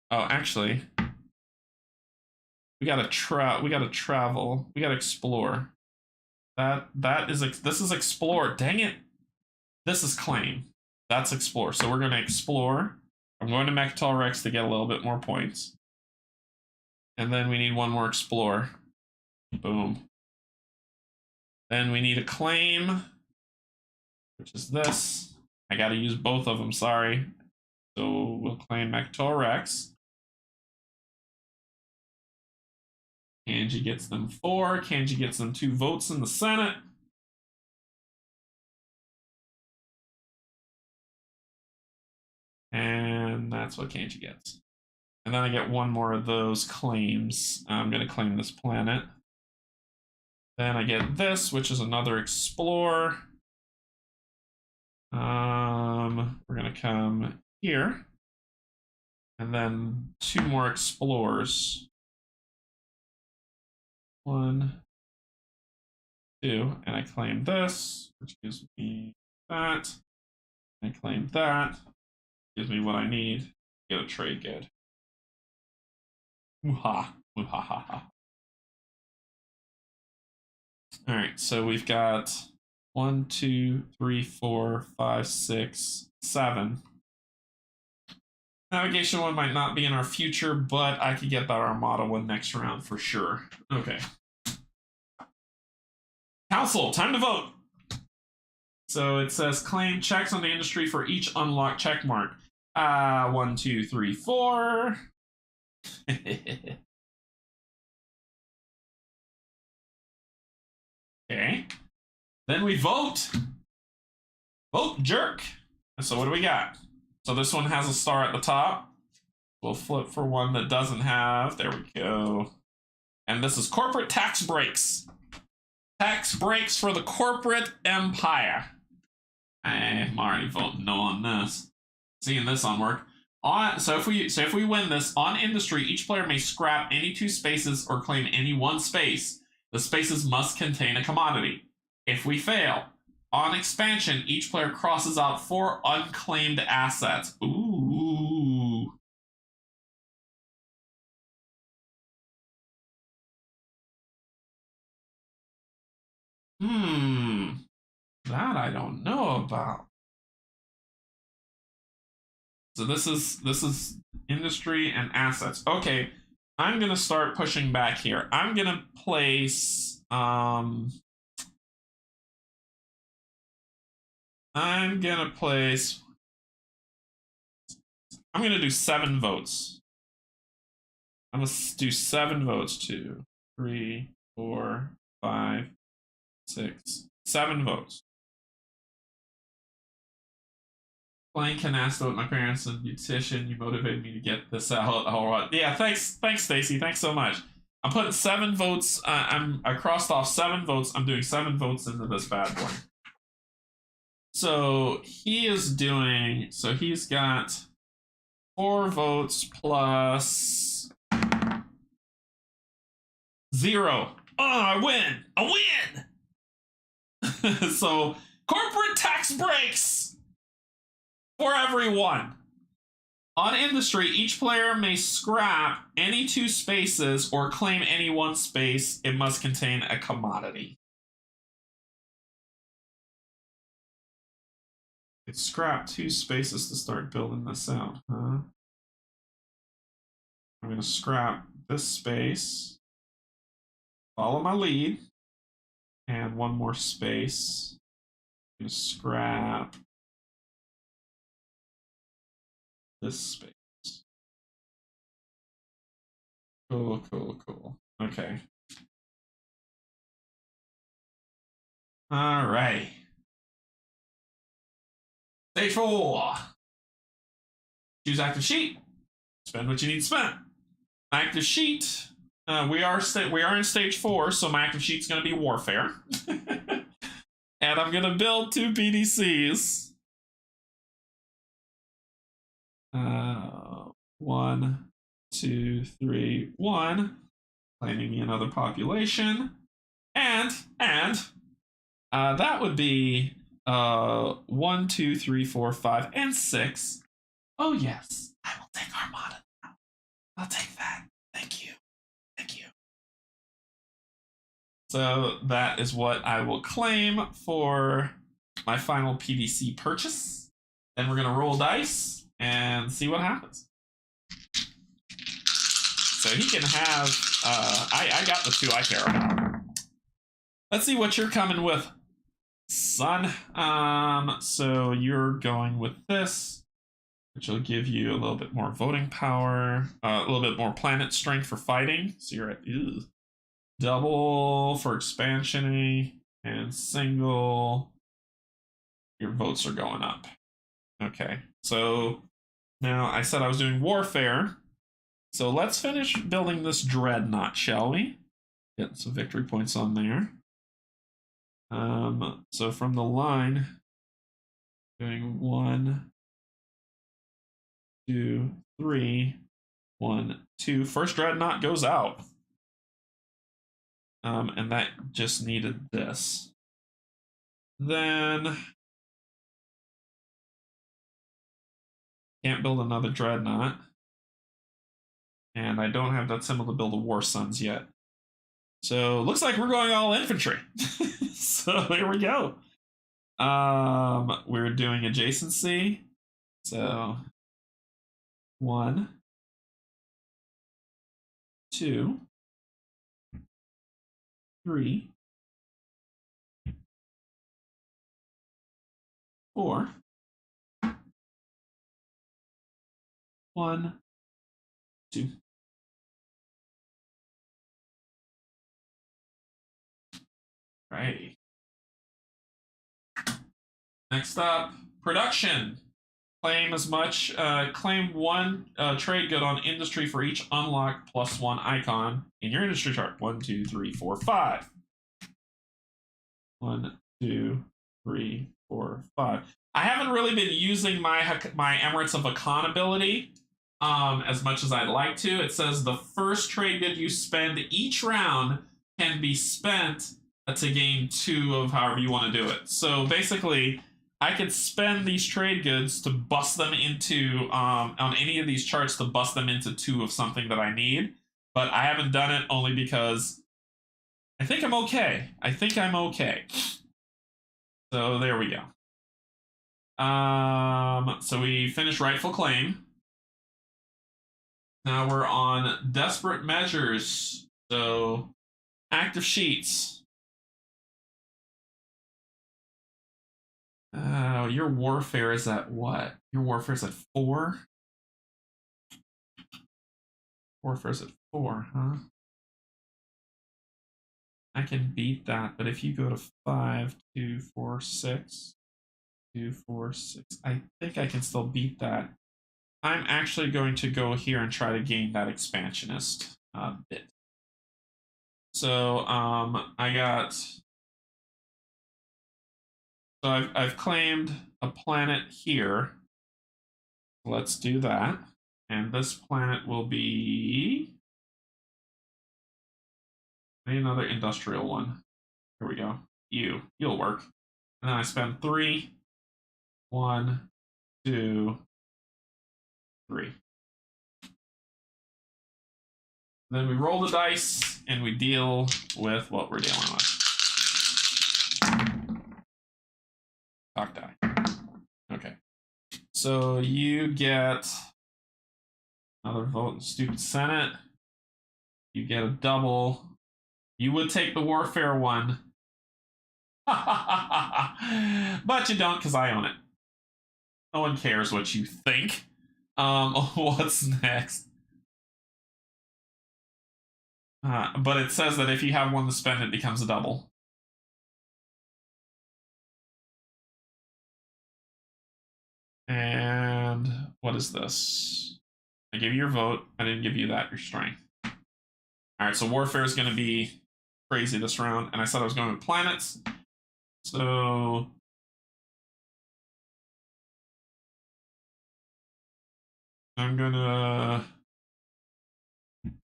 Oh, actually, we gotta travel. We gotta explore. This is explore. Dang it. This is claim. That's explore. So we're gonna explore. I'm going to Mechatol Rex to get a little bit more points. And then we need 1 more explore. Boom. Then we need a claim, which is this. I gotta use both of them, sorry. So we'll claim Mechatol Rex. Canje gets them 4. Canje gets them 2 votes in the Senate. And that's what Canje gets. And then I get 1 more of those claims. I'm going to claim this planet. Then I get this, which is another explore. We're going to come here. And then 2 more explores. 1, 2, and I claim this, which gives me that. I claim that, gives me what I need. Get a trade good. All right, so we've got 1, 2, 3, 4, 5, 6, 7. Navigation 1 might not be in our future, but I could get that Armada 1 next round for sure. Okay. Council, time to vote. So it says claim checks on the industry for each unlocked check mark. 1, 2, 3, 4. Okay. Then we vote. Vote jerk. So what do we got? So this one has a star at the top. We'll flip for one that doesn't have. There we go. And this is corporate tax breaks. Tax breaks for the corporate empire. I'm already voting no on this. Seeing this on work. So if we win this on industry, each player may scrap any 2 spaces or claim any 1 space. The spaces must contain a commodity. If we fail, on expansion, each player crosses out 4 unclaimed assets. Ooh. That I don't know about. So this is industry and assets. Okay, I'm gonna start pushing back here. I'm gonna place I'm gonna do 7 votes. I'm gonna do 7 votes. 2, 3, 4, 5, 6, 7 votes. Playing Canasta with my parents and beautician, you motivated me to get this out. All right. Yeah, thanks, Stacy. Thanks so much. I'm putting 7 votes. I crossed off 7 votes. I'm doing 7 votes into this bad boy. So he's got 4 votes plus 0. Oh, I win! So corporate tax breaks for everyone. On industry, each player may scrap any 2 spaces or claim any 1 space. It must contain a commodity. It's scrap 2 spaces to start building this out, huh? I'm going to scrap this space, follow my lead, and 1 more space. I'm going to scrap this space. Cool, cool, cool. Okay. All right. Stage 4. Choose active sheet. Spend what you need to spend. Active sheet. We are in stage 4, so my active sheet's going to be warfare. And I'm going to build 2 PDCs. 1, 2, 3, 1. Claiming me another population. And that would be 1, 2, 3, 4, 5, and 6. Oh yes, I will take Armada now. I'll take that. Thank you. Thank you. So that is what I will claim for my final PDC purchase. Then we're going to roll dice and see what happens. So he can have, I got the 2 I care about. Let's see what you're coming with, son. So you're going with this, which will give you a little bit more voting power, a little bit more planet strength for fighting. So you're at double for expansion and single. Your votes are going up. Okay, so now I said I was doing warfare. So let's finish building this dreadnought, shall we? Get some victory points on there. So from the line, doing 1, 2, 3, 1, 2. First dreadnought goes out. And that just needed this. Then can't build another dreadnought. And I don't have that symbol to build a War Sons yet. So looks like we're going all infantry. So here we go. We're doing adjacency. So 1, 2, 3, 4. 1, 2. Right. Next up, production. Claim as much. Claim 1 trade good on industry for each unlocked +1 icon in your industry chart. 1, 2, 3, 4, 5. 1, 2, 3, 4, 5. I haven't really been using my Emirates of Hakan ability as much as I'd like to. It says the first trade good you spend each round can be spent to gain 2 of however you want to do it. So basically, I could spend these trade goods to bust them into, on any of these charts, to bust them into 2 of something that I need. But I haven't done it only because I think I'm okay. I think I'm okay. So there we go. So we finished rightful claim. Now we're on desperate measures. So active sheets. Your warfare is at what? Your warfare is at 4? Warfare is at 4, huh? I can beat that, but if you go to 5, 2, 4, 6, 2, 4, 6, I think I can still beat that. I'm actually going to go here and try to gain that expansionist bit. So I got. So I've claimed a planet here. Let's do that. And this planet will be another industrial one. Here we go. You'll work. And then I spend 3, 1, 2, 3. Then we roll the dice and we deal with what we're dealing with. Cock die. Okay. So you get another vote in stupid Senate. You get a double. You would take the warfare one. But you don't because I own it. No one cares what you think. What's next? But it says that if you have one to spend, it becomes a double. And what is this? I gave you your vote. I didn't give you that, your strength. All right, so warfare is going to be crazy this round. And I said I was going with planets. So I'm going to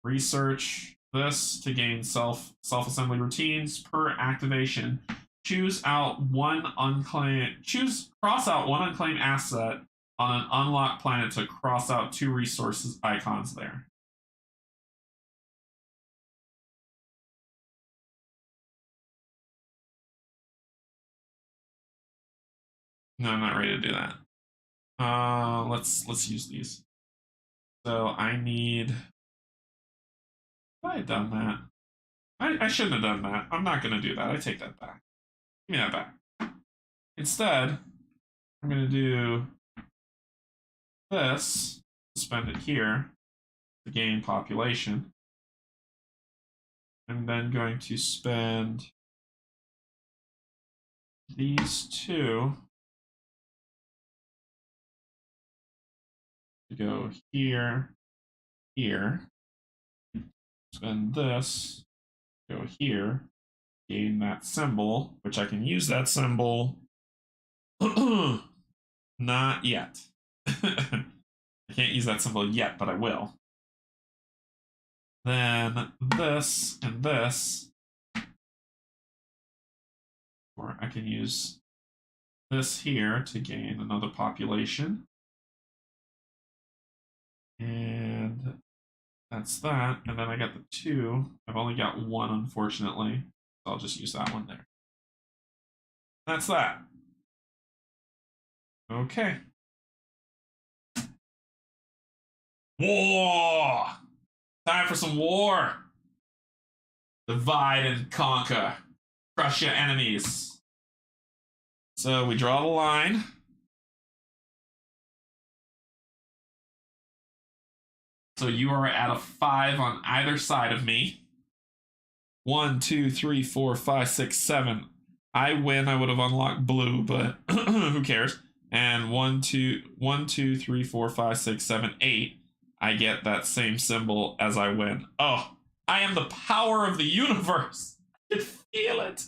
research this to gain self-assembly routines per activation. Cross out one unclaimed asset on an unlocked planet to cross out 2 resources icons there. No, I'm not ready to do that. Let's use these. So I need. I had done that. I shouldn't have done that. I'm not going to do that. I take that back. Give me that back. Instead, I'm going to do this, spend it here to gain population. I'm then going to spend these 2 to go here, here. Spend this, go here, gain that symbol, which I can use that symbol. Not yet. I can't use that symbol yet, but I will. Then this and this. Or I can use this here to gain another population. And that's that. And then I got the 2. I've only got 1, unfortunately. So I'll just use that one there. That's that. Okay. War! Time for some war! Divide and conquer. Crush your enemies. So we draw the line. So you are at a 5 on either side of me. 1, 2, 3, 4, 5, 6, 7. I win. I would have unlocked blue, but who cares? And 1, 2, 3, 4, 5, 6, 7, 8. I get that same symbol as I win. Oh, I am the power of the universe. I can feel it.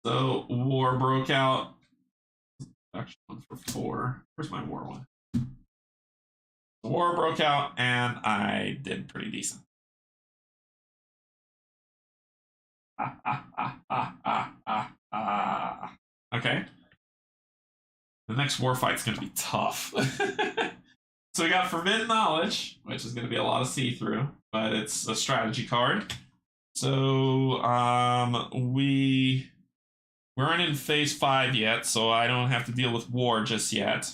So war broke out. Actually, 1 for 4. Where's my war one? The war broke out, and I did pretty decent. Okay. The next war fight's going to be tough. So we got Forbidden Knowledge, which is going to be a lot of see-through, but it's a strategy card. So we aren't in phase 5 yet, so I don't have to deal with war just yet.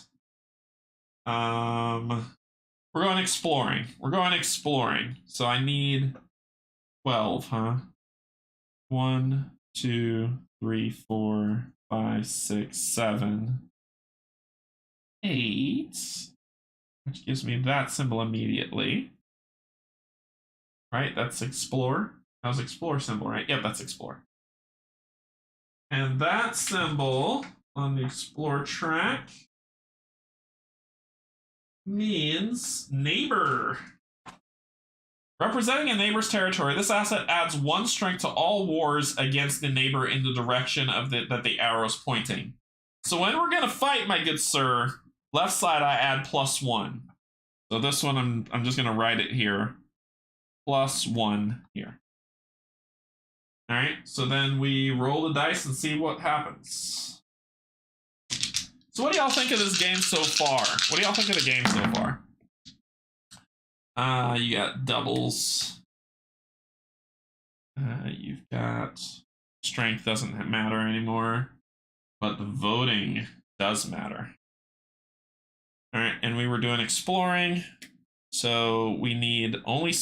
We're going exploring. So I need 12, huh? 1, 2, 3, 4, 5, 6, 7, 8. Which gives me that symbol immediately. Right, that's explore. That was explore symbol, right? Yep, that's explore. And that symbol on the explore track means neighbor. Representing a neighbor's territory, this asset adds 1 strength to all wars against the neighbor in the direction of that the arrow's pointing. So when we're gonna fight, my good sir, left side I add +1. So this one I'm just gonna write it here. +1 here. Alright, so then we roll the dice and see what happens. So what do y'all think of this game so far? What do y'all think of the game so far? You got doubles. You've got strength doesn't matter anymore, but the voting does matter. All right, and we were doing exploring, so we need only.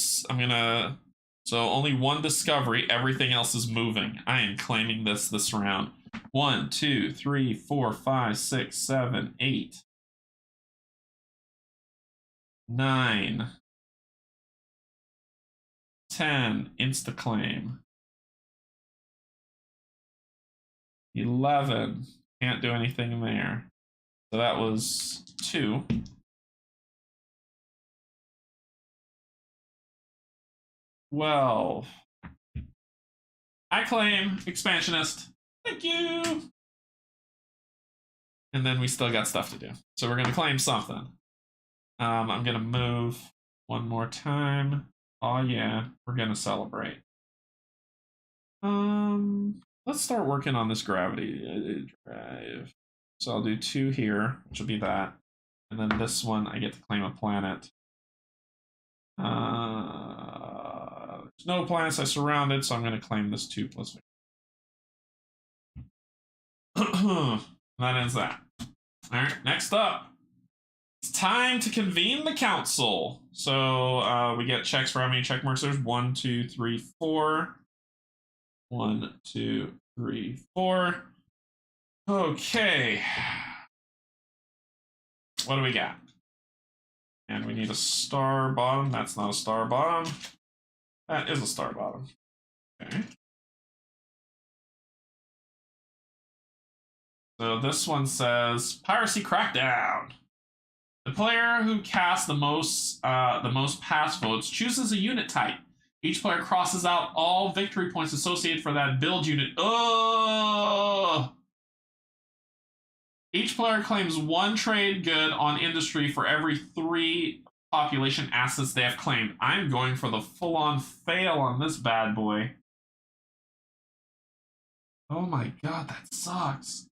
Only one discovery. Everything else is moving. I am claiming this round. 1, 2, 3, 4, 5, 6, 7, 8, 9, 10. Insta claim. 11. Can't do anything there. So that was 2. Well, I claim expansionist. Thank you. And then we still got stuff to do. So we're going to claim something. I'm going to move one more time. Oh, yeah. We're going to celebrate. Let's start working on this gravity drive. So I'll do 2 here, which will be that. And then this one, I get to claim a planet. There's no planets I surrounded, so I'm going to claim this 2 plus. That ends that. All right, next up. It's time to convene the council. So we get checks for how many check marks there's. 1, 2, 3, 4. 1, 2, 3, 4. Okay. What do we got? And we need a star bottom. That's not a star bottom. That is a star bottom. Okay. So this one says Piracy Crackdown. The player who casts the most pass votes chooses a unit type. Each player crosses out all victory points associated for that build unit. Oh! Each player claims 1 trade good on industry for every 3 population assets they have claimed. I'm going for the full-on fail on this bad boy. Oh my god, that sucks.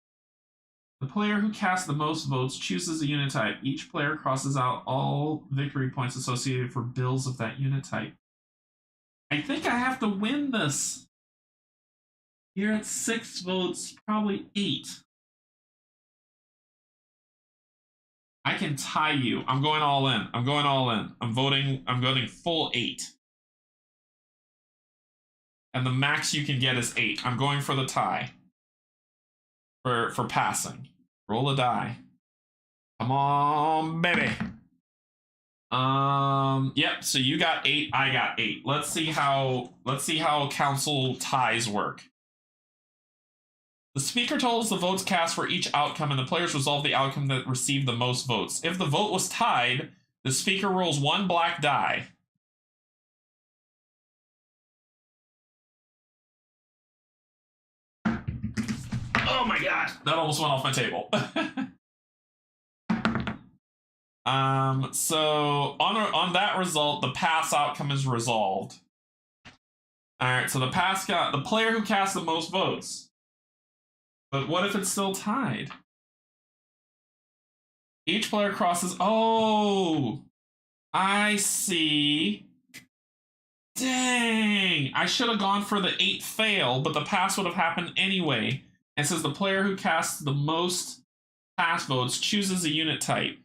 The player who casts the most votes chooses a unit type. Each player crosses out all victory points associated for builds of that unit type. I think I have to win this. You're at 6 votes, probably 8. I can tie you. I'm going all in. I'm going all in. I'm voting full 8. And the max you can get is 8. I'm going for the tie. For passing. Roll a die. Come on, baby. Yep, so you got 8, I got 8. Let's see how council ties work. The speaker totals the votes cast for each outcome, and the players resolve the outcome that received the most votes. If the vote was tied, the speaker rolls 1 black die. Oh my god, that almost went off my table. So on that result, the pass outcome is resolved. All right, so the player who cast the most votes. But what if it's still tied? Each player crosses. Oh, I see. Dang, I should have gone for the 8 fail, but the pass would have happened anyway. And says the player who casts the most pass votes chooses a unit type.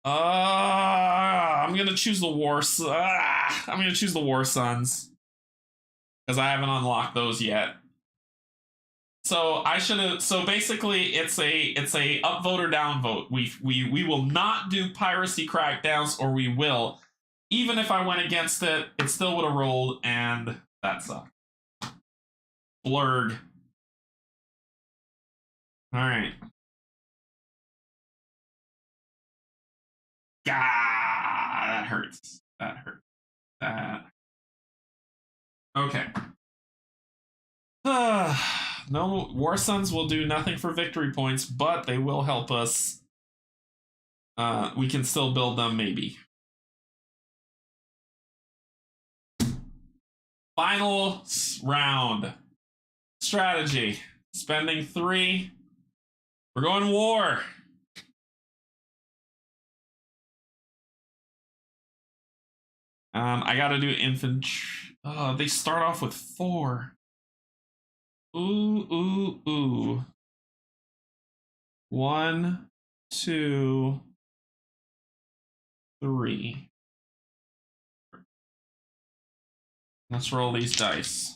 I'm gonna choose the War Suns because I haven't unlocked those yet. So I should have. So basically, it's a upvote or downvote. We will not do piracy crackdowns, or we will. Even if I went against it, it still would have rolled, and that sucked. Blurg. All right. Ah, that hurts. That hurt. That. Okay. No, War Suns will do nothing for victory points, but they will help us. We can still build them, maybe. Final round. Strategy. Spending 3 We're going war. I gotta do infantry. Oh, they start off with 4. Ooh, ooh, ooh. 1, 2, 3. Let's roll these dice.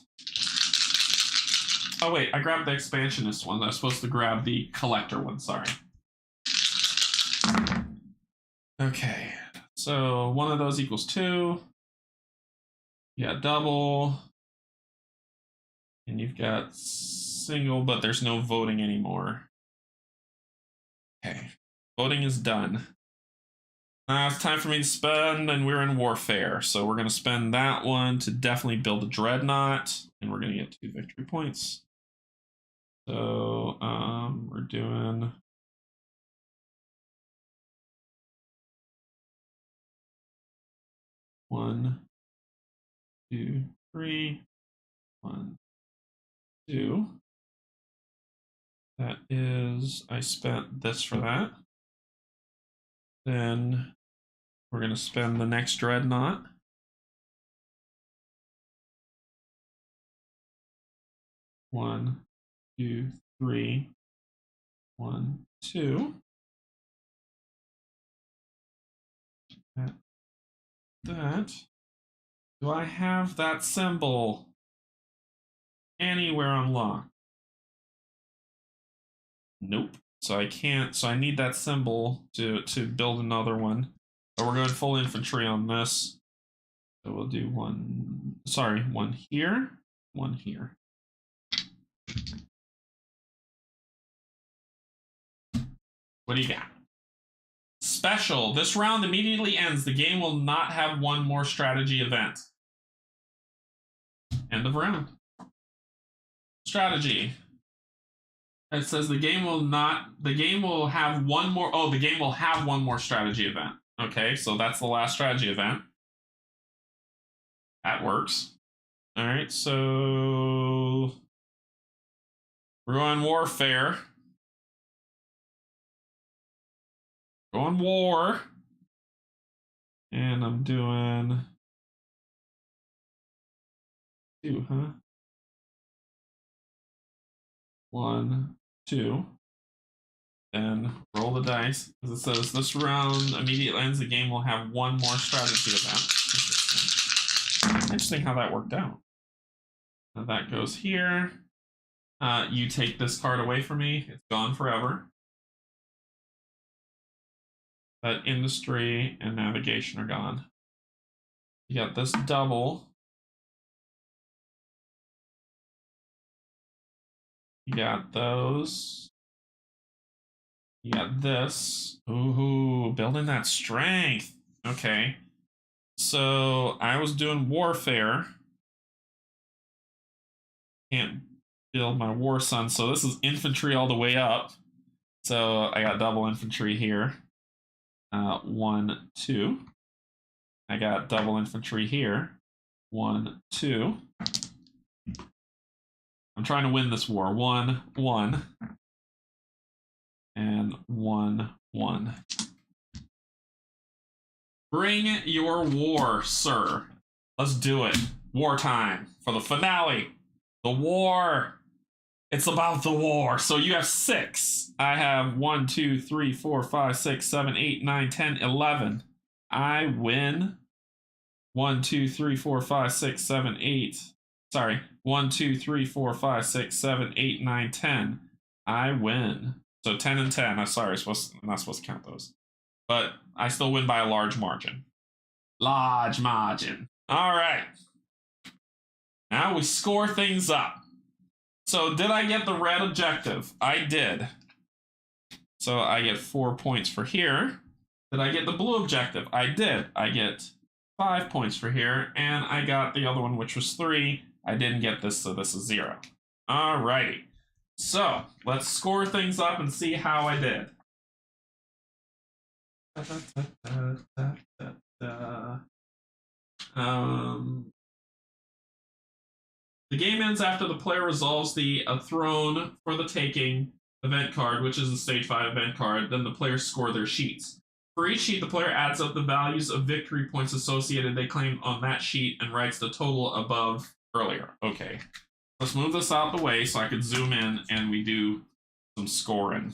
Oh, wait, I grabbed the expansionist one. I was supposed to grab the collector one, sorry. Okay, so one of those equals 2. You got double. And you've got single, but there's no voting anymore. Okay, voting is done. Now it's time for me to spend, and we're in warfare. So we're going to spend that one to definitely build a dreadnought, and we're going to get 2 victory points. So we're doing... One, 2, 3. 1, 2. That is, I spent this for that. Then we're going to spend the next dreadnought. One, 2, 3. 1, 2. That. Do I have that symbol anywhere unlocked? Nope. So I can't. So I need that symbol to build another one. But we're going full infantry on this. So we'll do one. Sorry, one here, one here. What do you got? Special. This round immediately ends. The game will not have one more strategy event. End of round. Strategy. It says the game will have one more. Oh, the game will have one more strategy event. Okay, so that's the last strategy event. That works. All right, so we're going warfare. Going war. And I'm doing 2, huh? 1, 2. Then roll the dice. As it says, this round immediately ends. The game will have one more strategy event. Interesting how that worked out. Now that goes here. You take this card away from me. It's gone forever. But industry and navigation are gone. You got this double. You got those. You got this. Ooh, building that strength. Okay. So I was doing warfare. Can't build my war sun. So this is infantry all the way up. So I got double infantry here. 1, 2. I got double infantry here. 1, 2. I'm trying to win this war. 1, 1. And 1, 1. Bring your war, sir. Let's do it. Wartime for the finale. The war. It's about the war. So you have 6. I have 1, 2, 3, 4, 5, 6, 7, 8, 9, 10, 11. I win. 1, 2, 3, 4, 5, 6, 7, 8. Sorry. 1, 2, 3, 4, 5, 6, 7, 8, 9, 10. I win. So 10 and 10. I'm sorry. I'm not supposed to count those. But I still win by a large margin. Large margin. All right. Now we score things up. So did I get the red objective? I did. So I get 4 points for here. Did I get the blue objective? I did. I get 5 points for here. And I got the other one, which was 3. I didn't get this, so this is 0. All righty. So let's score things up and see how I did. The game ends after the player resolves a throne for the taking event card, which is a stage 5 event card, then the players score their sheets. For each sheet, the player adds up the values of victory points associated they claimed on that sheet and writes the total above earlier. Okay, let's move this out the way so I can zoom in and we do some scoring.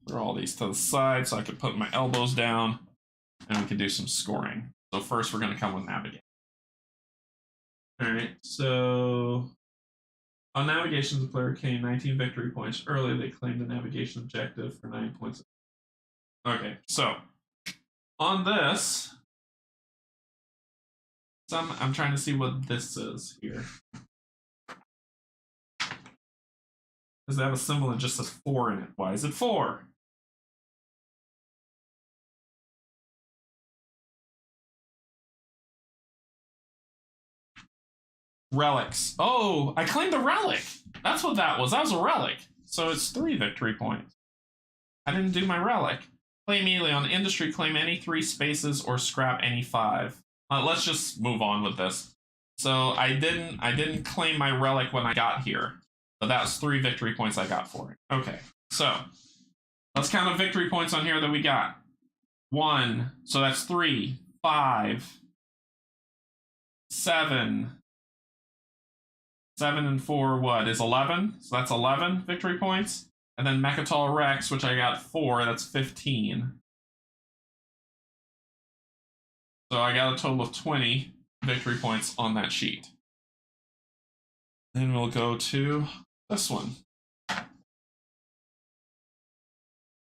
Throw all these to the side so I can put my elbows down and we can do some scoring. So first we're going to come with navigation. All right, so on navigation, the player gained 19 victory points. Earlier, they claimed the navigation objective for 9 points. Okay, so on this, I'm trying to see what this is here. Does it have a symbol that just says 4 in it? Why is it 4? Relics. Oh, I claimed a relic. That's what that was. That was a relic. So it's 3 victory points. I didn't do my relic. Play immediately on industry. Claim any 3 spaces or scrap any 5. Let's just move on with this. So I didn't claim my relic when I got here, but that was 3 victory points I got for it. Okay, so let's count the victory points on here that we got. 1. So that's 3, 5, 7. 7 and 4, what, is 11? So that's 11 victory points. And then Mechatol Rex, which I got 4, that's 15. So I got a total of 20 victory points on that sheet. Then we'll go to this one. I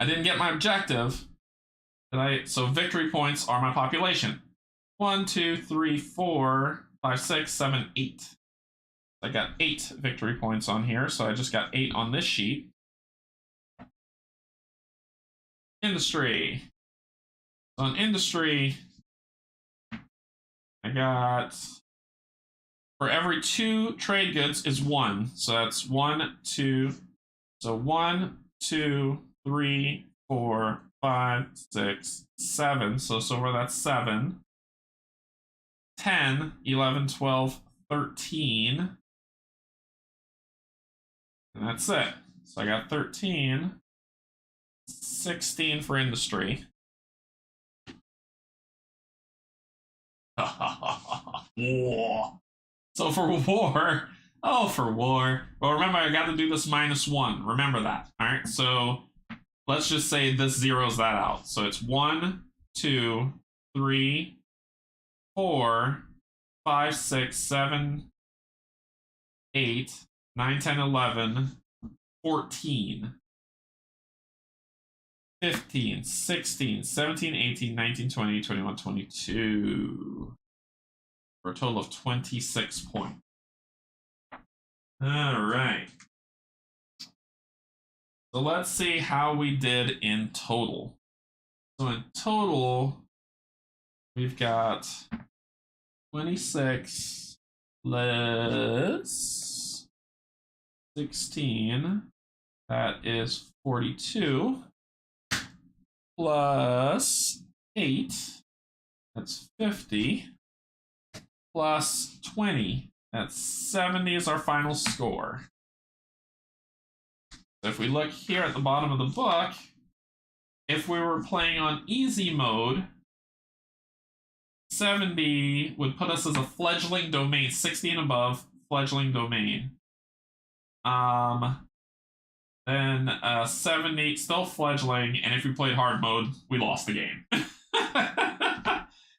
didn't get my objective. So victory points are my population. 1, 2, 3, 4, 5, 6, 7, 8. I got 8 victory points on here, so I just got 8 on this sheet. Industry. So on industry, I got, for every 2 trade goods is 1. So that's 1, 2. So 1, 2, 3, 4, 5, 6, 7. So far that's 7. 10, 11, 12, 13. And that's it. So I got 13, 16 for industry. War. So for war, for war. Well, remember, I got to do this -1. Remember that. All right. So let's just say this zeroes that out. So it's 1, 2, 3, 4, 5, 6, 7, 8, 9, 10, 11, 14, 15, 16, 17, 18, 19, 20, 21, 22. For a total of 26 points. All right. So let's see how we did in total. So in total, we've got 26 less 16. That is 42. Plus 8. That's 50. Plus 20. That's 70 is our final score. So if we look here at the bottom of the book, if we were playing on easy mode, 70 would put us as a fledgling domain, 60 and above, fledgling domain. Then 70, still fledgling, and if we played hard mode, we lost the game.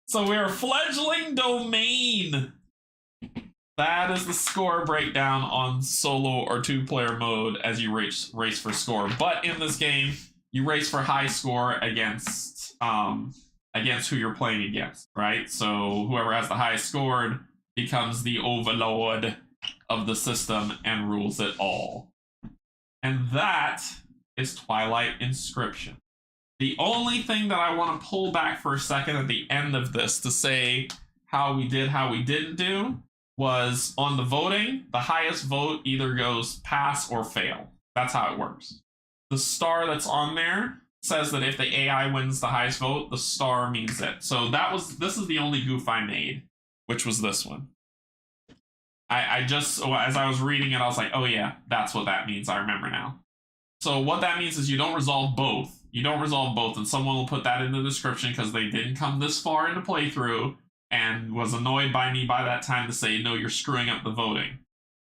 So we're fledgling domain. That is the score breakdown on solo or 2-player mode as you race for score. But in this game, you race for high score against who you're playing against, right? So whoever has the highest scored becomes the overlord of the system and rules it all. And that is Twilight Inscription. The only thing that I want to pull back for a second at the end of this to say how we did, how we didn't do, was on the voting, the highest vote either goes pass or fail. That's how it works. The star that's on there says that if the AI wins the highest vote, the star means it. So this is the only goof I made, which was this one. I just, as I was reading it, I was like, oh yeah, that's what that means. I remember now. So what that means is you don't resolve both. You don't resolve both, and someone will put that in the description because they didn't come this far into playthrough and was annoyed by me by that time to say, no, you're screwing up the voting.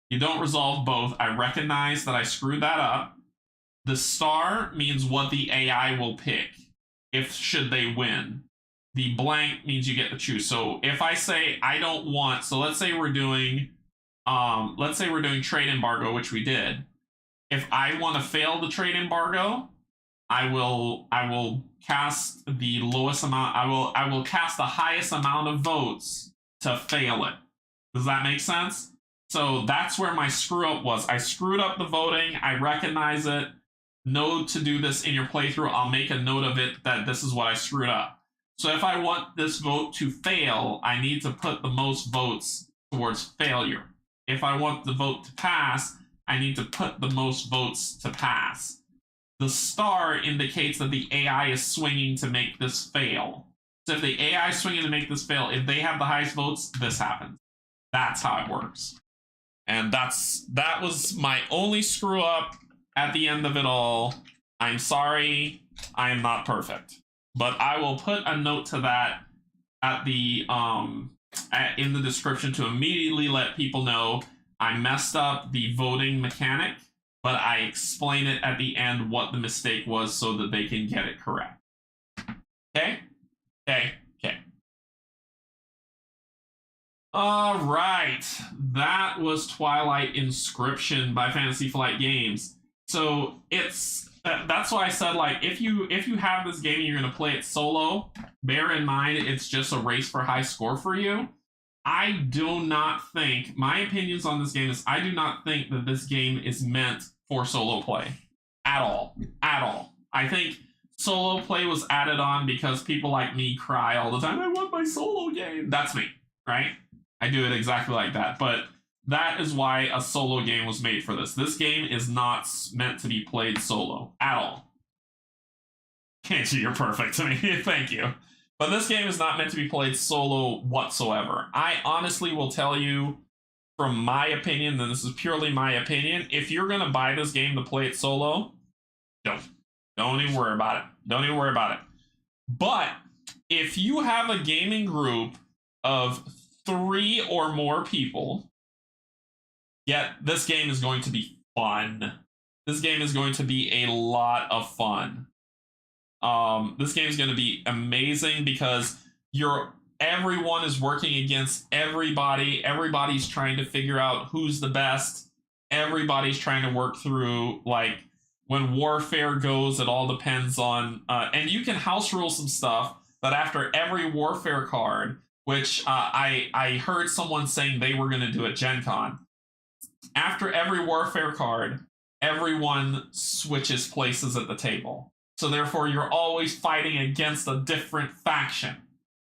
You don't resolve both. I recognize that I screwed that up. The star means what the AI will pick if should they win. The blank means you get to choose. So if I say I don't want, so let's say we're doing trade embargo, which we did. If I want to fail the trade embargo, I will cast the lowest amount. I will cast the highest amount of votes to fail it. Does that make sense? So that's where my screw up was. I screwed up the voting. I recognize it. Know to do this in your playthrough. I'll make a note of it that this is what I screwed up. So if I want this vote to fail, I need to put the most votes towards failure. If I want the vote to pass, I need to put the most votes to pass. The star indicates that the AI is swinging to make this fail. So if the AI is swinging to make this fail, if they have the highest votes, this happens. That's how it works. And that was my only screw up at the end of it all. I'm sorry, I am not perfect. But I will put a note to that at the in the description to immediately let people know I messed up the voting mechanic, but I explain it at the end what the mistake was so that they can get it correct. Okay? Okay. Okay. All right. That was Twilight Inscription by Fantasy Flight Games. So that's why I said, like, if you have this game and you're going to play it solo, bear in mind it's just a race for high score for you. I do not think, my opinions on this game is, I do not think that this game is meant for solo play at all. At all. I think solo play was added on because people like me cry all the time, I want my solo game. That's me, right? I do it exactly like that. But that is why a solo game was made for this. This game is not meant to be played solo at all. Canje, you're perfect to me. Thank you. But this game is not meant to be played solo whatsoever. I honestly will tell you, from my opinion, and this is purely my opinion, if you're going to buy this game to play it solo, don't even worry about it. Don't even worry about it. But if you have a gaming group of 3 or more people, this game is going to be fun. This game is going to be a lot of fun. This game is going to be amazing because everyone is working against everybody. Everybody's trying to figure out who's the best. Everybody's trying to work through, like, when warfare goes, it all depends on, and you can house rule some stuff, but after every warfare card, which I heard someone saying they were going to do at Gen Con, after every warfare card, everyone switches places at the table. So therefore, you're always fighting against a different faction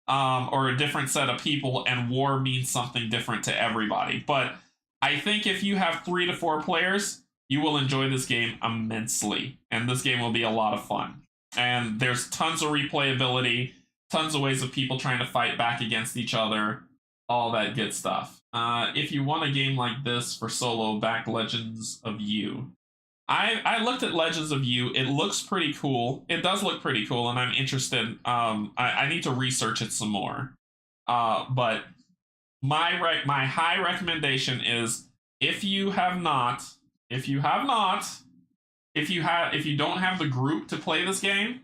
or a different set of people, and war means something different to everybody. But I think if you have 3 to 4 players, you will enjoy this game immensely, and this game will be a lot of fun. And there's tons of replayability, tons of ways of people trying to fight back against each other, all that good stuff. If you want a game like this for solo, back Legends of You. I looked at Legends of You. It looks pretty cool. It does look pretty cool, and I'm interested. I need to research it some more. But my high recommendation is if you don't have the group to play this game,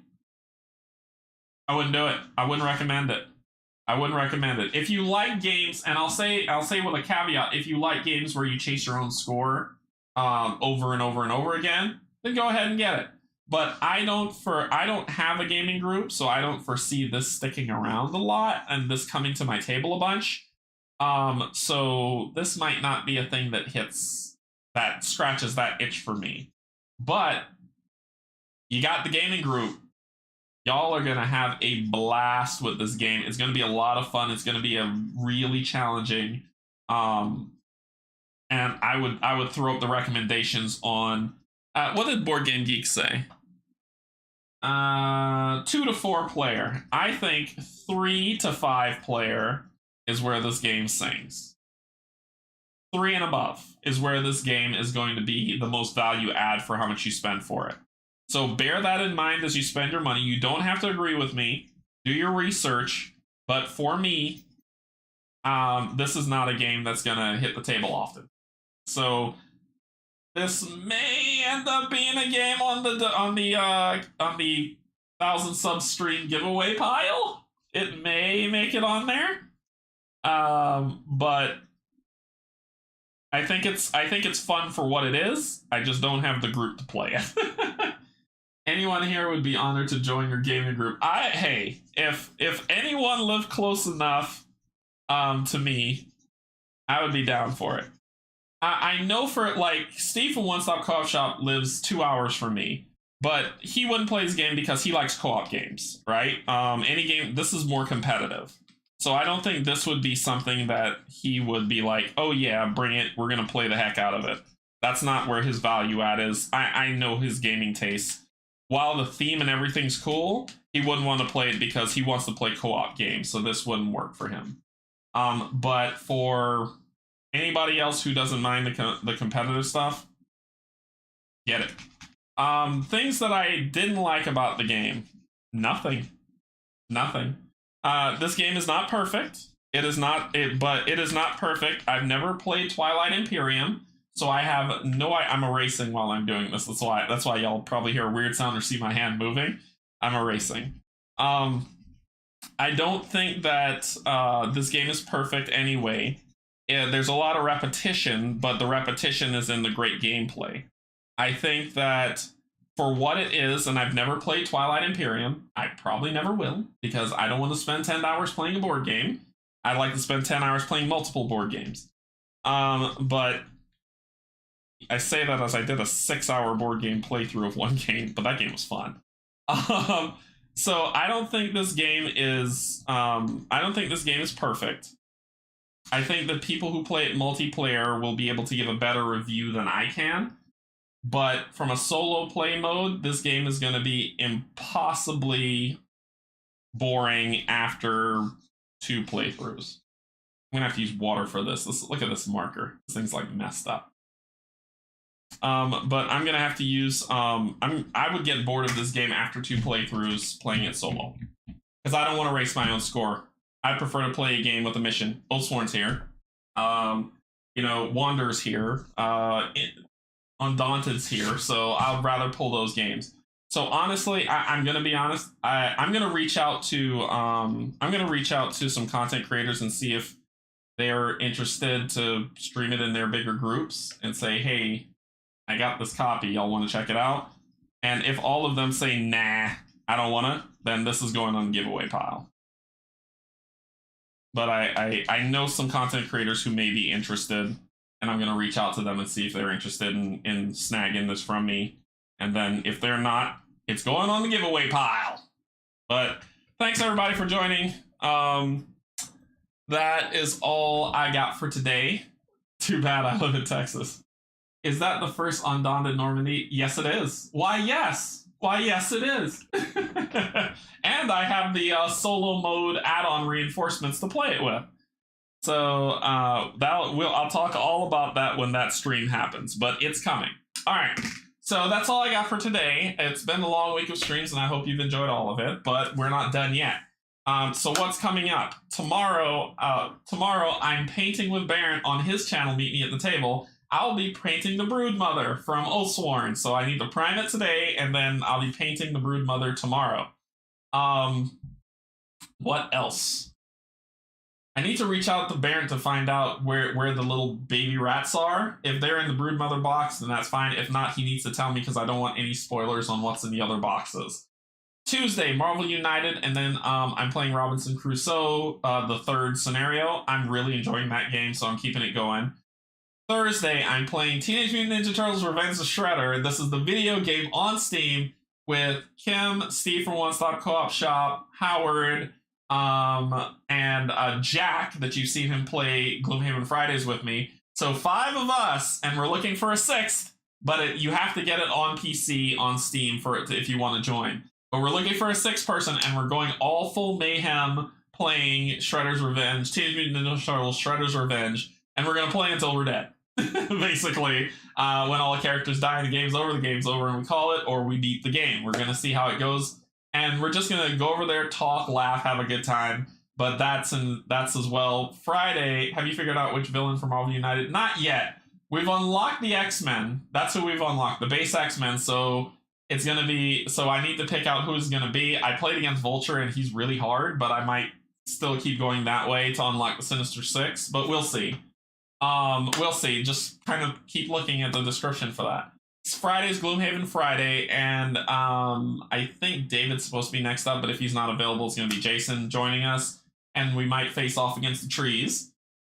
I wouldn't do it. I wouldn't recommend it. I wouldn't recommend it. If you like games, and I'll say with a caveat, if you like games where you chase your own score over and over and over again, then go ahead and get it. But I don't have a gaming group, so I don't foresee this sticking around a lot and this coming to my table a bunch. So this might not be a thing that scratches that itch for me. But you got the gaming group. Y'all are gonna have a blast with this game. It's gonna be a lot of fun. It's gonna be a really challenging. And I would throw up the recommendations on what did Board Game Geek say? 2 to 4 player. I think 3 to 5 player is where this game sings. 3 and above is where this game is going to be the most value add for how much you spend for it. So bear that in mind as you spend your money. You don't have to agree with me. Do your research. But for me, this is not a game that's going to hit the table often. So this may end up being a game on the 1,000 sub stream giveaway pile. It may make it on there. But I think it's fun for what it is. I just don't have the group to play it. Anyone here would be honored to join your gaming group. Hey, if anyone lived close enough to me, I would be down for it. I know for it, like, Steve from One Stop Co-op Shop lives 2 hours from me, but he wouldn't play this game because he likes co-op games, right? Any game, this is more competitive. So I don't think this would be something that he would be like, oh yeah, bring it, we're going to play the heck out of it. That's not where his value add is. I know his gaming taste. While the theme and everything's cool, he wouldn't want to play it because he wants to play co-op games, so this wouldn't work for him. But for anybody else who doesn't mind the competitive stuff, get it. Things that I didn't like about the game, nothing. This game is not perfect. It is not, but it is not perfect. I've never played Twilight Imperium, so I have no. I'm erasing while I'm doing this. That's why y'all probably hear a weird sound or see my hand moving. I'm erasing. I don't think that this game is perfect anyway. There's a lot of repetition, but the repetition is in the great gameplay. I think that for what it is, and I've never played Twilight Imperium, I probably never will, because I don't want to spend 10 hours playing a board game. I'd like to spend 10 hours playing multiple board games. But I say that as I did a 6-hour board game playthrough of one game, but that game was fun. So I don't think this game is perfect. I think that people who play it multiplayer will be able to give a better review than I can. But from a solo play mode, this game is going to be impossibly boring after 2 playthroughs. I'm going to have to use water for this. Look at this marker. This thing's like messed up. But I'm going to have to use... I would get bored of this game after 2 playthroughs playing it solo. Because I don't want to race my own score. I prefer to play a game with a mission. Oathsworn's here. Wander's here. Undaunted's here. So I'd rather pull those games. So honestly, I'm gonna be honest. I'm gonna reach out to some content creators and see if they're interested to stream it in their bigger groups and say, hey, I got this copy. Y'all want to check it out? And if all of them say, nah, I don't want it, then this is going on the giveaway pile. But I know some content creators who may be interested, and I'm going to reach out to them and see if they're interested in snagging this from me. And then if they're not, it's going on the giveaway pile. But thanks everybody for joining. That is all I got for today. Too bad I live in Texas. Is that the first Undaunted Normandy? Yes, it is. Why, yes. Why, yes, it is. And I have the solo mode add-on reinforcements to play it with. So I'll talk all about that when that stream happens, but it's coming. All right. So that's all I got for today. It's been a long week of streams, and I hope you've enjoyed all of it, but we're not done yet. So what's coming up? Tomorrow I'm painting with Barrett on his channel, Meet Me at the Table. I'll be painting the Broodmother from Oathsworn, so I need to prime it today, and then I'll be painting the Broodmother tomorrow. What else? I need to reach out to Barrett to find out where the little baby rats are. If they're in the Broodmother box, then that's fine. If not, he needs to tell me because I don't want any spoilers on what's in the other boxes. Tuesday, Marvel United, and then I'm playing Robinson Crusoe, the third scenario. I'm really enjoying that game, so I'm keeping it going. Thursday, I'm playing Teenage Mutant Ninja Turtles Revenge of Shredder. This is the video game on Steam with Kim, Steve from One Stop Co-op Shop, Howard, and Jack, that you've seen him play Gloomhaven Fridays with me. So 5 of us, and we're looking for a 6th, but you have to get it on PC on Steam for it if you want to join. But we're looking for a 6th person, and we're going all full mayhem playing Shredder's Revenge, Teenage Mutant Ninja Turtles Shredder's Revenge. and we're gonna play until we're dead. Basically, when all the characters die and the game's over, and we call it, or we beat the game. We're gonna see how it goes, and we're just gonna go over there, talk, laugh, have a good time. But that's as well. Friday, have you figured out which villain from Marvel United? Not yet. We've unlocked the X-Men. That's who we've unlocked, the base X-Men. So it's gonna be. So I need to pick out who's gonna be. I played against Vulture, and he's really hard, but I might still keep going that way to unlock the Sinister Six. But we'll see. We'll see. Just kind of keep looking at the description for that. It's Friday's Gloomhaven Friday, and I think David's supposed to be next up, but if he's not available, it's gonna be Jason joining us. And we might face off against the trees.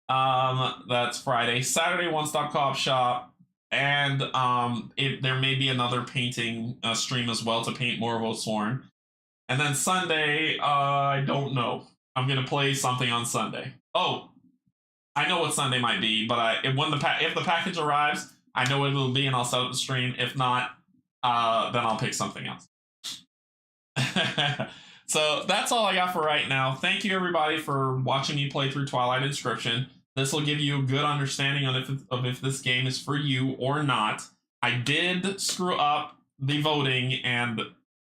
That's Friday. Saturday, One Stop Co-op Shop. And there may be another painting stream as well to paint more of Oathsworn. And then Sunday, I don't know. I'm going to play something on Sunday. Oh, I know what Sunday might be, but if the package arrives, I know what it'll be, and I'll set up the stream. If not, then I'll pick something else. So that's all I got for right now. Thank you, everybody, for watching me play through Twilight Inscription. This will give you a good understanding of if this game is for you or not. I did screw up the voting, and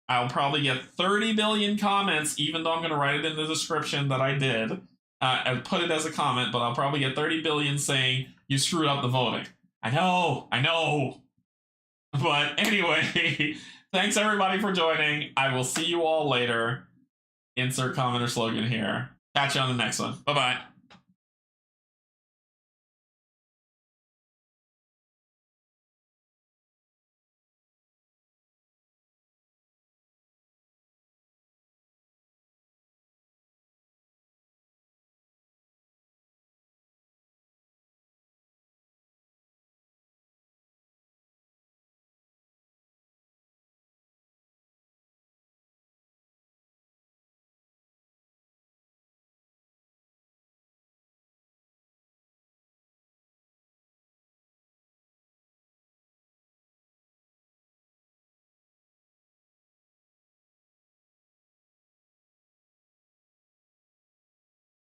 I'll probably get 30 billion comments, even though I'm going to write it in the description that I did. And put it as a comment, but I'll probably get 30 billion saying, you screwed up the voting. I know. But anyway... Thanks, everybody, for joining. I will see you all later. Insert comment or slogan here. Catch you on the next one. Bye-bye.